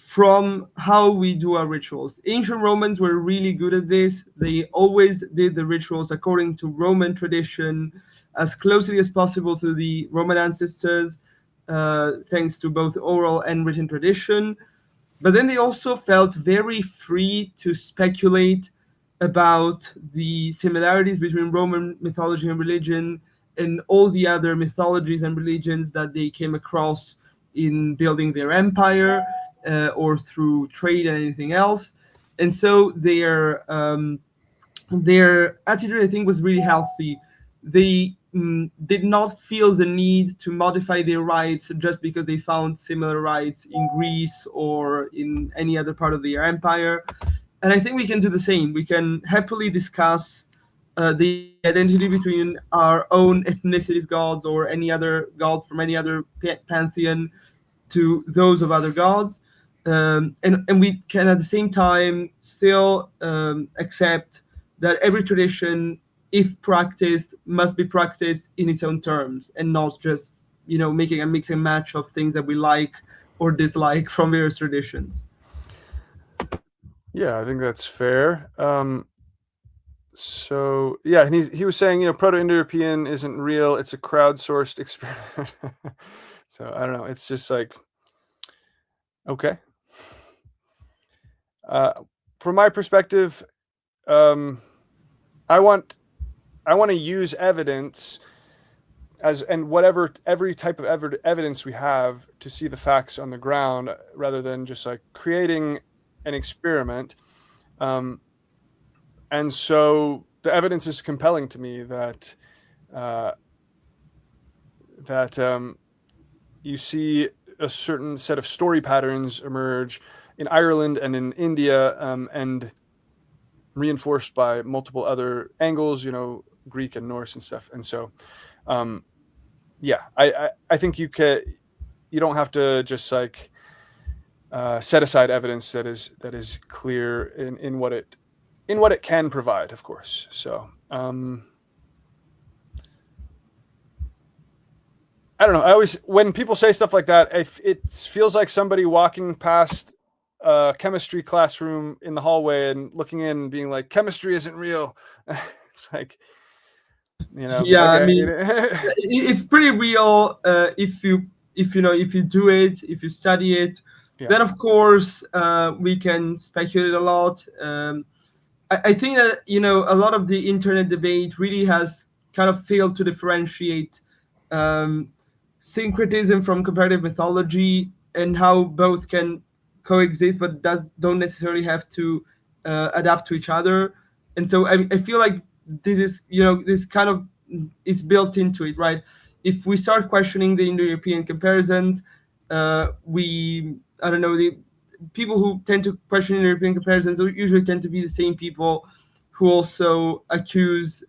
from how we do our rituals. Ancient Romans were really good at this. They always did the rituals according to Roman tradition, as closely as possible to the Roman ancestors, thanks to both oral and written tradition. But then they also felt very free to speculate about the similarities between Roman mythology and religion and all the other mythologies and religions that they came across in building their empire, or through trade and anything else. And so their attitude, I think, was really healthy. They did not feel the need to modify their rites just because they found similar rites in Greece or in any other part of their empire. And I think we can do the same. We can happily discuss the identity between our own ethnicities gods or any other gods from any other pantheon to those of other gods. And we can at the same time still accept that every tradition, if practiced, must be practiced in its own terms and not just making a mix and match of things that we like or dislike from various traditions. Yeah, I think that's fair. So yeah, and he was saying, Proto-Indo-European isn't real; it's a crowdsourced experiment. So I don't know. It's just like, okay. Uh, from my perspective, um, I want to use evidence and every type of evidence we have to see the facts on the ground, rather than just like creating an experiment. And so the evidence is compelling to me that uh, you see a certain set of story patterns emerge in Ireland and in India, and reinforced by multiple other angles, Greek and Norse and stuff. And so, yeah, I think you don't have to just like set aside evidence that is clear in what it can provide, of course. So I don't know. I always, when people say stuff like that, it feels like somebody walking past a chemistry classroom in the hallway and looking in and being like, chemistry isn't real. It's like, you know, Yeah, I okay, mean, it's pretty real if you do it, if you study it. yeah. Then of course we can speculate a lot. I think that a lot of the internet debate really has kind of failed to differentiate um, syncretism from comparative mythology, and how both can coexist but don't necessarily have to adapt to each other. And so I feel like this kind of is built into it, right? If we start questioning the Indo-European comparisons, we I don't know, the people who tend to question European comparisons usually tend to be the same people who also accuse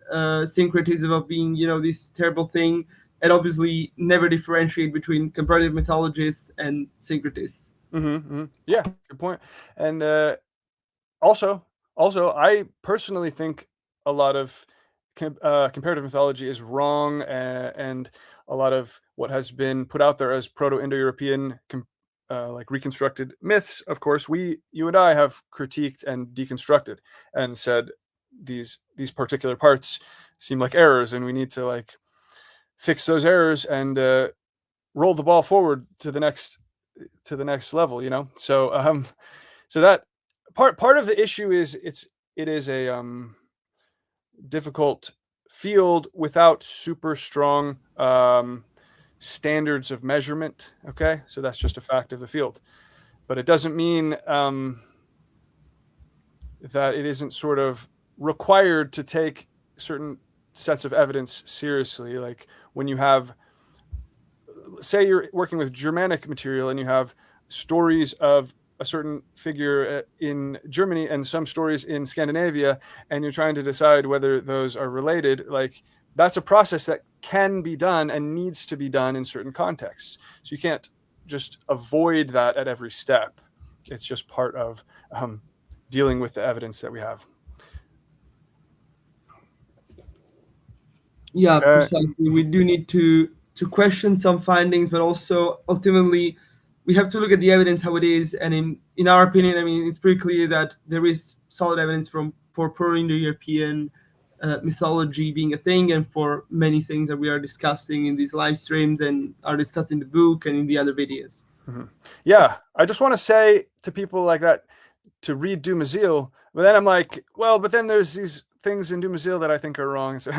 syncretism of being, this terrible thing, and obviously never differentiate between comparative mythologists and syncretists. Yeah, good point. And also, I personally think a lot of comparative mythology is wrong, and a lot of what has been put out there as Proto-Indo-European, like reconstructed myths, of course, you and I have critiqued and deconstructed and said these particular parts seem like errors, and we need to like fix those errors and roll the ball forward to the next level. So so that part of the issue is it is a difficult field without super strong standards of measurement. Okay, so that's just a fact of the field, but it doesn't mean that it isn't sort of required to take certain sets of evidence seriously. Like when you have, say, you're working with Germanic material and you have stories of a certain figure in Germany and some stories in Scandinavia, and you're trying to decide whether those are related, like that's a process that can be done and needs to be done in certain contexts. So you can't just avoid that at every step. It's just part of dealing with the evidence that we have. Yeah, Okay. precisely. We do need to question some findings, but also ultimately we have to look at the evidence how it is. And in our opinion, I mean, it's pretty clear that there is solid evidence for Pro-Indo-European mythology being a thing, and for many things that we are discussing in these live streams and are discussed in the book and in the other videos. Yeah, I just want to say to people like that to read Dumézil, but then I'm like, well, but then there's these things in Dumézil that I think are wrong. So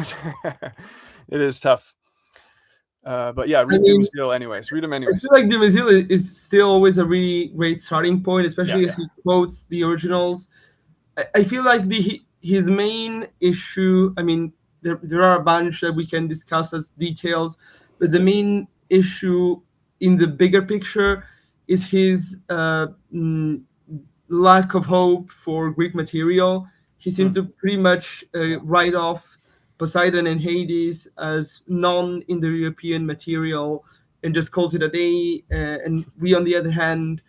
it is tough. But yeah, I read mean, Dumézil anyways. Read them I anyways. feel like the Deity is still always a really great starting point, Yeah, especially as yeah. he quotes the originals. I feel like his main issue. I mean, there are a bunch that we can discuss as details, but the main issue in the bigger picture is his lack of hope for Greek material. He seems to pretty much write off Poseidon and Hades as non-Indo-European material and just calls it a day. And we, on the other hand,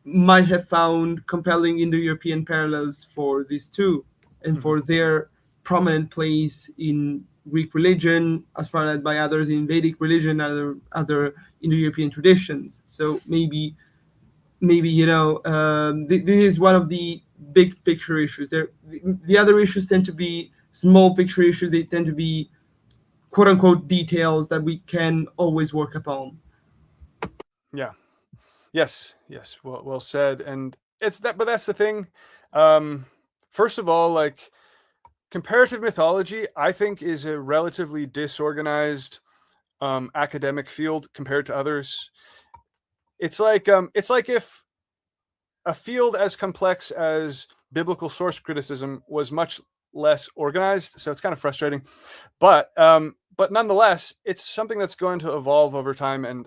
might have found compelling Indo-European parallels for these two, and for their prominent place in Greek religion, as found by others in Vedic religion, other Indo-European traditions. So maybe this is one of the big picture issues. The other issues tend to be small picture issues. They tend to be quote unquote details that we can always work upon. Yeah. Yes. Yes. Well said. And it's that, but that's the thing. Um, First of all, like comparative mythology, I think is a relatively disorganized academic field compared to others. It's like if a field as complex as biblical source criticism was much less organized. So it's kind of frustrating, but nonetheless, it's something that's going to evolve over time, and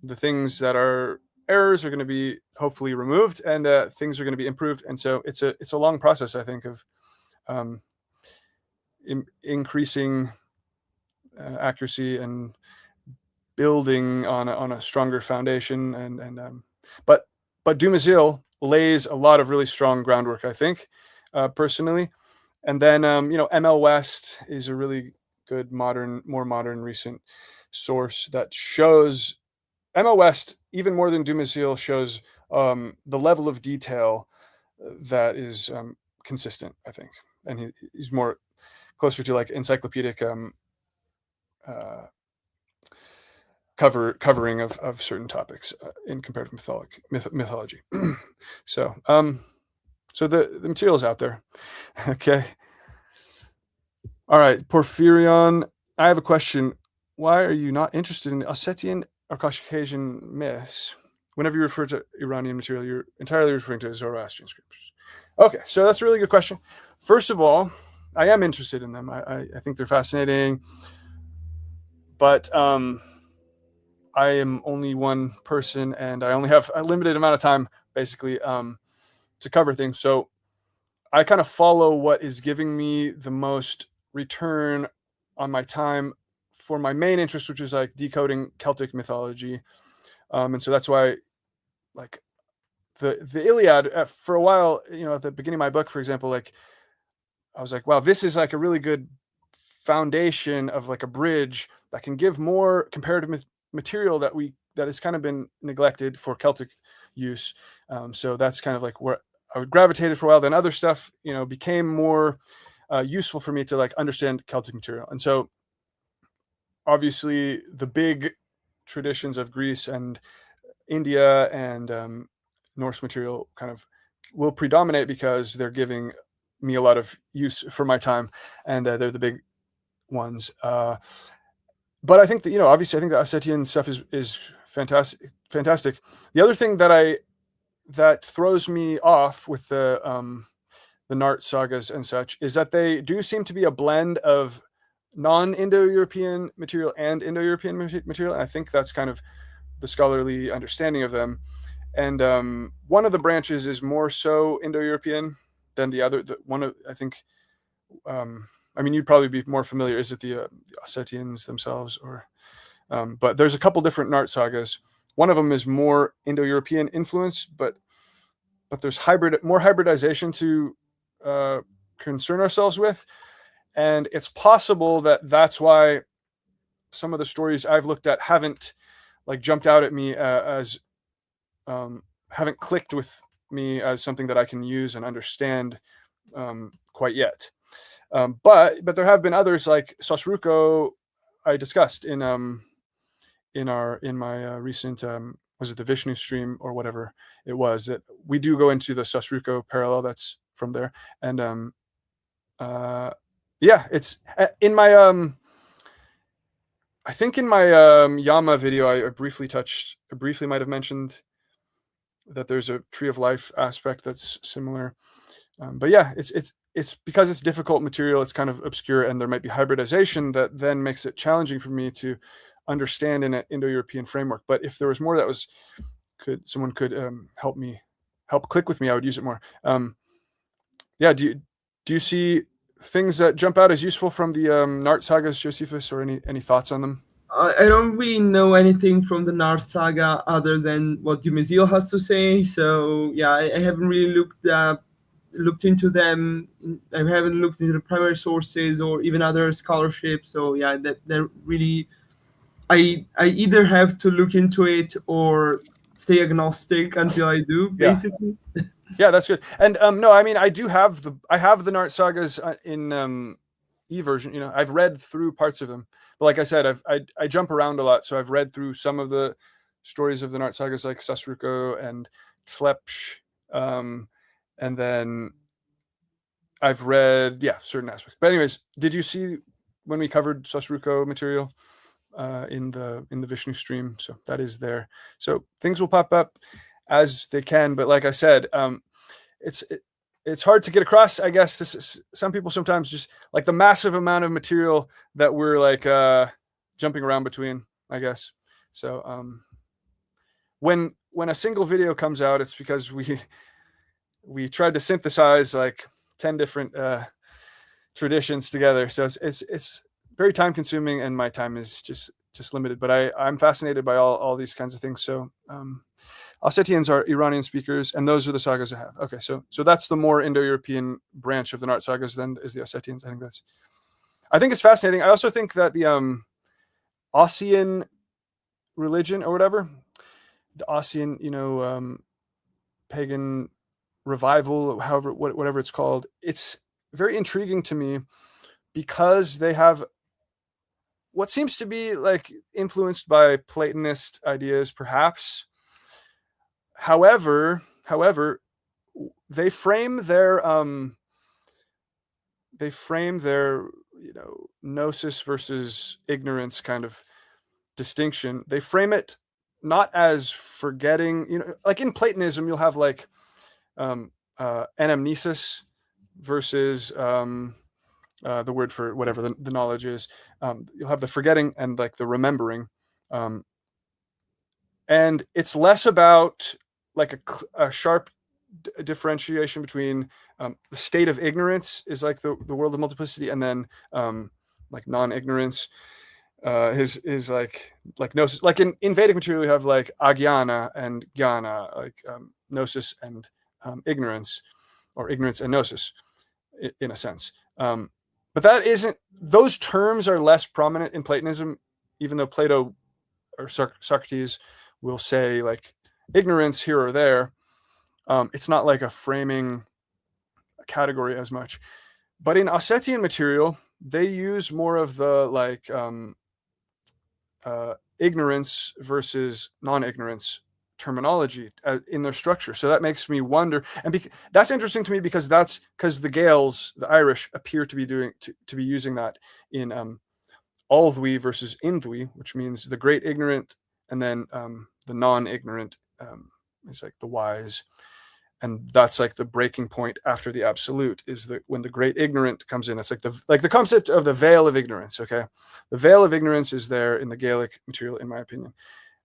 the things that are errors are going to be hopefully removed, and things are going to be improved. And so it's a long process, I think, of um, increasing accuracy and building on a stronger foundation. And but Dumézil lays a lot of really strong groundwork, I think, personally. And then ML West is a really good more modern recent source that shows ML West, even more than Dumézil, shows the level of detail that is consistent, I think, and he's more closer to like encyclopedic uh, covering of certain topics in comparative mythology. So so the material is out there. Okay. All right, Porphyrion, I have a question. Why are you not interested in Ossetian or Caucasian myths? Whenever you refer to Iranian material, you're entirely referring to Zoroastrian scriptures. Okay, so that's a really good question. First of all, I am interested in them. I think they're fascinating, but I am only one person, and I only have a limited amount of time, basically, to cover things. So I kind of follow what is giving me the most return on my time for my main interest, which is like decoding Celtic mythology. And so that's why, like the Iliad, for a while, at the beginning of my book, for example, like I was like, wow, this is like a really good foundation of like a bridge that can give more comparative material that has kind of been neglected for Celtic use. So that's kind of like where I would gravitated for a while. Then other stuff, became more useful for me to like understand Celtic material. And so obviously the big traditions of Greece and India and Norse material kind of will predominate because they're giving me a lot of use for my time, and they're the big ones. But I think that obviously, I think the Ossetian stuff is fantastic. Fantastic. The other thing that throws me off with the Nart sagas and such is that they do seem to be a blend of non-Indo-European material and Indo-European material, and I think that's kind of the scholarly understanding of them. And one of the branches is more so Indo-European than the other. One of, I think, I mean, you'd probably be more familiar. Is it the Ossetians themselves, or? But there's a couple different Nart sagas. One of them is more Indo-European influence, but there's more hybridization to concern ourselves with, and it's possible that that's why some of the stories I've looked at haven't like jumped out at me as haven't clicked with me as something that I can use and understand quite yet. But there have been others like Sosruko I discussed in my recent was it the Vishnu stream or whatever it was, that we do go into the Sosruko parallel that's from there. And yeah, it's in my I think in my Yama video I briefly might have mentioned that there's a tree of life aspect that's similar. But yeah, it's because it's difficult material, it's kind of obscure, and there might be hybridization that then makes it challenging for me to understand in an Indo-European framework. But if there was more that someone could help click with me, I would use it more. Yeah, do you see things that jump out as useful from the Nart sagas, Josephus, or any thoughts on them? I don't really know anything from the Nart saga other than what Dumézil has to say. So yeah, I haven't really looked into them. I haven't looked into the primary sources or even other scholarship. So yeah, that really, I either have to look into it or stay agnostic until I do, Yeah. basically. Yeah, that's good. And no, I mean, I have the Nart sagas in e-version. I've read through parts of them, but like I said, I jump around a lot, so I've read through some of the stories of the Nart sagas, like Sasruko and Tlepsh, and then I've read certain aspects. But anyways, did you see when we covered Sasruko material in the Vishnu stream? So that is there. So things will pop up as they can, but like I said, it's hard to get across, I guess. Some people sometimes just like the massive amount of material that we're like jumping around between, I guess. So when a single video comes out, it's because we tried to synthesize like 10 different traditions together. So it's very time consuming, and my time is just limited. But I'm fascinated by all these kinds of things. So Ossetians are Iranian speakers, and those are the sagas I have. Okay, so that's the more Indo-European branch of the Nart sagas than is the Ossetians. I think it's fascinating. I also think that the Ossian religion or whatever, the Ossian, pagan revival, whatever it's called, it's very intriguing to me because they have what seems to be like influenced by Platonist ideas, perhaps. However, they frame their gnosis versus ignorance kind of distinction. They frame it not as forgetting, like in Platonism, you'll have like anamnesis versus the word for whatever the knowledge is. You'll have the forgetting and like the remembering. And it's less about like a sharp differentiation between the state of ignorance is like the world of multiplicity, and then like non-ignorance is like gnosis. Like in Vedic material, you have like agyana and jnana, like gnosis and ignorance, or ignorance and gnosis, in a sense. But that isn't; those terms are less prominent in Platonism, even though Plato or Socrates will say like ignorance here or there. It's not like a framing category as much. But in Ossetian material, they use more of the like ignorance versus non-ignorance terminology in their structure. So that makes me wonder, and that's interesting to me because the Gaels, the Irish, appear to be be using that in Aldhui versus Indhui, which means the great ignorant, and then the non-ignorant is like the wise. And that's like the breaking point after the absolute, is that when the great ignorant comes in. That's like the concept of the veil of ignorance. Okay, the veil of ignorance is there in the Gaelic material, in my opinion,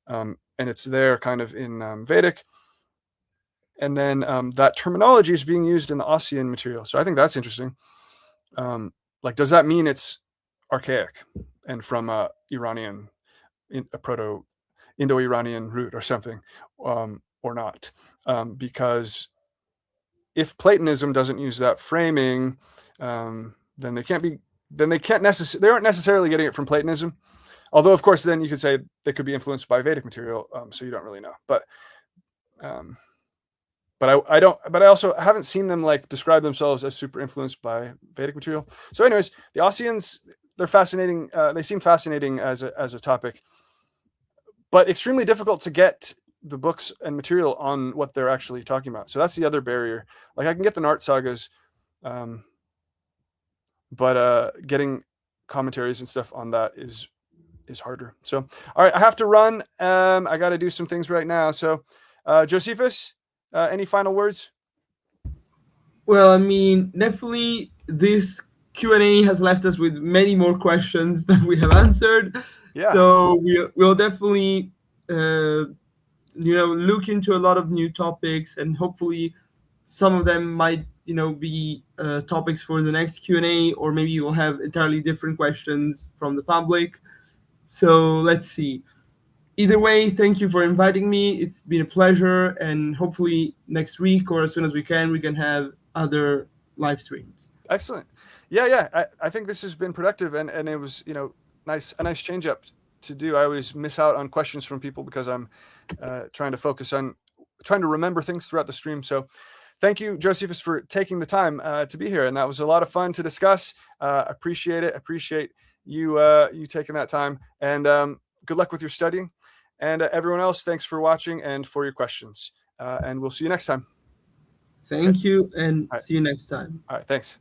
and it's there kind of in Vedic. And then that terminology is being used in the Ossian material. So I think that's interesting. Like, does that mean it's archaic and from Iranian, a proto Indo-Iranian root or something, or not? Because if Platonism doesn't use that framing, then they aren't necessarily getting it from Platonism. Although, of course, then you could say they could be influenced by Vedic material, so you don't really know. But I also haven't seen them like describe themselves as super influenced by Vedic material. So, anyways, the Ossians, they're fascinating. They seem fascinating as a topic, but extremely difficult to get the books and material on what they're actually talking about. So that's the other barrier. Like, I can get the Nart sagas, but getting commentaries and stuff on that is harder. So, all right, I have to run. I got to do some things right now. So, Josephus, any final words? Well, I mean, definitely this Q&A has left us with many more questions than we have answered. Yeah. So we'll definitely, look into a lot of new topics, and hopefully some of them might, be topics for the next Q&A, or maybe we'll have entirely different questions from the public. So let's see. Either way, thank you for inviting me. It's been a pleasure, and hopefully next week or as soon as we can have other live streams. Excellent. Yeah. I think this has been productive, and it was, a nice change up to do. I always miss out on questions from people because I'm trying to focus on trying to remember things throughout the stream. So thank you, Josephus, for taking the time to be here. And that was a lot of fun to discuss. Appreciate it. Appreciate you taking that time. And good luck with your studying. And everyone else, thanks for watching and for your questions. And we'll see you next time. Thank you, and right. See you next time. All right, thanks.